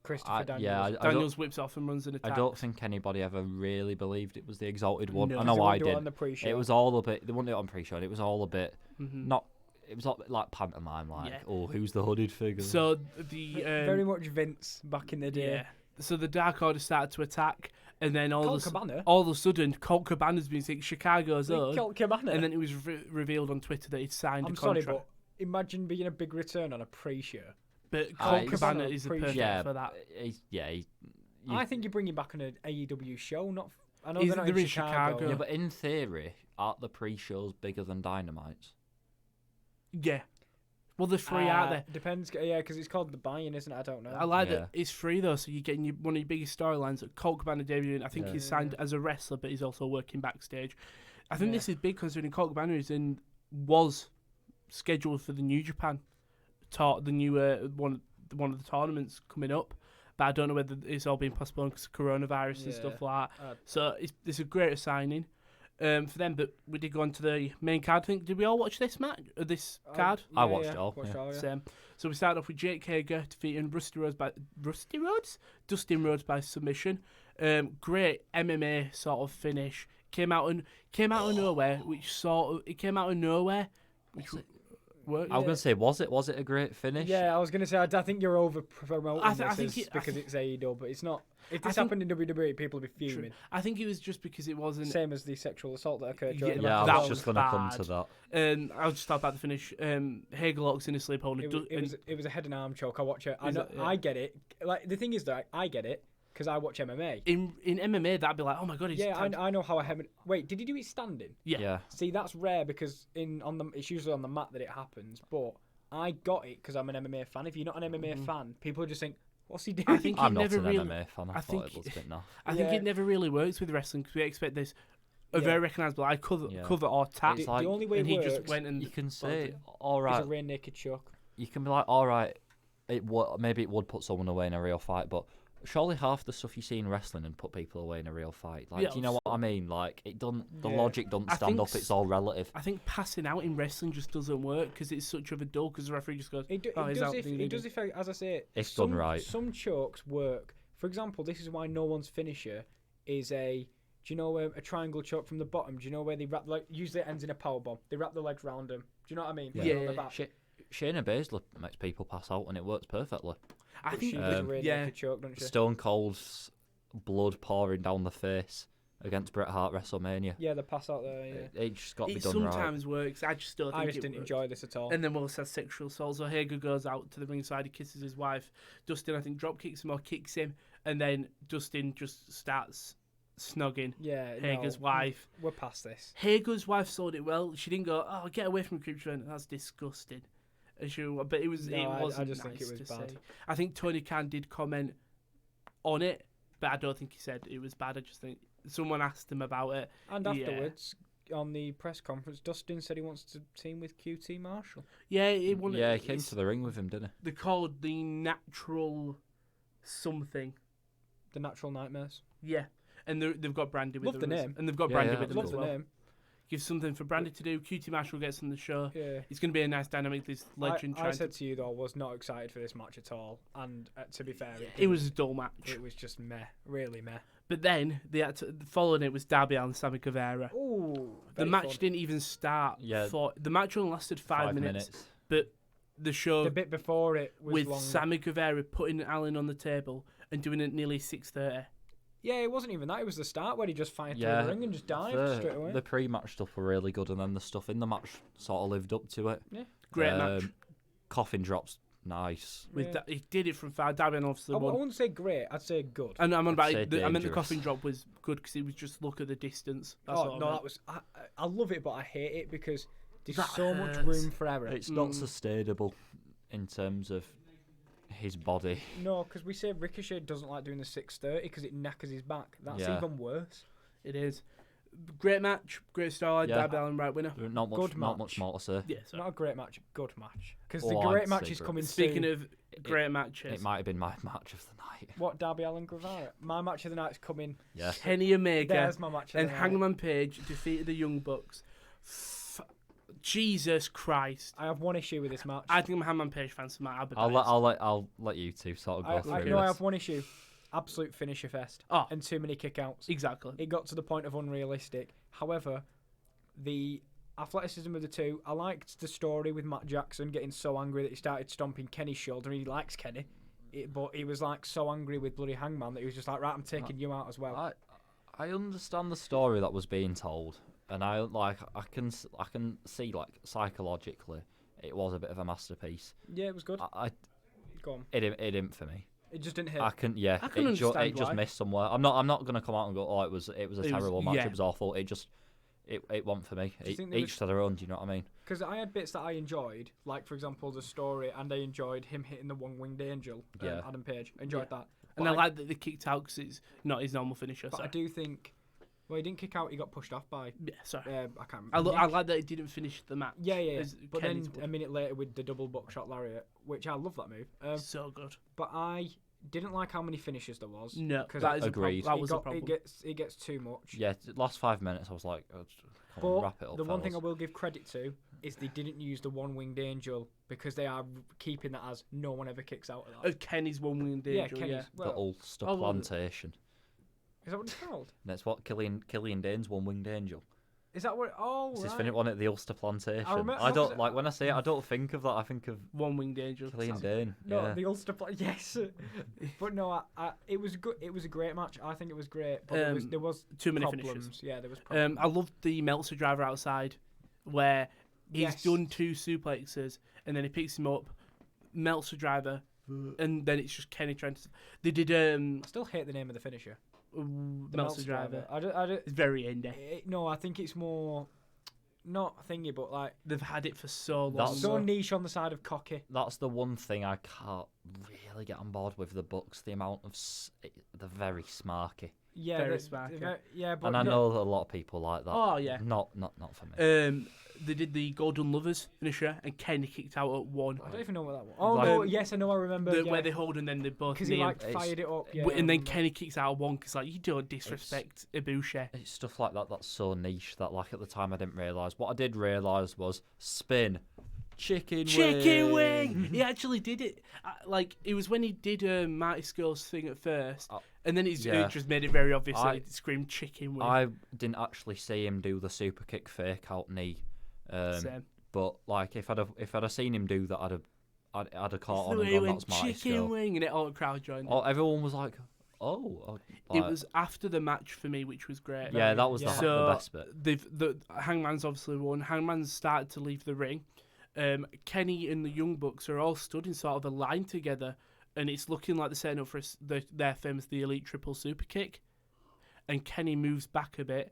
S2: Christopher Daniels.
S3: Yeah, I
S1: Daniels whips off and runs an attack.
S3: I don't think anybody ever really believed it was the Exalted one.
S1: No.
S3: I
S2: They
S3: know
S2: wouldn't
S3: I
S2: do it on
S3: did.
S2: the pre-show.
S3: It was all a bit. They wouldn't do it on pre-show. It was all a bit
S1: Mhm.
S3: not. It was all like pantomime, like,
S1: Yeah.
S3: oh, who's the hooded figure?
S1: So the
S2: Very much Vince back in the day.
S1: yeah. So the Dark Order started to attack, and then all
S2: Colt Cabana?
S1: of a sudden, Colt Cabana's been saying Chicago's own,
S2: Colt Cabana.
S1: and then it was revealed on Twitter that he'd signed
S2: I'm
S1: a
S2: sorry,
S1: contract.
S2: but imagine being a big return on a pre-show.
S1: But
S3: Ah,
S1: Colt
S3: he's-
S1: Cabana is the perfect
S3: yeah,
S1: for that.
S3: he's
S2: I think you're bringing back on an AEW show, not. I know
S1: Is-
S2: they're not
S1: they're
S2: in
S1: in
S2: Chicago.
S1: Chicago.
S3: Yeah, but in theory, aren't the pre-shows bigger than Dynamite's?
S1: Yeah. Well, there's free, aren't there?
S2: Depends, yeah, because it's called the buy-in, isn't it? I don't know.
S1: I like
S3: Yeah.
S1: that it's free though, so you're getting one of your biggest storylines. That Colt Cabana debuting. I think
S3: Yeah.
S1: he's signed as a wrestler, but he's also working backstage. I think
S2: Yeah.
S1: this is big considering Colt Cabana was scheduled for the New Japan, the new one of the tournaments coming up. But I don't know whether it's all been postponed because of coronavirus and stuff like that. So it's a great signing for them. But we did go on to the main card. I think did we all watch this match? This card?
S3: I watched it all, yeah.
S1: Same. So we started off with Jake Hager defeating Dustin Rhodes by submission. Great MMA sort of finish. Came out of nowhere, which worked.
S3: I was gonna say, was it a great finish?
S2: Yeah, I was going to say, I think you're over promoting
S1: I think
S2: because it's AEW, but it's not. If
S1: I
S2: this
S1: think-
S2: happened in WWE, people would be fuming.
S1: I think it was just because it wasn't.
S2: Same as the sexual assault that occurred
S1: Yeah,
S2: during the
S3: Yeah,
S2: match.
S3: I
S1: that
S3: was
S1: was
S3: just gonna come
S1: bad.
S3: to that.
S1: I'll just talk about the finish. Hager locks in a sleep hold.
S2: It was a head and arm choke. I watch it. I know.
S1: Yeah.
S2: I get it. Like the thing is that I get it because I watch MMA.
S1: in MMA, that'd be like, oh my god, he's
S2: Yeah,
S1: tagged.
S2: I know how a head. Wait, did he do it standing?
S1: Yeah.
S3: Yeah.
S2: See, that's rare because it's usually on the mat that it happens. But I got it because I'm an MMA fan. If you're not an MMA fan, people just think, "What's he doing?"
S1: I think
S3: I'm
S1: it
S3: not
S1: never
S3: an
S1: really.
S3: MMA fan. I
S1: I
S3: thought
S1: think-
S3: it was a bit naff.
S1: I think
S2: Yeah.
S1: it never really works with wrestling because we expect this a very recognisable eye cover or tap.
S2: the,
S3: It's like-
S2: the only way
S1: and
S2: it
S1: he
S2: works
S1: just went and
S3: You can say,
S1: it.
S3: all
S2: is
S3: right.
S2: a rear naked choke.
S3: You can be like, all right. Maybe it would put someone away in a real fight, but surely half the stuff you see in wrestling and put people away in a real fight. Like,
S1: Yeah,
S3: do you know what I mean? Like, it doesn't. The
S2: Yeah.
S3: logic doesn't
S1: I
S3: stand
S1: think
S3: up. It's all relative.
S1: I think passing out in wrestling just doesn't work because it's such of a dull. Because the referee just goes,
S2: It
S1: "Oh, he's out."
S2: does if as I say,
S3: If
S2: some,
S3: done right.
S2: Some chokes work. For example, this is why no one's finisher is a. Do you know a triangle choke from the bottom? Do you know where they wrap usually it ends in a power bomb? They wrap the legs round them. Do you know what I mean?
S1: Yeah.
S2: Put it on the back.
S3: Shayna Baszler makes people pass out, and it works perfectly.
S1: I
S2: But
S1: think
S2: she does a rear
S1: yeah.
S2: naked choke, don't she?
S3: Stone Cold's blood pouring down the face against Bret Hart WrestleMania.
S2: Yeah, the pass out there. Yeah.
S3: It just got to be
S1: It
S3: done right.
S1: sometimes works. I just don't think
S2: I just
S1: it
S2: didn't
S1: works.
S2: enjoy this at all.
S1: And then Will says sexual assault. So Hager goes out to the ringside. He kisses his wife. Dustin, I think, drop kicks him or kicks him. And then Dustin just starts snogging
S2: Yeah,
S1: Hager's
S2: no,
S1: wife.
S2: We're past this.
S1: Hager's wife sold it well. She didn't go, "Oh, get away from Creep Trent." That's disgusting. But it was.
S2: No,
S1: it
S2: I
S1: wasn't
S2: just think
S1: nice
S2: it was
S1: to
S2: bad.
S1: say. I think Tony Khan did comment on it, but I don't think he said it was bad. I just think someone asked him about it.
S2: And
S1: Yeah.
S2: afterwards, on the press conference, Dustin said he wants to team with QT Marshall.
S1: Yeah,
S3: Yeah, he came
S1: it's-
S3: to the ring with him, didn't
S1: They called the natural something.
S2: The Natural Nightmares.
S1: Yeah, and they've got Brandy with
S2: Love
S1: them.
S2: the
S1: as-
S2: name.
S1: And they've got
S3: Yeah,
S1: Brandy
S3: yeah,
S1: with them
S2: Love
S1: as
S2: the
S1: well.
S2: name.
S1: Give something for Brandy to do. QT Marshall gets on the show.
S2: Yeah.
S1: It's going to be a nice dynamic. This legend
S2: I
S1: trying
S2: said
S1: to.
S2: to you though, I was not excited for this match at all. And to be fair,
S1: It was a dull match.
S2: It was just meh, really meh.
S1: But then following it was Darby Allin and Sammy Guevara.
S2: Ooh,
S1: The match didn't even start.
S3: Yeah.
S1: The match only lasted 5 minutes. But the show
S2: The bit before it was
S1: with
S2: long.
S1: Sammy Guevara putting Allin on the table and doing it nearly 6:30.
S2: Yeah, it wasn't even that. It was the start where he just fired
S3: Yeah,
S2: through the ring and just dived straight away.
S3: The pre-match stuff were really good, and then the stuff in the match sort of lived up to it.
S2: Yeah.
S1: Great match.
S3: Coffin drops, nice.
S2: Yeah.
S1: He did it from far. Darby Allin obviously
S2: I
S1: won.
S2: wouldn't say great. I'd say good.
S1: And I'm on about
S3: say
S1: it. I meant the
S3: dangerous.
S1: coffin drop was good because it was just look at the distance. That's what I
S2: No,
S1: meant.
S2: that was. I love it, but I hate it because there's
S1: That
S2: so much
S1: hurts.
S2: room for error.
S3: It's not sustainable in terms of his body.
S2: No, because we say Ricochet doesn't like doing the 6:30 because it knackers his back. That's
S3: Yeah.
S2: even worse.
S1: It is. Great match. Great story.
S3: Yeah.
S1: Darby Allin right winner.
S3: Not much,
S2: Good
S3: not
S2: match.
S3: much more to say.
S1: Yeah. So
S2: Not a great match, good match. Because
S3: Oh,
S2: the
S3: I'd
S2: great match
S3: say
S2: is
S3: great.
S2: coming
S1: speaking
S2: soon.
S1: of great matches,
S3: It might have been my match of the night.
S2: What, Darby Allin Guevara? My match of the night's coming.
S3: Yeah.
S1: Kenny Omega
S2: There's my match of
S1: and
S2: the night.
S1: Hangman Page defeated the Young Bucks. Jesus Christ!
S2: I have one issue with this match.
S1: I think I'm a Hangman Page fan, so I'll be
S3: I'll let you two sort of go through
S1: okay.
S2: No, I
S3: this.
S2: have one issue. Absolute finisher fest.
S1: Oh.
S2: And too many kickouts.
S1: Exactly.
S2: It got to the point of unrealistic. However, the athleticism of the two, I liked the story with Matt Jackson getting so angry that he started stomping Kenny's shoulder. He likes Kenny. But he was like so angry with bloody Hangman that he was just like, right, I'm taking you out as well.
S3: I understand the story that was being told, and I can see like psychologically it was a bit of a masterpiece.
S2: Yeah, it was good.
S3: I
S2: Go on.
S3: it didn't for me.
S2: It just didn't hit.
S3: I can
S1: understand
S3: it just
S1: why.
S3: missed somewhere. I'm not gonna come out and go, oh, it was a terrible match.
S1: yeah.
S3: It was awful. It just it wasn't for me.
S2: Do you think there
S3: Each to their own. Do you know what I mean?
S2: Because I had bits that I enjoyed, like for example the story, and I enjoyed him hitting the one-winged angel.
S3: Yeah.
S2: Adam Page. I enjoyed that.
S1: And
S2: But
S1: I like that they kicked out because it's not his normal finisher.
S2: But I
S1: Sorry.
S2: do think, well, he didn't kick out. He got pushed off by.
S1: Yeah, sorry.
S2: I can't remember.
S1: I like that he didn't finish the match.
S2: Yeah.
S1: as
S2: But
S1: Kenny's
S2: then
S1: would.
S2: a minute later with the double buckshot lariat, which I love that move.
S1: So good.
S2: But I didn't like how many finishes there was.
S1: No,
S2: 'cause
S1: that is
S3: Agreed.
S1: that was a problem.
S2: It gets too much.
S3: Yeah, last 5 minutes I was like, oh, come on,
S2: But
S3: wrap it up.
S2: the one thing I
S3: fellas.
S2: will give credit to is they didn't use the one-winged angel because they are keeping that as no one ever kicks out of that.
S1: Kenny's one-winged angel.
S2: Kenny's.
S1: Yeah.
S2: Well,
S3: the Ulster
S1: I love it.
S3: Plantation.
S2: is that what it's called?
S3: And that's what Killian Dane's one-winged angel.
S2: Is that what? Oh,
S3: It's his
S2: right.
S3: finish one at the Ulster Plantation.
S2: remember-
S3: I don't like when I say it. I don't think of that. I think of
S1: One-winged angel.
S3: Killian Dane.
S2: No,
S3: Yeah.
S2: the Ulster yes. But no, it was good. It was a great match. I think it was great. But there was
S1: too many
S2: problems.
S1: finishes.
S2: Yeah, there was problems.
S1: I loved the Meltzer driver outside, where he's
S2: Yes.
S1: done 2 suplexes and then he picks him up, Meltzer driver, and then it's just Kenny trying to. They did
S2: I still hate the name of the finisher. The
S1: Meltzer driver.
S2: I don't,
S1: It's very indie.
S2: no, I think it's more not thingy, but like
S1: They've had it for so long.
S3: That's
S2: so niche on the side of cocky.
S3: That's the one thing I can't really get on board with the Bucks. The amount of they're very smarky,
S2: Yeah,
S1: Very
S2: they're
S1: smacky.
S2: yeah, but
S3: and I know that a lot of people like that.
S1: Oh yeah.
S3: Not for me.
S1: They did the Golden Lovers finisher and Kenny kicked out at 1.
S2: I don't even know what that was. Oh
S3: Like-
S2: no, yes, I know. I remember.
S1: Where they hold and then they both
S2: because
S1: knee
S2: he
S1: him.
S2: like fired it up. Yeah,
S1: and
S2: I
S1: then
S2: remember.
S1: Kenny kicks out at 1 because like you don't disrespect Ibushi.
S3: It's stuff like that that's so niche that like at the time I didn't realise. What I did realise was spin, chicken
S1: wing. He actually did it. Like it was when he did Marty Skull's thing at first, and then it just made it very obvious. That he screamed chicken wing.
S3: I didn't actually see him do the super kick fake out knee.
S1: Same.
S3: But like if I'd have seen him do that, I'd have caught on
S1: The
S3: and
S1: way he
S3: gone,
S1: went
S3: that's Marty
S1: chicken
S3: Skull.
S1: wing, and it all the crowd joined.
S3: Oh, everyone was like, oh.
S1: It was after the match for me, which was great.
S3: Yeah, that was the best bit.
S1: The Hangman's obviously won. Hangman's started to leave the ring. Kenny and the Young Bucks are all stood in sort of a line together, and it's looking like they're setting up for their famous The Elite Triple Super Kick. And Kenny moves back a bit,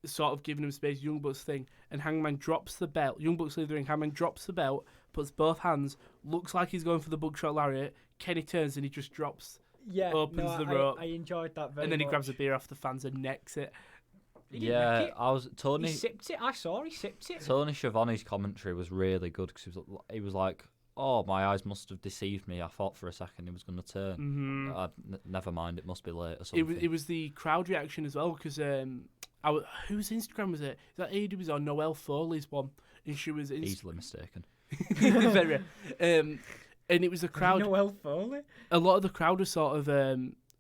S1: sort of giving him space. Young Bucks thing, and Hangman drops the belt. Young Bucks leave the ring. Hangman drops the belt, puts both hands, looks like he's going for the buckshot lariat. Kenny turns and he just drops. Opens the rope.
S2: I enjoyed that very
S1: And then he
S2: much.
S1: grabs a beer off the fans and necks it.
S2: He didn't wreck it.
S3: I was
S2: He sipped it. I saw he sipped it.
S3: Tony Schiavone's commentary was really good because he was like, "Oh, my eyes must have deceived me. I thought for a second he was going to turn.
S1: Mm-hmm.
S3: Never mind, it must be late or something."
S1: It was the crowd reaction as well because whose Instagram was it? Is that AEW's or Noelle Foley's one? And she was
S3: easily mistaken.
S1: Very, and it was the crowd.
S2: Noelle Foley.
S1: A lot of the crowd was sort of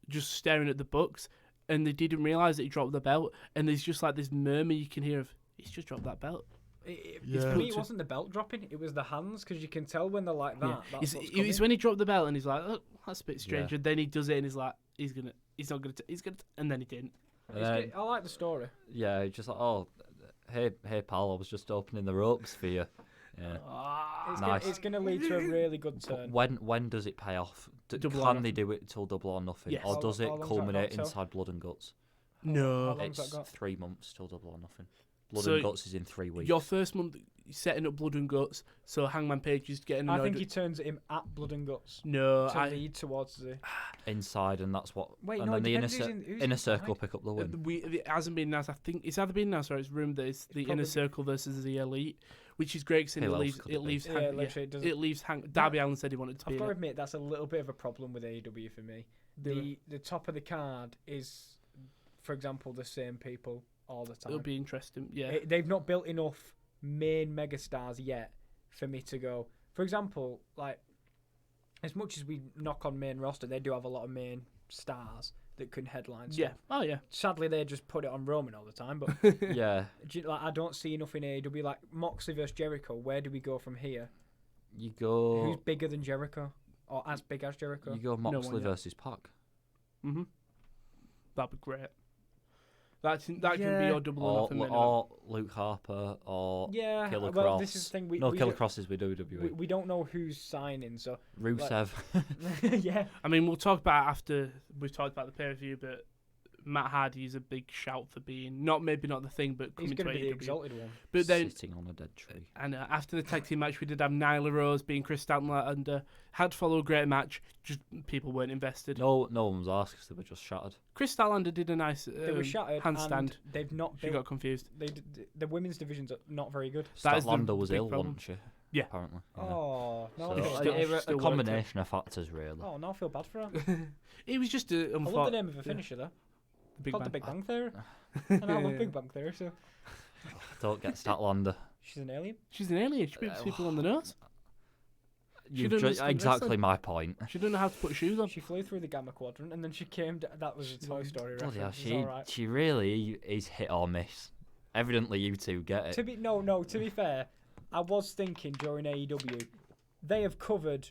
S1: just staring at the Bucks, and they didn't realise that he dropped the belt. And there's just like this murmur you can hear of, he's just dropped that belt.
S2: For me, it wasn't the belt dropping; it was the hands, because you can tell when they're like that.
S1: Yeah.
S2: That's
S1: It's when he dropped the belt, and he's like, "Oh, that's a bit strange."
S3: Yeah.
S1: And then he does it, and he's like, "He's not gonna," and then he didn't.
S2: I like the story.
S3: Yeah, just like, "Oh, hey, pal, I was just opening the ropes for you." Yeah. Nice.
S2: It's going to lead to a really good turn.
S3: When does it pay off? Can they do it till Double or Nothing,
S1: Yes.
S3: or does it
S2: How long's that
S3: culminate
S2: got till?
S3: inside Blood and Guts?
S1: No.
S2: How long's
S3: It's
S2: that got?
S3: 3 months till Double or Nothing. Blood
S1: So
S3: and Guts is in 3 weeks.
S1: Your first month setting up Blood and Guts, so Hangman Page is getting annoyed.
S2: I think he turns him at Blood and Guts
S1: No,
S2: to lead towards the.
S3: Inside, and that's what.
S2: Wait,
S3: and
S2: no,
S3: then the
S2: it
S3: inner,
S2: depends who's
S3: inner circle
S2: inside.
S3: pick up the win.
S1: It hasn't been announced. I think it's either been announced or it's rumored that it's the
S2: probably-
S1: Inner Circle versus the Elite, which is great because
S3: Who else could it be?
S2: It
S1: leaves Darby Allin said he wanted to be
S2: I've
S1: in
S2: got to
S1: it.
S2: admit that's a little bit of a problem with AEW for me. The top of the card is, for example, the same people all the time.
S1: It'll be interesting. Yeah,
S2: They've not built enough main megastars yet for me to go. For example, like as much as we knock on main roster, they do have a lot of main stars that can headline stuff.
S1: yeah. Oh yeah.
S2: Sadly, they just put it on Roman all the time. But
S3: Yeah,
S2: I don't see enough in AEW. Like Moxley versus Jericho, where do we go from here?
S3: you go.
S2: Who's bigger than Jericho, or as big as Jericho?
S3: You go
S1: one
S3: Moxley
S1: yet.
S3: versus Pac.
S1: That'd be great. That can be your double or nothing minimum.
S3: Or Luke Harper or Killer Cross.
S2: Well, this is the thing.
S3: Killer Cross is with WWE.
S2: We don't know who's signing, so
S3: Rusev.
S2: yeah.
S1: I mean, we'll talk about it after we've talked about the pay-per-view, but Matt Hardy is a big shout for being maybe not the thing, but coming
S2: He's
S1: to
S2: going to be the
S1: AEW.
S2: exalted one.
S1: But then,
S3: sitting on a dead tree.
S1: and after the tag team match, we did have Nyla Rose being Chris Statlander and had to follow a great match. Just people weren't invested.
S3: No one was asked because they were just shattered.
S1: Chris Statlander did a nice
S2: They were shattered,
S1: handstand.
S2: and they've not.
S1: She got confused.
S2: The women's divisions are not very good.
S1: That is the
S3: Statlander was
S1: big
S3: ill,
S1: problem.
S3: wasn't she?
S1: Yeah.
S3: Apparently. Yeah.
S2: Oh no!
S3: So,
S2: I feel,
S1: still-
S3: it was
S1: still
S3: a
S1: worked
S3: combination of factors, really.
S2: oh no! I feel bad for her.
S1: It was just a
S2: I love the name of a finisher though. Called the Big Bang Theory, and I love Big Bang Theory, so
S3: Don't get Statlander.
S2: she's an alien.
S1: She's an alien. She puts people on the nose.
S3: You've
S1: doesn't understand
S3: exactly
S1: wrestling.
S3: my point.
S1: She doesn't know how to put shoes on.
S2: She flew through the Gamma Quadrant, and then she came. That was a Toy Story
S3: Bloody hell,
S2: reference. It's all right.
S3: she really is hit or miss. Evidently, you two get it.
S2: To be fair, I was thinking during AEW, they have covered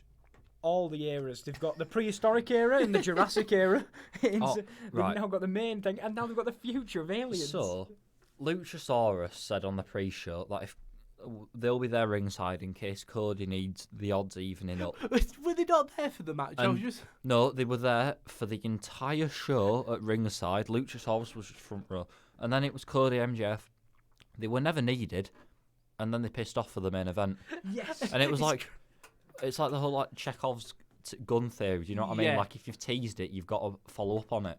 S2: all the eras. They've got the prehistoric era and the Jurassic era. They've
S3: right.
S2: now got the main thing, and now they've got the future of aliens.
S3: So, Luchasaurus said on the pre-show that if they'll be there ringside in case Cody needs the odds evening up.
S1: Were they not there for the match? I was
S3: And-
S1: just.
S3: No, they were there for the entire show at ringside. Luchasaurus was just front row, and then it was Cody MJF. They were never needed, and then they pissed off for the main event.
S2: Yes.
S3: And it was like, it's like the whole like Chekhov's gun theory. Do you know what I mean?
S1: Yeah.
S3: Like if you've teased it, you've got to follow up on it.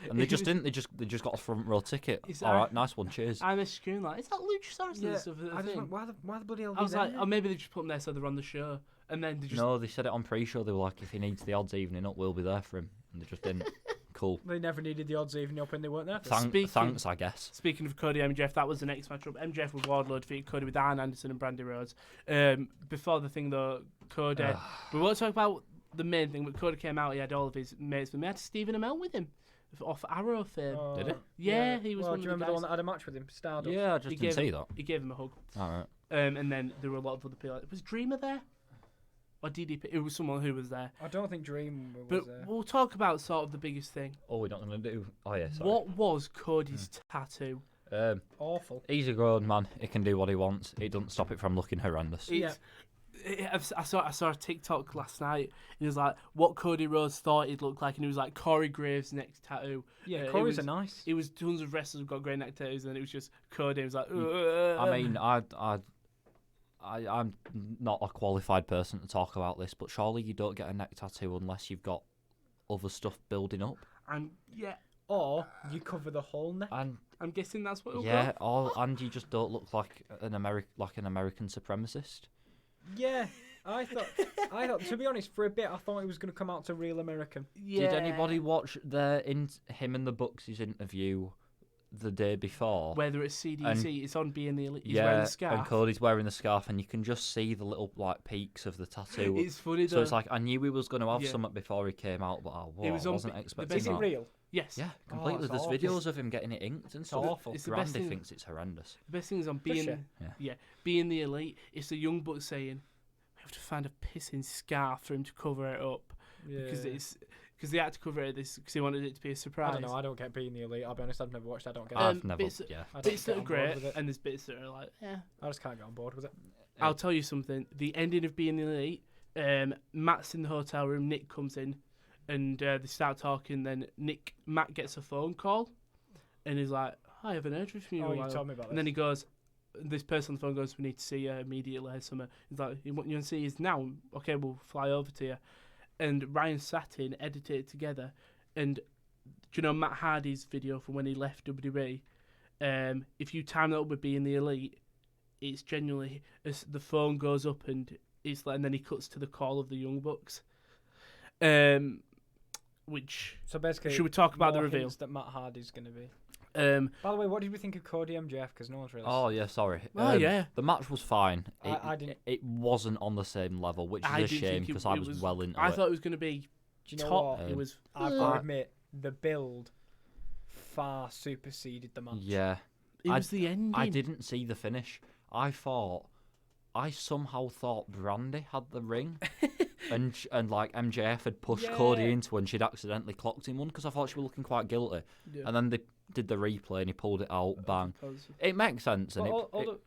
S3: And they just didn't. They just got a front row ticket.
S1: Is
S3: All
S1: that-
S3: right, nice one. Cheers.
S1: I'm a screen like, is that Luchasaurus?
S2: Yeah,
S1: And stuff,
S2: I just went, why the bloody hell?
S1: I was like, oh, maybe they just put him there so they're on the show, and then they just.
S3: No, they said it on pre-show. They were like, if he needs the odds evening up, we'll be there for him. And they just didn't. Cool.
S2: They never needed the odds even up, and they weren't there.
S3: Thanks, I guess.
S1: Speaking of Cody MJF, that was the next matchup. MJF with Wardlow defeated Cody with Arn Anderson and Brandy Rhodes. Before the thing though, Cody. We won't talk about the main thing, but Cody came out. He had all of his mates with him. He had Stephen Amell with him off Arrow fame.
S3: Did it?
S1: Yeah, he was
S2: Well,
S1: one
S2: do you
S1: of the
S2: remember the
S1: guys.
S2: one that had a match with him? Stardust.
S3: Yeah, I just
S1: He
S3: didn't
S1: gave
S3: see that.
S1: He gave him a hug.
S3: All right.
S1: And then there were a lot of other people. Was Dreamer there? Or DDP? It was someone who was there.
S2: I don't think Dream was
S1: But
S2: there.
S1: we'll talk about sort of the biggest thing.
S3: Oh, we're not going to do. Oh yeah. Sorry.
S1: What was Cody's tattoo?
S2: Awful.
S3: He's a grown man. He can do what he wants. It doesn't stop it from looking horrendous.
S2: Yeah.
S1: I saw a TikTok last night. And it was like what Cody Rhodes thought he'd look like, and it was like Corey Graves' next tattoo.
S2: Yeah,
S1: it
S2: Corey's
S1: was-
S2: are nice.
S1: It was tons of wrestlers who've got great neck tattoos, and it was just Cody. It was like,
S3: I mean, I'm not a qualified person to talk about this, but surely you don't get a neck tattoo unless you've got other stuff building up.
S1: and yeah,
S2: Or you cover the whole neck.
S3: And
S1: I'm guessing that's what. It'll
S3: yeah,
S1: go.
S3: and you just don't look like an American supremacist.
S2: Yeah, I thought. To be honest, for a bit, I thought he was going to come out to Real American.
S1: Yeah.
S3: Did anybody watch him and the Bucks' interview the day before?
S1: Whether it's CDC, it's on Being the Elite. He's
S3: yeah,
S1: wearing the scarf.
S3: and Cody's wearing the scarf, and you can just see the little like peaks of the tattoo.
S1: It's funny though.
S3: So it's like I knew he was going to have
S1: Yeah.
S3: something before he came out, but I
S1: was on
S3: wasn't
S1: the
S3: expecting
S2: Is it
S3: that.
S2: real?
S1: yes.
S3: Yeah, completely.
S2: that's
S3: There's
S2: awful.
S3: videos of him getting it inked and stuff.
S2: awful.
S1: It's the best
S3: Brandy
S1: thing.
S3: thinks it's horrendous.
S1: The best thing is on
S2: Does
S1: Being.
S2: she?
S1: Being the Elite. It's the Young Bucks saying we have to find a pissing scarf for him to cover it up because they had to cover it because they wanted it to be a surprise.
S2: I don't know. I don't get Being the Elite. I'll be honest. I've never watched. I don't get. it.
S3: I've never.
S1: bits-
S3: Yeah.
S2: I don't
S1: Bits
S2: get
S1: that are
S2: on board
S1: great
S2: with it.
S1: and there's bits that are like, yeah.
S2: I just can't get on board with it.
S1: I'll tell you something. The ending of Being the Elite, Matt's in the hotel room. Nick comes in, and they start talking. Then Matt gets a phone call, and he's like, "I haven't heard from you." in
S2: Oh,
S1: a
S2: you
S1: while."
S2: told me about
S1: And then
S2: this.
S1: he goes, "This person on the phone goes, we need to see you immediately." Or something. He's like, "You want to see us now? Okay, we'll fly over to you." And Ryan Satin edited it together. And do you know Matt Hardy's video from when he left WWE? If you time that up with Being the Elite, it's genuinely as the phone goes up and it's like, and then he cuts to the call of the Young Bucks. Which
S2: So basically,
S1: should we talk about the
S2: more
S1: reveal?
S2: hints that Matt Hardy's going to be.
S1: By
S2: By the way, what did we think of Cody MJF? Because no one's really.
S3: Oh yeah, sorry.
S1: Oh, yeah.
S3: The match was fine.
S2: I didn't-
S3: It wasn't on the same level, which is
S1: I
S3: a
S1: didn't
S3: shame
S1: think
S3: because
S1: it
S3: I was
S1: was-
S3: well into
S1: I
S3: it.
S1: thought it was going to be
S2: Do you know
S1: top.
S2: what?
S1: It was.
S2: I've got to admit, the build far superseded the match.
S3: Yeah.
S1: It was the ending.
S3: I didn't see the finish. I somehow thought Brandy had the ring, and like MJF had pushed
S2: Yeah.
S3: Cody into when she'd accidentally clocked him one because I thought she was looking quite guilty.
S1: Yeah.
S3: And then they did the replay and he pulled it out, bang.
S1: Positive.
S3: It makes sense. And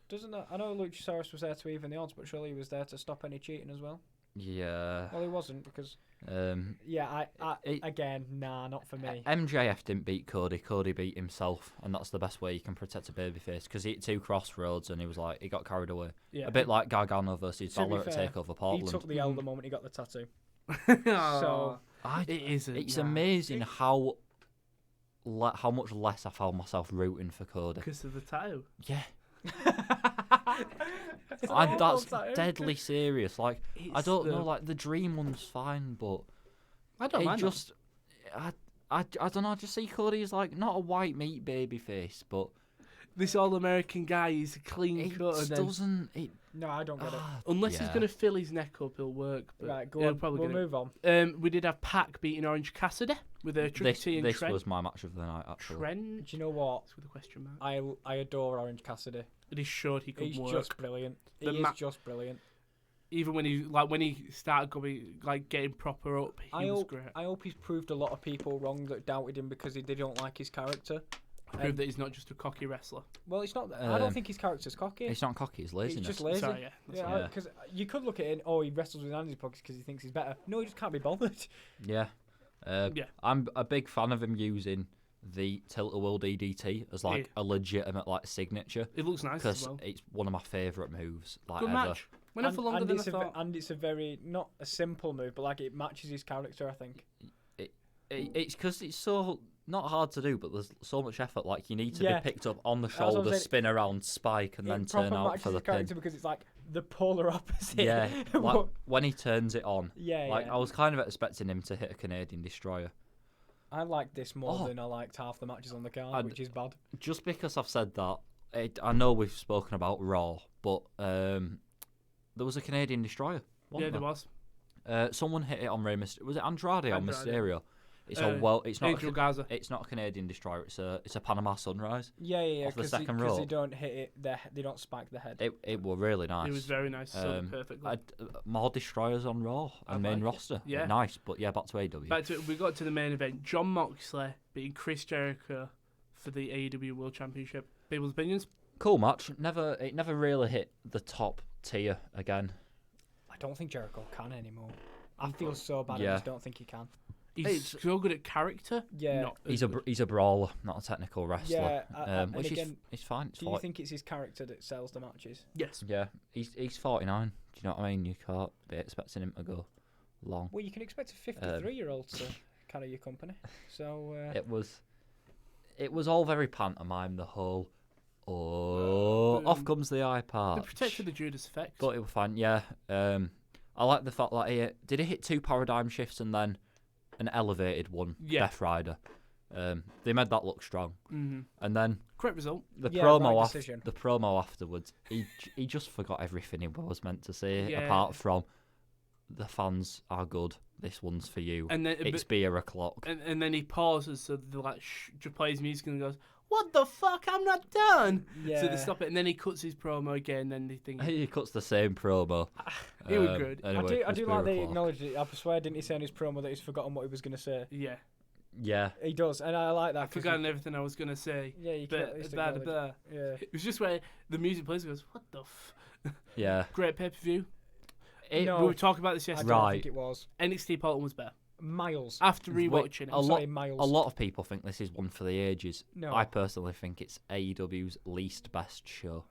S2: Doesn't that? I know Luchasaurus was there to even the odds, but surely he was there to stop any cheating as well.
S3: yeah.
S2: Well, he wasn't because.
S3: It-
S2: Again, nah, not for me.
S3: MJF didn't beat Cody. Cody beat himself, and that's the best way you can protect a babyface because he hit 2 crossroads and he got carried away.
S1: Yeah.
S3: A bit like Gargano versus
S2: To be
S3: Balor at
S2: fair,
S3: Takeover
S2: He
S3: Portland.
S2: took the L the moment he got the tattoo.
S1: So it isn't.
S3: It's
S1: nah.
S3: amazing how much less I found myself rooting for Cody.
S1: Because of the tattoo.
S3: Yeah,
S2: It's an
S3: and
S2: awful
S3: that's
S2: tattoo.
S3: deadly serious. Like I
S1: It's
S3: don't
S1: the-
S3: know, like the dream one's fine, but
S1: I don't
S3: it
S1: mind that.
S3: just I don't know. I just see Cody as like not a white meat baby face, but
S1: This all-American guy is clean
S3: it
S1: cut, and then
S3: doesn't.
S2: No, I don't get it.
S1: unless he's
S3: Yeah.
S1: gonna fill his neck up, he'll work. But
S2: Right, go
S1: he'll
S2: on.
S1: probably
S2: We'll
S1: get it.
S2: move on.
S1: We did have Pac beating Orange Cassidy with a Tricky T and
S3: This
S1: Trent.
S3: was my match of the night, actually.
S1: Trent
S2: Do you know what?
S1: with a question mark.
S2: I adore Orange Cassidy.
S1: It is short. He could
S2: He's
S1: work.
S2: just brilliant. He
S1: The
S2: is just brilliant.
S1: Even when he started going getting proper up, he was great.
S2: I hope he's proved a lot of people wrong that doubted him because they don't like his character.
S1: Proved that he's not just a cocky wrestler.
S2: Well, it's not. I don't think his character's cocky.
S3: It's not cocky, it's laziness.
S2: He's just lazy.
S1: Sorry, yeah. That's
S2: Yeah,
S1: all.
S3: Yeah.
S2: because you could look at it. He wrestles with Andy's pockets because he thinks he's better. No, he just can't be bothered.
S3: Yeah.
S1: Yeah.
S3: I'm a big fan of him using the Tilt-A-Whirl DDT as like a legitimate like signature
S1: It looks nice as
S3: because
S1: well.
S3: it's one of my favourite moves. Like
S1: Good
S3: ever.
S1: match. Went on for longer than I thought.
S2: And it's a very not a simple move, but like it matches his character. I think.
S3: It's because it's so not hard to do, but there's so much effort. Like you need to
S2: Yeah.
S3: be picked up on the
S2: what I'm
S3: shoulder,
S2: saying.
S3: spin around, spike, and then
S2: It
S3: turn
S2: proper
S3: out
S2: matches
S3: for the
S2: his
S3: pin.
S2: character because it's like the polar opposite.
S3: Yeah, like when he turns it on.
S2: yeah.
S3: Like I was kind of expecting him to hit a Canadian Destroyer.
S2: I like this more
S3: Oh.
S2: than I liked half the matches on the card,
S3: I'd-
S2: which is bad.
S3: Just because I've said that, I know we've spoken about Raw, but there was a Canadian Destroyer.
S1: Yeah,
S3: Wasn't
S1: there was.
S3: Someone hit it on Rey Mysterio. Was it Andrade on
S1: Andrade.
S3: Mysterio? It's it's not.
S1: Angel Gaza.
S3: It's not a Canadian Destroyer. It's a Panama Sunrise.
S2: Yeah.
S3: Off the
S2: Because
S3: second
S2: they
S3: row.
S2: don't hit it. They don't spike the head.
S3: It were really nice.
S1: It was very nice. Sold perfectly.
S3: More Destroyers on Raw and main
S1: like it.
S3: roster.
S1: Yeah.
S3: Nice, but yeah, back to AEW.
S1: Back to we got to the main event. John Moxley beating Chris Jericho for the AEW World Championship. People's opinions?
S3: Cool match. It never really hit the top tier again.
S2: I don't think Jericho can anymore. I feel so bad. I
S3: Yeah.
S2: just don't think he can.
S1: He's so good at character.
S2: Yeah.
S1: Not
S3: He's
S1: as
S3: a
S1: good.
S3: he's a brawler, not a technical wrestler.
S2: Yeah, and
S3: which
S2: again,
S3: is fine. It's
S2: Do you
S3: fine.
S2: think it's his character that sells the matches?
S1: Yes.
S3: Yeah, he's 49. Do you know what I mean? You can't be expecting him to go long.
S2: Well, you can expect a 53-year-old to carry your company. So
S3: It was all very pantomime. The whole off comes the eye
S1: They
S3: part.
S1: protected the Judas effect.
S3: But it was fine. Yeah. I like the fact that he hit 2 paradigm shifts and then an elevated one,
S1: Yeah.
S3: Death Rider. They made that look strong.
S1: Mm-hmm.
S3: And then
S1: Correct result.
S3: the
S2: Yeah,
S3: promo
S2: right
S3: after
S2: decision.
S3: the promo afterwards, he just forgot everything he was meant to say,
S1: Yeah.
S3: apart from the fans are good. This one's for you.
S1: And then
S3: It's beer o'clock.
S1: and then he pauses so the just plays music and goes, "What the fuck? I'm not done."
S2: yeah,
S1: So they stop it, and then he cuts his promo again. And they think
S3: He cuts the same promo.
S1: It was good.
S3: Anyway,
S2: I
S3: it's
S2: do
S3: beer
S2: like that he
S3: o'clock.
S2: acknowledged it. I swear, didn't he say in his promo that he's forgotten what he was going to say?
S1: yeah,
S3: Yeah.
S2: He does, and I like that.
S1: I've
S2: 'cause
S1: forgotten everything I was gonna say.
S2: Yeah, you can at
S1: But
S2: least
S1: blah,
S2: acknowledge
S1: blah.
S2: it. Yeah.
S1: It was just where the music plays. And goes, "What the
S3: Yeah.
S1: great pay per view."
S2: No.
S1: We were talking about this
S2: I
S1: yesterday.
S2: don't
S3: Right.
S2: think it was.
S1: NXT Portland was better
S2: Miles.
S1: after rewatching
S3: a
S1: it.
S3: lot,
S2: Miles.
S3: a lot of people think this is one for the ages.
S2: No.
S3: I personally think it's AEW's least best show.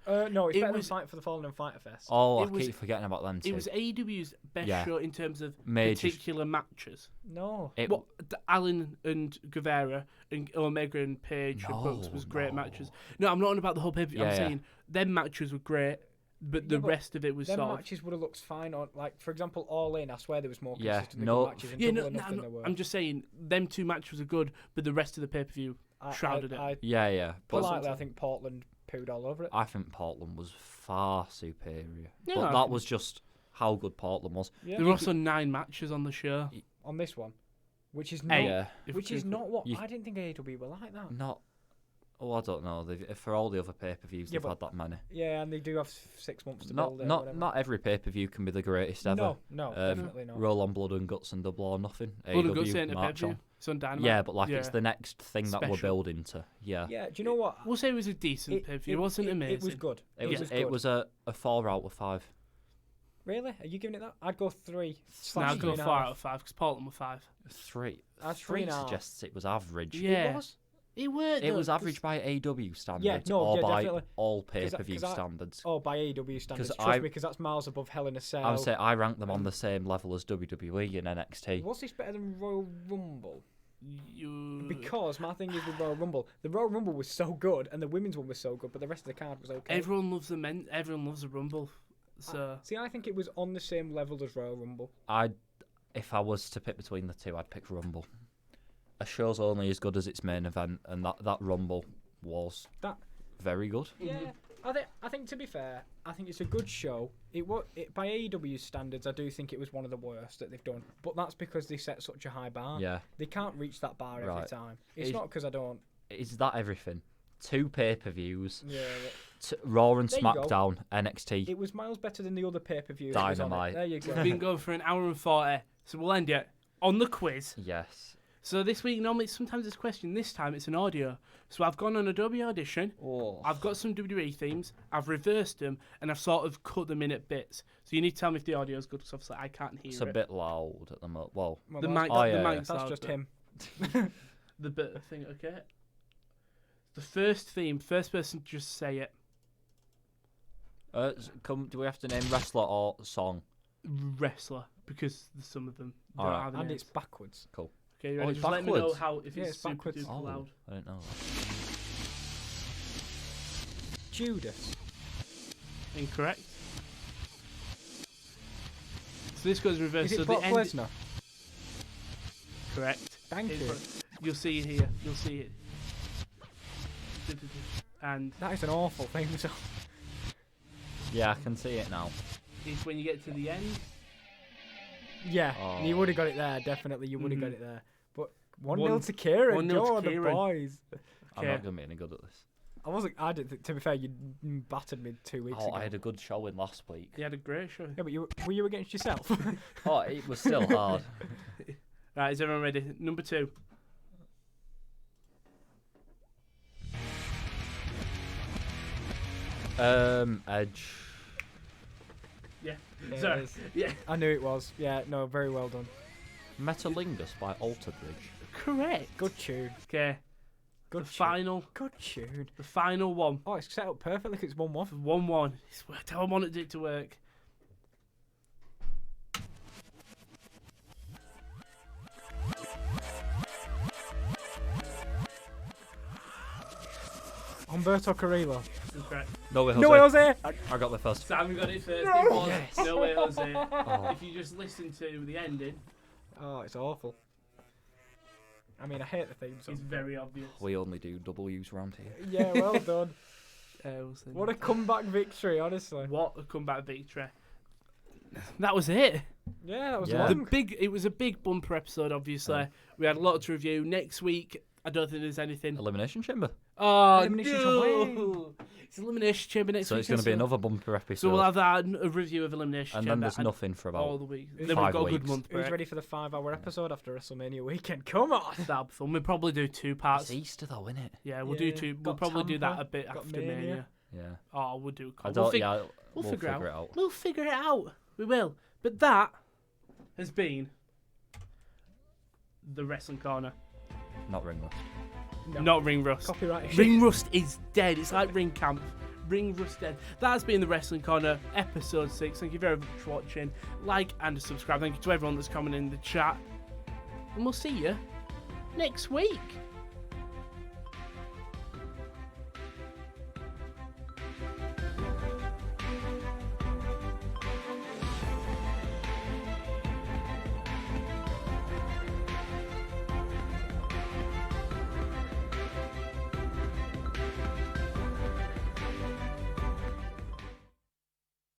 S2: No, it's
S1: It
S2: better
S1: was-
S2: than Fight for the Fallen and Fighter Fest.
S3: Oh,
S1: It
S3: I
S1: was-
S3: keep forgetting about them too.
S1: It was AEW's best
S3: Yeah.
S1: show in terms of
S3: Major-
S1: particular matches.
S2: No.
S3: It-
S1: What Allen and Guevara and Omega and Page and Brooks
S3: No,
S1: was great
S3: no.
S1: matches. No, I'm not on about the whole pay per view.
S3: Yeah,
S1: I'm
S3: yeah.
S1: saying them matches were great, but the
S2: Yeah, but
S1: rest of it was
S2: Them
S1: sort of.
S2: matches would have looked fine on, like, for example, All In. I swear there was more
S3: Yeah,
S2: consistently
S3: no.
S2: good matches and
S1: Yeah,
S2: double
S1: no,
S2: enough than there were.
S1: I'm just saying them two matches are good, but the rest of the pay per view shrouded it.
S3: Yeah. But
S2: Politely, I think Portland pooed all over it.
S3: I think Portland was far superior.
S1: Yeah,
S3: but
S1: I
S3: that
S1: think-
S3: was just how good Portland was.
S2: Yeah.
S1: There were also 9 matches on the show.
S2: On this one, which is not,
S1: Eight.
S3: Yeah.
S1: if
S2: which
S1: we
S2: is
S1: could-
S2: not what
S3: You-
S2: I didn't think AEW were like that.
S3: Not. Oh, I don't know. For all the other pay-per-views,
S2: Yeah,
S3: they've had that many.
S2: Yeah, and they do have 6 months to build it. or whatever.
S3: Not every pay-per-view can be the greatest ever.
S2: No, definitely not.
S3: Roll on Blood and Guts and Double or Nothing.
S1: Blood and
S3: AEW
S1: Guts ain't a
S3: March
S1: pay-per-view.
S3: on.
S1: It's on Dynamite.
S3: Yeah, but it's the next thing that we're
S1: Special.
S3: building to. Yeah.
S2: Yeah, do you know what?
S1: We'll say it was a decent pay-per-view. It wasn't amazing.
S2: It was good.
S3: It was a 4 out of 5.
S2: Really? Are you giving it that? I'd go 3.
S1: Now
S2: Slash
S1: go
S2: 3.5.
S1: 4 out of 5 because Portland were 5.
S3: 3.
S2: That's
S3: 3
S2: 3.5.
S3: suggests it was average.
S1: Yeah.
S2: It was?
S1: It worked.
S3: It
S1: though,
S3: was
S1: 'cause-
S3: average by AEW standards
S2: definitely.
S3: by all pay-per-view standards.
S2: Oh, by AEW standards.
S3: 'Cause
S2: Trust me, because that's miles above Hell in a Cell.
S3: I would say I rank them on the same level as WWE and NXT.
S2: Was this better than Royal Rumble?
S1: You...
S2: Because my thing is with Royal Rumble, the Royal Rumble was so good, and the women's one was so good, but the rest of the card was okay.
S1: Everyone loves the men. Everyone loves the Rumble. So
S2: See, I think it was on the same level as Royal Rumble.
S3: If I was to pick between the two, I'd pick Rumble. A show's only as good as its main event, and that Rumble was very good.
S2: Yeah, I think to be fair, I think it's a good show. By AEW standards, I do think it was one of the worst that they've done, but that's because they set such a high bar.
S3: Yeah.
S2: They can't reach that bar every
S3: Right.
S2: time. It's not because I don't.
S3: Is that everything? 2 pay-per-views.
S2: Yeah.
S3: Raw and
S2: There you go.
S3: SmackDown, NXT.
S2: It was miles better than the other pay-per-views.
S3: Dynamite.
S2: There you go.
S1: we've been going for an hour and 40. So we'll end it on the quiz.
S3: Yes.
S1: So this week, normally sometimes it's a question. This time it's an audio. So I've gone on Adobe Audition.
S3: Oh.
S1: I've got some WWE themes. I've reversed them and I've sort of cut them in at bits. So you need to tell me if the audio is good because obviously I can't hear
S3: It's
S1: it.
S3: a bit loud at the moment. Well,
S2: Well,
S1: The
S2: that's-
S1: mic,
S3: Oh,
S1: the
S3: yeah,
S1: mic's
S2: That's
S1: loud,
S2: just
S1: but
S2: him.
S1: The bit of thing, okay. The first theme, first person, just say it.
S3: do we have to name wrestler or song?
S1: Wrestler, because some of them don't
S3: Alright.
S1: have a
S2: And
S1: name.
S2: it's backwards.
S3: Cool.
S1: Okay, you
S3: Oh,
S1: ready?
S3: it's
S1: Just let me know
S3: backwards?
S1: how if
S2: Yeah,
S1: it's
S2: it's
S1: super
S2: backwards.
S1: duper loud.
S3: I didn't know that.
S2: Judas.
S1: Incorrect. So this goes reverse.
S2: Is
S1: so
S2: it
S1: the
S2: Brock
S1: end.
S2: Lesnar?
S1: Correct.
S2: Thank you.
S1: You'll see it here. You'll see it. And
S2: That is an awful thing. So.
S3: Yeah, I can see it now.
S1: it's when you get to the end.
S2: Yeah,
S3: Oh.
S2: you would have got it there. Definitely, you would have got
S1: Mhm.
S2: it there. But 1-0 to Kieran.
S1: 1-0
S2: Go
S1: to
S2: on, the
S1: Kieran.
S2: boys.
S3: I'm
S1: Okay.
S3: not going to be any good at this.
S2: I didn't. To be fair, you battered me 2 weeks ago.
S3: I had a good showing last week.
S1: You had a great show.
S2: Yeah, but were you against yourself?
S3: Oh, it was still hard.
S1: Right, is everyone ready? Number 2.
S3: Edge.
S1: Yeah.
S2: Yeah, it
S1: Sorry.
S2: is.
S1: Yeah.
S2: I knew it was. Yeah, no, very well done.
S3: Metalingus by Alter Bridge.
S1: Correct.
S2: Good tune.
S1: Okay.
S2: Good
S1: The
S2: tune.
S1: final.
S2: Good tune.
S1: The final one.
S2: Oh, it's set up perfectly 'cause it's 1-1.
S1: 1-1. It's worked how I wanted it to work.
S2: Humberto Carrillo.
S1: Incorrect.
S3: No way, Jose.
S2: No way, Jose!
S3: I got the first.
S1: Sam got it first.
S2: No.
S1: It was
S2: Yes.
S1: No Way Jose.
S3: Oh.
S1: If you just listen to the ending,
S2: Oh, it's awful. I mean, I hate the theme song.
S1: it's very obvious.
S3: We only do W's round here.
S2: Yeah, well done.
S1: Wilson.
S2: What a comeback victory, honestly.
S1: What a comeback victory. That was it.
S2: Yeah, that was
S3: Yeah.
S1: The
S2: long.
S1: it was a big bumper episode, obviously.
S3: Yeah.
S1: We had a lot to review. Next week, I don't think there's anything.
S3: Elimination Chamber.
S1: Oh,
S2: Elimination
S1: no. It's Elimination Chamber next
S3: So
S1: week.
S3: it's going to be
S1: so-
S3: another bumper episode.
S1: So we'll have that, a review of Elimination
S3: and
S1: Chamber.
S3: then there's nothing for
S1: all
S3: about.
S1: the week.
S2: Who's
S1: Then we've
S3: 5
S1: got a good
S3: weeks.
S1: month break.
S2: Who's ready for the 5-hour episode after WrestleMania weekend? Come on!
S1: That'll be fun. We'll probably do 2 parts.
S3: It's Easter though, isn't it?
S1: Yeah, we'll
S2: Yeah.
S1: do 2. We'll
S2: Got
S1: probably do that
S2: Tampa,
S1: a bit
S2: got
S1: after
S2: Mania.
S1: Mania.
S3: Yeah.
S1: Oh, we'll do.
S3: I
S1: We'll,
S3: don't.
S1: fig-
S3: Yeah.
S1: we'll
S3: We'll
S1: figure
S3: figure
S1: out.
S3: it out.
S1: We'll figure it out. We will. But that has been the Wrestling Corner.
S3: Not ring rust.
S2: No.
S1: Not Ring Rust.
S2: Copyright.
S1: Ring Rust is dead. It's like Ring Camp. Ring Rust dead. That has been the Wrestling Corner, episode 6. Thank you very much for watching. Like and subscribe. Thank you to everyone that's commenting in the chat. And we'll see you next week.